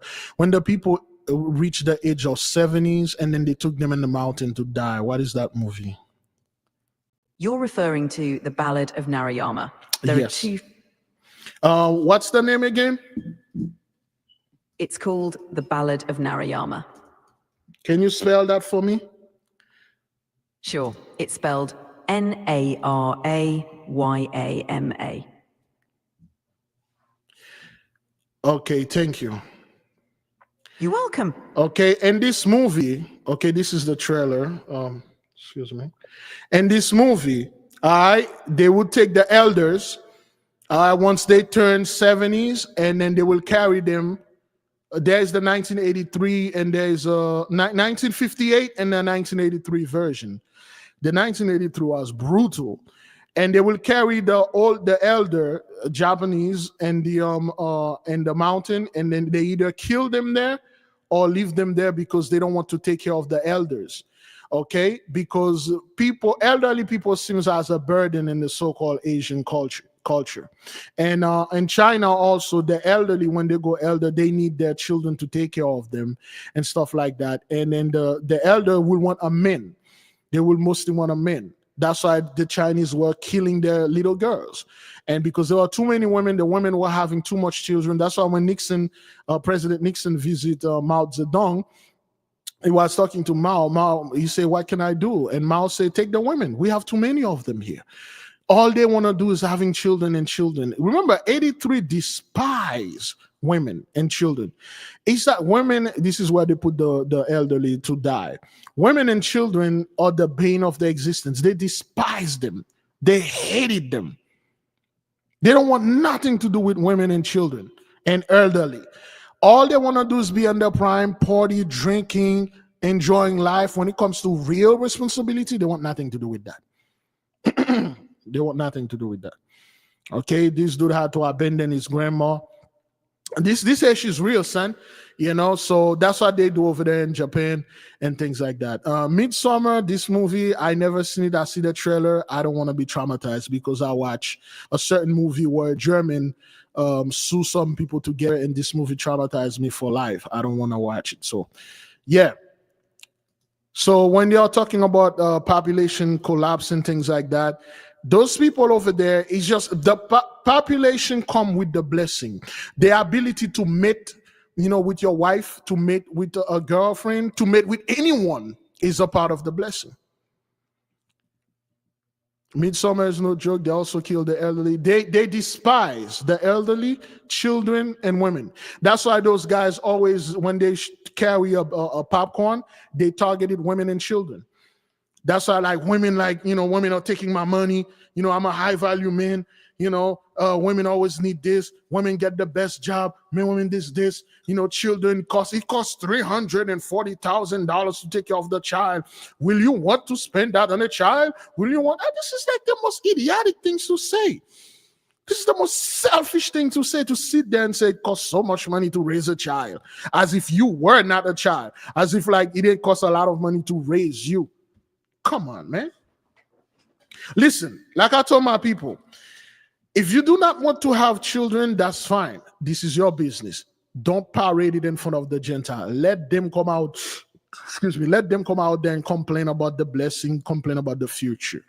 people reached the age of 70s and then they took them in the mountain to die. What is that movie? You're referring to The Ballad of Narayama. There Yes. are two. What's the name again? It's called The Ballad of Narayama. Can you spell that for me? Sure. It's spelled Narayama. Okay, thank you. You're welcome. Okay, and this movie, okay, this is the trailer. Excuse me. And this movie, they would take the elders once they turn 70s, and then they will carry them. There's the 1983 and there's 1958 and the 1983 version. The 1983 was brutal, and they will carry the elder Japanese and the mountain, and then they either kill them there or leave them there because they don't want to take care of the elders. Okay, because elderly people seems as a burden in the so-called Asian culture. And in China also, the elderly, when they go elder, they need their children to take care of them and stuff like that. And then the elder will want a man. They will mostly want a man. That's why the Chinese were killing their little girls. And because there were too many women, the women were having too much children. That's why when President Nixon visited Mao Zedong, he was talking to Mao, he said, what can I do? And Mao said, take the women. We have too many of them here. All they want to do is having children and children. Remember, 83 despise women and children. It's that women, this is where they put the elderly to die. Women and children are the bane of their existence. They despise them. They hated them. They don't want nothing to do with women and children and elderly. all they want to do is be on their prime, party, drinking, enjoying life. When it comes to real responsibility, they want nothing to do with that. They want nothing to do with that. Okay, this dude had to abandon his grandma. This issue is real, son. You know, so that's what they do over there in Japan and things like that. Midsummer, this movie, I never seen it. I see the trailer. I don't want to be traumatized because I watch a certain movie where German sue some people together, and this movie traumatized me for life. I don't want to watch it. So, yeah. So when they are talking about population collapse and things like that, those people over there is just the population come with the blessing, the ability to mate, you know, with your wife, to mate with a girlfriend, to mate with anyone is a part of the blessing. Midsummer is no joke. They also kill the elderly. They despise the elderly, children, and women. That's why those guys always, when they carry a popcorn, they targeted women and children. That's why, like, women, like, you know, women are taking my money. You know, I'm a high value man. You know, women always need this. Women get the best job. Men, women this. You know, children it costs $340,000 to take care of the child. Will you want to spend that on a child? Will you want? This is like the most idiotic things to say. This is the most selfish thing to say, to sit there and say it costs so much money to raise a child, as if you were not a child, as if like it didn't cost a lot of money to raise you. Come on, man. Listen, like I told my people, if you do not want to have children, that's fine. This is your business. Don't parade it in front of the Gentile. Let them come out, let them come out there and complain about the blessing, complain about the future.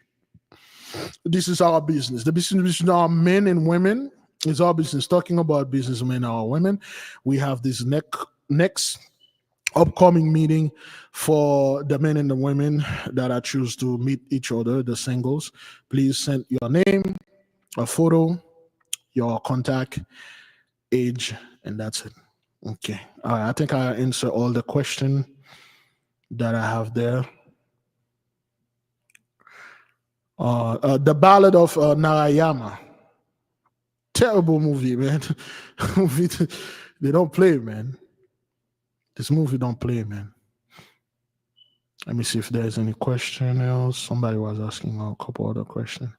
This is our business. The business between our men and women is our business. Talking about businessmen and our women, we have this next upcoming meeting for the men and the women that I choose to meet each other, the singles. Please send your name, a photo, your contact, age, and that's it. Okay. All right. I think I answered all the questions that I have there. The Ballad of Narayama. Terrible movie, man. They don't play, man. This movie don't play, man. Let me see if there's any question else. Somebody was asking a couple other questions.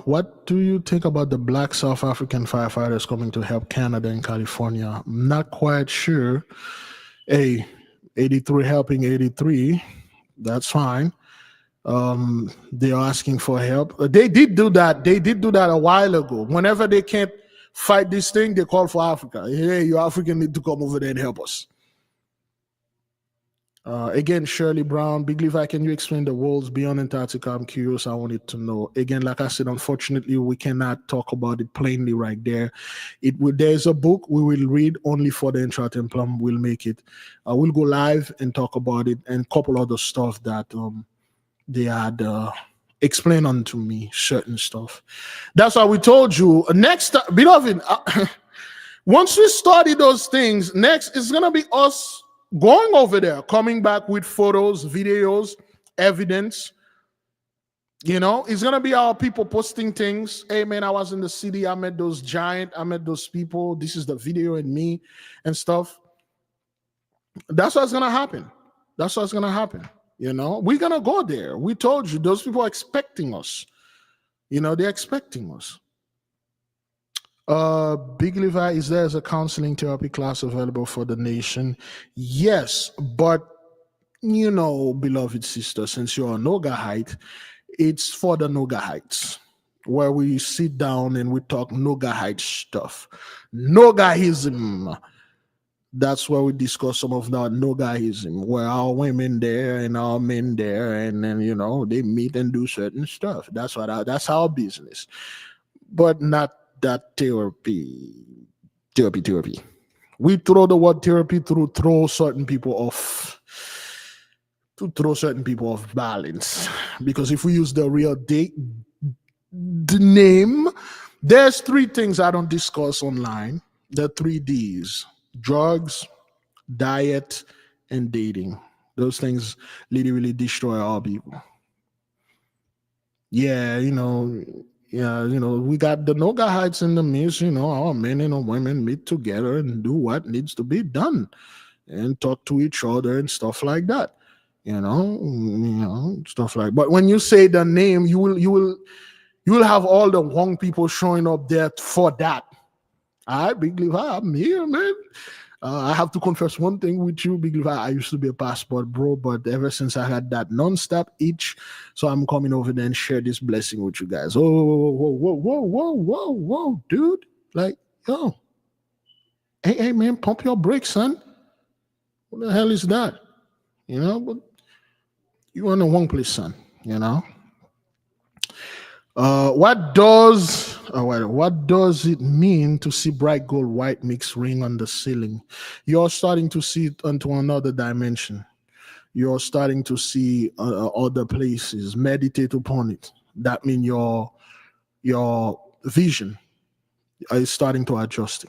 What do you think about the Black South African firefighters coming to help Canada and California? I'm not quite sure. Hey, 83 helping 83, that's fine. They are asking for help. They did do that. They did do that a while ago. Whenever they can't fight this thing, they call for Africa. Hey, you African need to come over there and help us. Again, Shirley Brown, Big Levi, can you explain the worlds beyond Antarctica? I'm curious. I wanted to know. Again, like I said, unfortunately, we cannot talk about it plainly right there. There's a book we will read only for the Intratemplum. We'll make it. We'll go live and talk about it and a couple other stuff that they had explained unto me, certain stuff. That's why we told you. Next, beloved, once we study those things, next is going to be us going over there, coming back with photos, videos, evidence. You know, it's going to be our people posting things. Hey, man, I was in the city. I met those giants. I met those people. This is the video and me and stuff. That's what's going to happen. That's what's going to happen. You know, we're going to go there. We told you, those people are expecting us. You know, they're expecting us. Big Levi, is there a counseling therapy class available for the nation? Yes, but you know, beloved sister, since you're a Nogahite, it's for the Nogahites, where we sit down and we talk Nogahite stuff. Nogahism. That's where we discuss some of that Nogahism, where our women there and our men there, and then you know they meet and do certain stuff. That's our business, but not that therapy. We throw the word therapy to throw certain people off balance, because if we use the real the name. There's 3 things I don't discuss online. The 3 Ds: drugs, diet, and dating. Those things literally destroy all people. Yeah, we got the Nogahites in the midst, all men and all women meet together and do what needs to be done and talk to each other and stuff like that. Stuff like. But when you say the name, you will have all the wrong people showing up there for that. All right, Big Levi, I'm here, man. I have to confess one thing with you, Big Levi. I used to be a passport bro, but ever since I had that non-stop itch, so I'm coming over there and share this blessing with you guys. Oh, whoa, dude. Like, yo. Hey, man, pump your brakes, son. What the hell is that? But you're in the wrong place, son, What does it mean to see bright gold white mixed ring on the ceiling? You're starting to see it onto another dimension. You're starting to see other places. Meditate upon it. That means your vision is starting to adjust.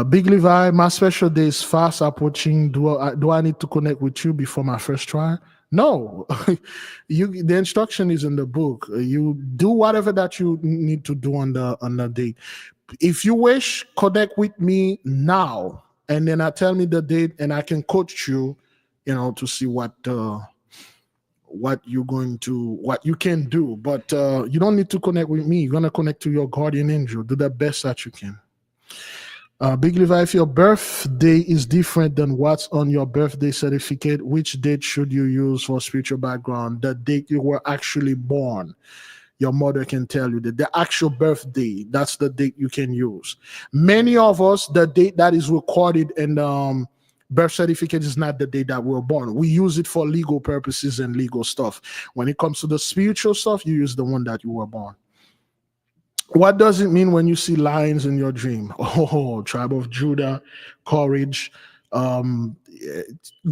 Big Levi, my special day is fast approaching. Do I need to connect with you before my first try? No. The instruction is in the book. You do whatever that you need to do on the date. If you wish, connect with me now, and then tell me the date, and I can coach you, to see what you can do. But you don't need to connect with me. You're gonna connect to your guardian angel. Do the best that you can. Big Levi, if your birthday is different than what's on your birthday certificate, which date should you use for spiritual background? The date you were actually born. Your mother can tell you that the actual birthday, that's the date you can use. Many of us, the date that is recorded in the birth certificate is not the date that we were born. We use it for legal purposes and legal stuff. When it comes to the spiritual stuff, you use the one that you were born. What does it mean when you see lions in your dream? Oh, tribe of Judah, courage,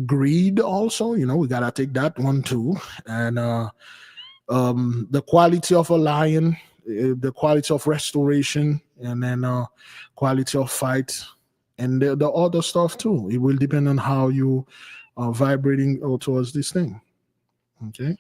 greed also, we got to take that one too. And the quality of a lion, the quality of restoration, and then quality of fight, and the other stuff too. It will depend on how you are vibrating towards this thing. Okay.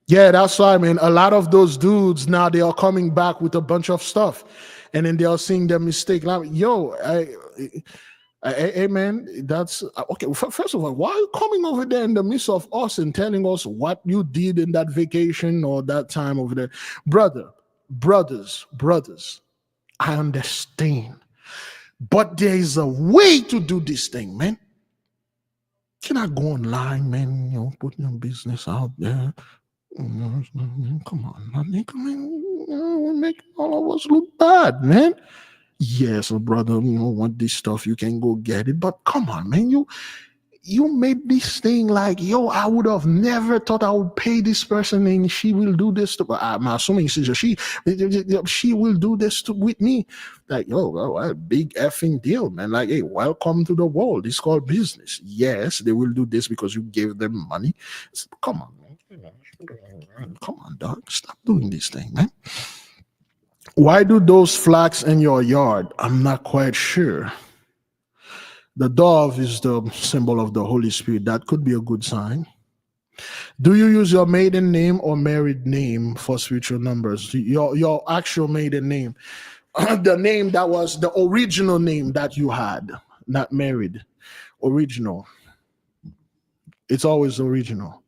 Yeah, that's why, man. A lot of those dudes now, they are coming back with a bunch of stuff, and then they are seeing their mistake. Like, yo, hey, man, that's okay. First of all, why are you coming over there in the midst of us and telling us what you did in that vacation or that time over there? Brothers, I understand, but there is a way to do this thing, man. Can I go online, man? Put your business out there. Come on, my nigga, man. We're making all of us look bad, man. Yes, brother, want this stuff, you can go get it. But come on, man, you made this thing like, yo, I would have never thought I would pay this person and she will do this to, I'm assuming she will do this with me. Like, yo, a big effing deal, man. Like, hey, welcome to the world. It's called business. Yes, they will do this because you gave them money. Come on, man. Come on, dog. Stop doing this thing, man. Why do those flags in your yard? I'm not quite sure. The dove is the symbol of the Holy Spirit. That could be a good sign. Do you use your maiden name or married name for spiritual numbers? Your actual maiden name. The name that was the original name that you had, not married. Original. It's always original.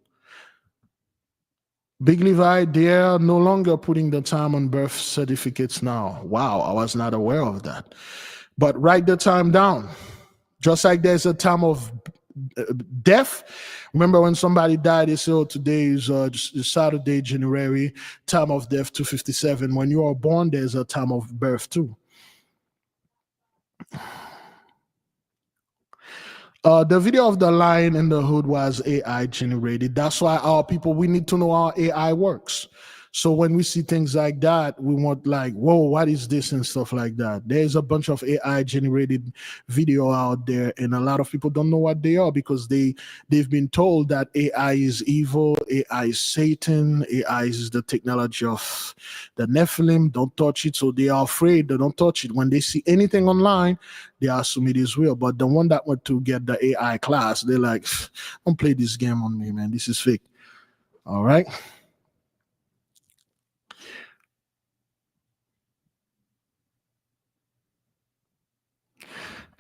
Big Levi, they are no longer putting the time on birth certificates now. Wow, I was not aware of that. But write the time down. Just like there's a time of death. Remember when somebody died, they say, oh, today is Saturday, January, time of death 257. When you are born, there's a time of birth too. The video of the lion in the hood was AI generated. That's why our people, we need to know how AI works. So when we see things like that, we want like, whoa, what is this and stuff like that. There's a bunch of AI generated video out there, and a lot of people don't know what they are because they've been told that AI is evil, AI is Satan, AI is the technology of the Nephilim. Don't touch it. So they are afraid. They don't touch it. When they see anything online, they assume it is real. But the one that went to get the AI class, they're like, don't play this game on me, man. This is fake. All right.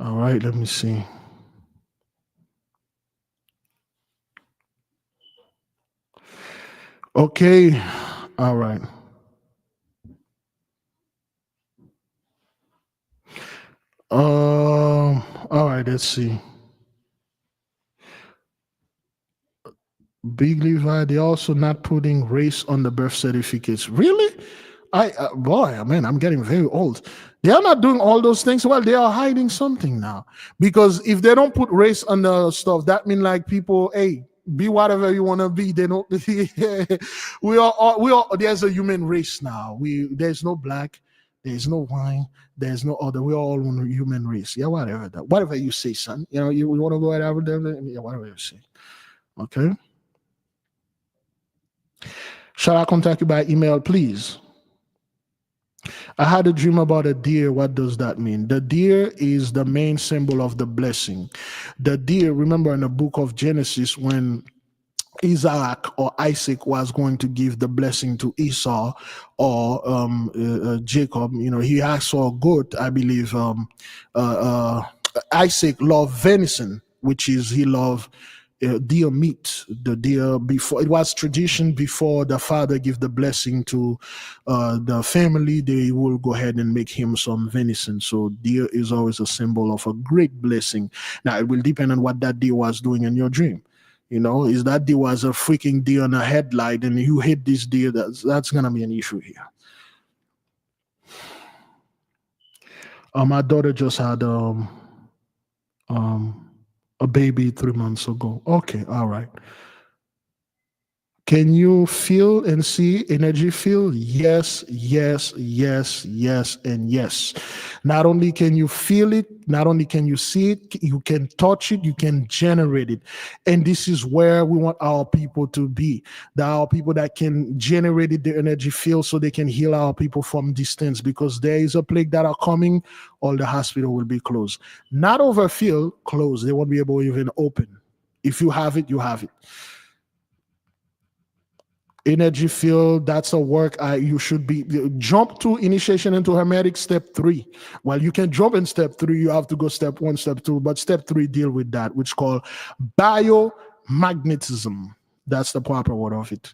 All right, let me see. Okay, all right. All right, let's see. Big Levi, they're also not putting race on the birth certificates. Really? Boy, man, I'm getting very old. They are not doing all those things. Well, they are hiding something now. Because if they don't put race on the stuff, that means like people, hey, be whatever you want to be. They don't. we are. There's a human race now. There's no black, there's no white, there's no other. We are all one human race. Yeah, whatever you say, son. You know, you want to go whatever, yeah, whatever you say. Okay. Shall I contact you by email, please? I had a dream about a deer. What does that mean? The deer is the main symbol of the blessing. The deer, remember in the book of Genesis, when Isaac or Isaac was going to give the blessing to Esau or Jacob, you know, he asked for a goat, I believe. Isaac loved venison, which is he loved deer meat. The deer, before it was tradition, before the father give the blessing to the family, they will go ahead and make him some venison. So deer is always a symbol of a great blessing. Now it will depend on what that deer was doing in your dream. You know, is that deer was a freaking deer on a headlight and you hit this deer, that's gonna be an issue here. My daughter just had a baby 3 months ago. Okay, all right. Can you feel and see energy field? Yes, yes, yes, yes, and yes. Not only can you feel it, not only can you see it, you can touch it, you can generate it. And this is where we want our people to be. There are people that can generate the energy field so they can heal our people from distance, because there is a plague that are coming, all the hospital will be closed. Not overfill, closed. They won't be able to even open. If you have it, you have it. Energy field, that's a work you should be jump to initiation into Hermetic step 3. Well, you can jump in step 3, you have to go step 1, step 2, but step 3 deal with that, which is called biomagnetism. That's the proper word of it.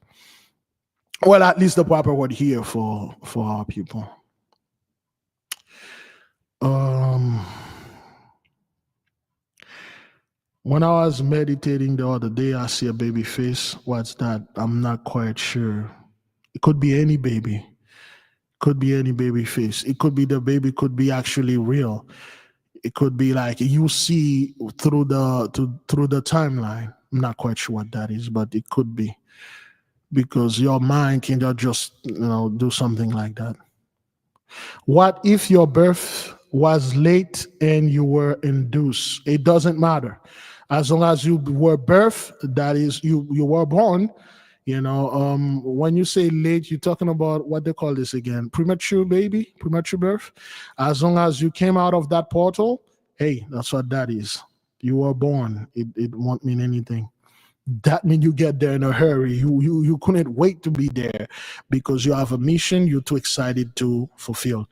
Well, at least the proper word here for our people. When I was meditating the other day, I see a baby face. What's that? I'm not quite sure. It could be any baby. Could be any baby face. It could be the baby could be actually real. It could be like you see through the timeline. I'm not quite sure what that is, but it could be, because your mind can just do something like that. What if your birth was late and you were induced? It doesn't matter. As long as you were birthed, that is, you were born, when you say late, you're talking about what they call this again, premature baby, premature birth. As long as you came out of that portal, hey, that's what that is. You were born. It won't mean anything. That means you get there in a hurry. You couldn't wait to be there because you have a mission you're too excited to fulfill.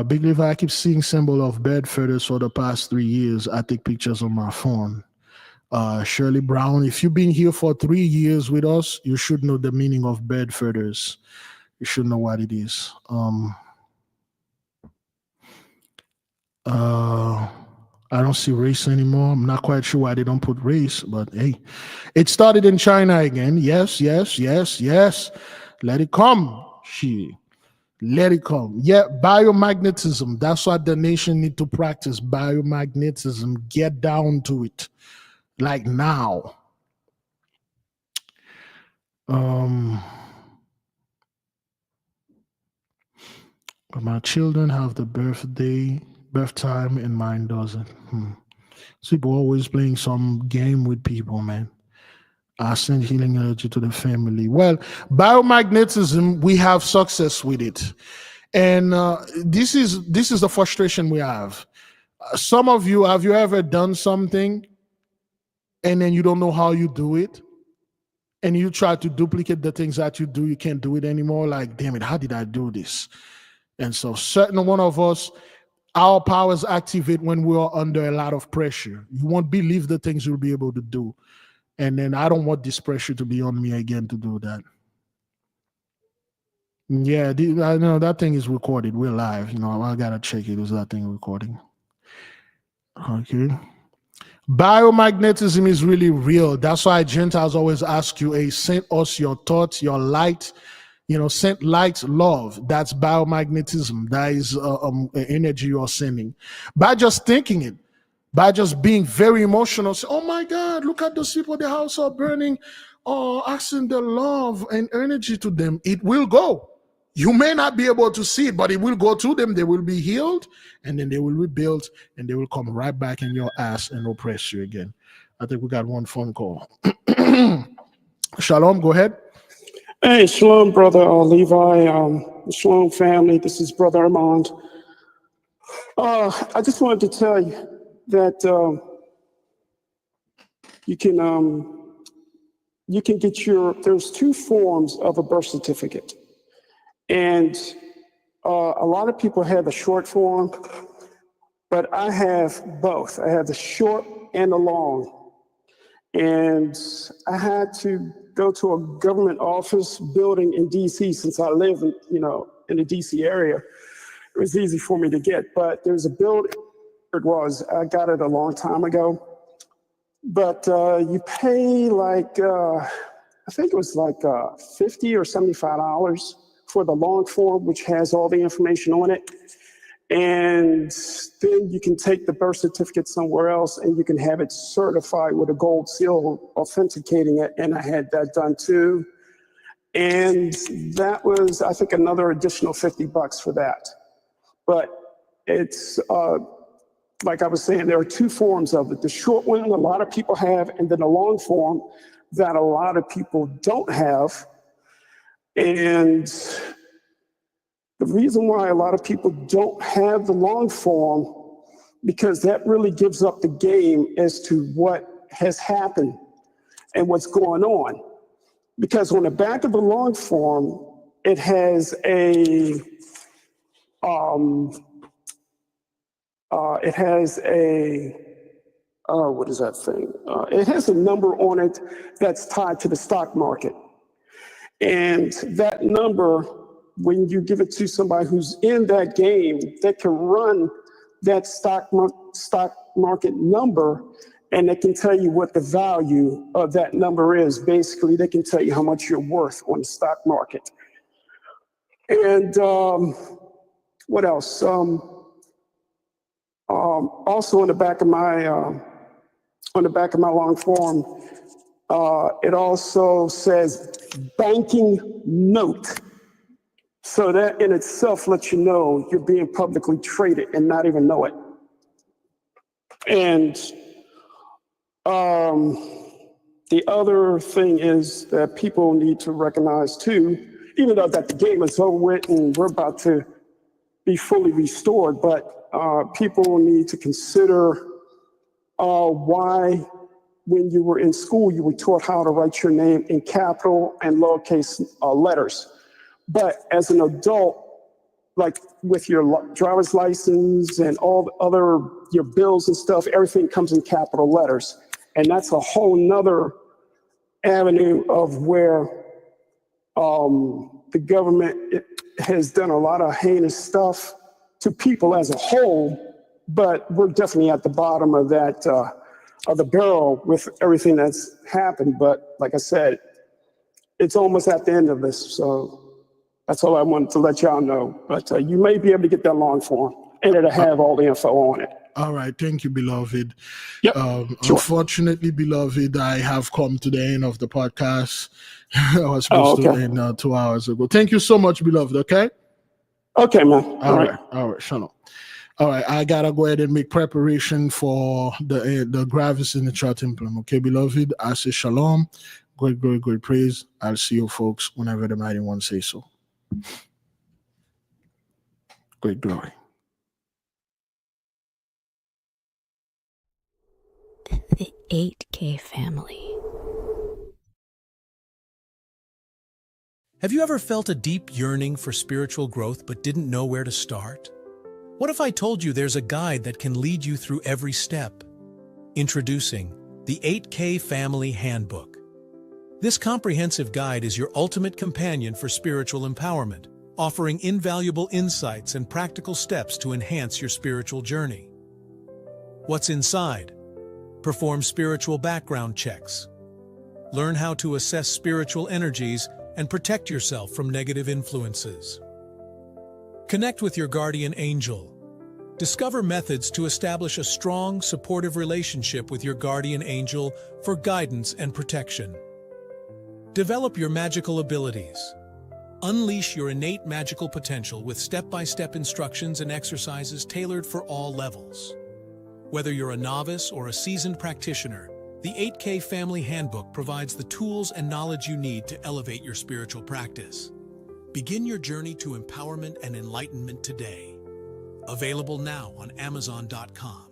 Big Levi, I keep seeing symbol of bed feathers for the past 3 years. I take pictures on my phone. Shirley Brown, if you've been here for 3 years with us, you should know the meaning of bed feathers. You should know what it is. I don't see race anymore. I'm not quite sure why they don't put race, but hey, it started in China again. Yes, yes, yes, yes. Let it come. Let it come. Yeah, biomagnetism. That's what the nation need to practice. Biomagnetism. Get down to it. Like now. But my children have the birth time, and mine doesn't. People always playing some game with people, man. I send healing energy to the family. Well, biomagnetism, we have success with it. And this is the frustration we have. Some of you, have you ever done something and then you don't know how you do it? And you try to duplicate the things that you do, you can't do it anymore. Like, damn it, how did I do this? And so certain one of us, our powers activate when we are under a lot of pressure. You won't believe the things you'll be able to do. And then I don't want this pressure to be on me again to do that. Yeah, I know that thing is recorded. We're live. I got to check it. Is that thing recording? Okay. Biomagnetism is really real. That's why Gentiles always ask you, hey, send us your thoughts, your light. Send light, love. That's biomagnetism. That is energy you're sending. By just thinking it, by just being very emotional, say, oh my God, look at those people, the house are burning. Oh, asking the love and energy to them. It will go. You may not be able to see it, but it will go to them. They will be healed, and then they will rebuild, and they will come right back in your ass and oppress you again. I think we got one phone call. Shalom, go ahead. Hey, shalom, brother Levi. Shalom, family. This is Brother Armand. I just wanted to tell you that you can get there's two forms of a birth certificate. And a lot of people have the short form, but I have both. I have the short and the long. And I had to go to a government office building in DC since I live in the DC area. It was easy for me to get, but there's a building. I got it a long time ago, but you pay like, I think it was like $50 or $75 for the long form, which has all the information on it. And then you can take the birth certificate somewhere else and you can have it certified with a gold seal authenticating it. And I had that done too. And that was, I think, another additional $50 for that. But it's, like I was saying, there are two forms of it. The short one a lot of people have, and then the long form that a lot of people don't have. And the reason why a lot of people don't have the long form, because that really gives up the game as to what has happened and what's going on. Because on the back of the long form, it has a what is that thing? It has a number on it that's tied to the stock market. And that number, when you give it to somebody who's in that game, they can run that stock market number, and they can tell you what the value of that number is. Basically, they can tell you how much you're worth on the stock market. And what else? Also on the back of my long form, it also says banking note. So that in itself lets you know you're being publicly traded and not even know it. And the other thing is that people need to recognize too, even though that the game is over with and we're about to be fully restored, but people need to consider why when you were in school, you were taught how to write your name in capital and lowercase letters. But as an adult, like with your driver's license and all the other, your bills and stuff, everything comes in capital letters. And that's a whole nother avenue of where the government has done a lot of heinous stuff to people as a whole, but we're definitely at the bottom of that, of the barrel with everything that's happened. But like I said, it's almost at the end of this. So that's all I wanted to let y'all know. But you may be able to get that long form, and it'll have all the info on it. All right. Thank you, beloved. Yep. Sure. Unfortunately, beloved, I have come to the end of the podcast. I was supposed to end 2 hours ago. Thank you so much, beloved. Okay? Okay, man. All right, shalom. All right, I gotta go ahead and make preparation for the Gravis in the chart implement. Okay, beloved, I say shalom. Great praise. I'll see you folks whenever the mighty one says so. Great glory. The 8K family. Have you ever felt a deep yearning for spiritual growth but didn't know where to start? What if I told you there's a guide that can lead you through every step? Introducing the 8K Family Handbook. This comprehensive guide is your ultimate companion for spiritual empowerment, offering invaluable insights and practical steps to enhance your spiritual journey. What's inside? Perform spiritual background checks. Learn how to assess spiritual energies and protect yourself from negative influences. Connect with your guardian angel. Discover methods to establish a strong, supportive relationship with your guardian angel for guidance and protection. Develop your magical abilities. Unleash your innate magical potential with step-by-step instructions and exercises tailored for all levels. Whether you're a novice or a seasoned practitioner, the 8K Family Handbook provides the tools and knowledge you need to elevate your spiritual practice. Begin your journey to empowerment and enlightenment today. Available now on Amazon.com.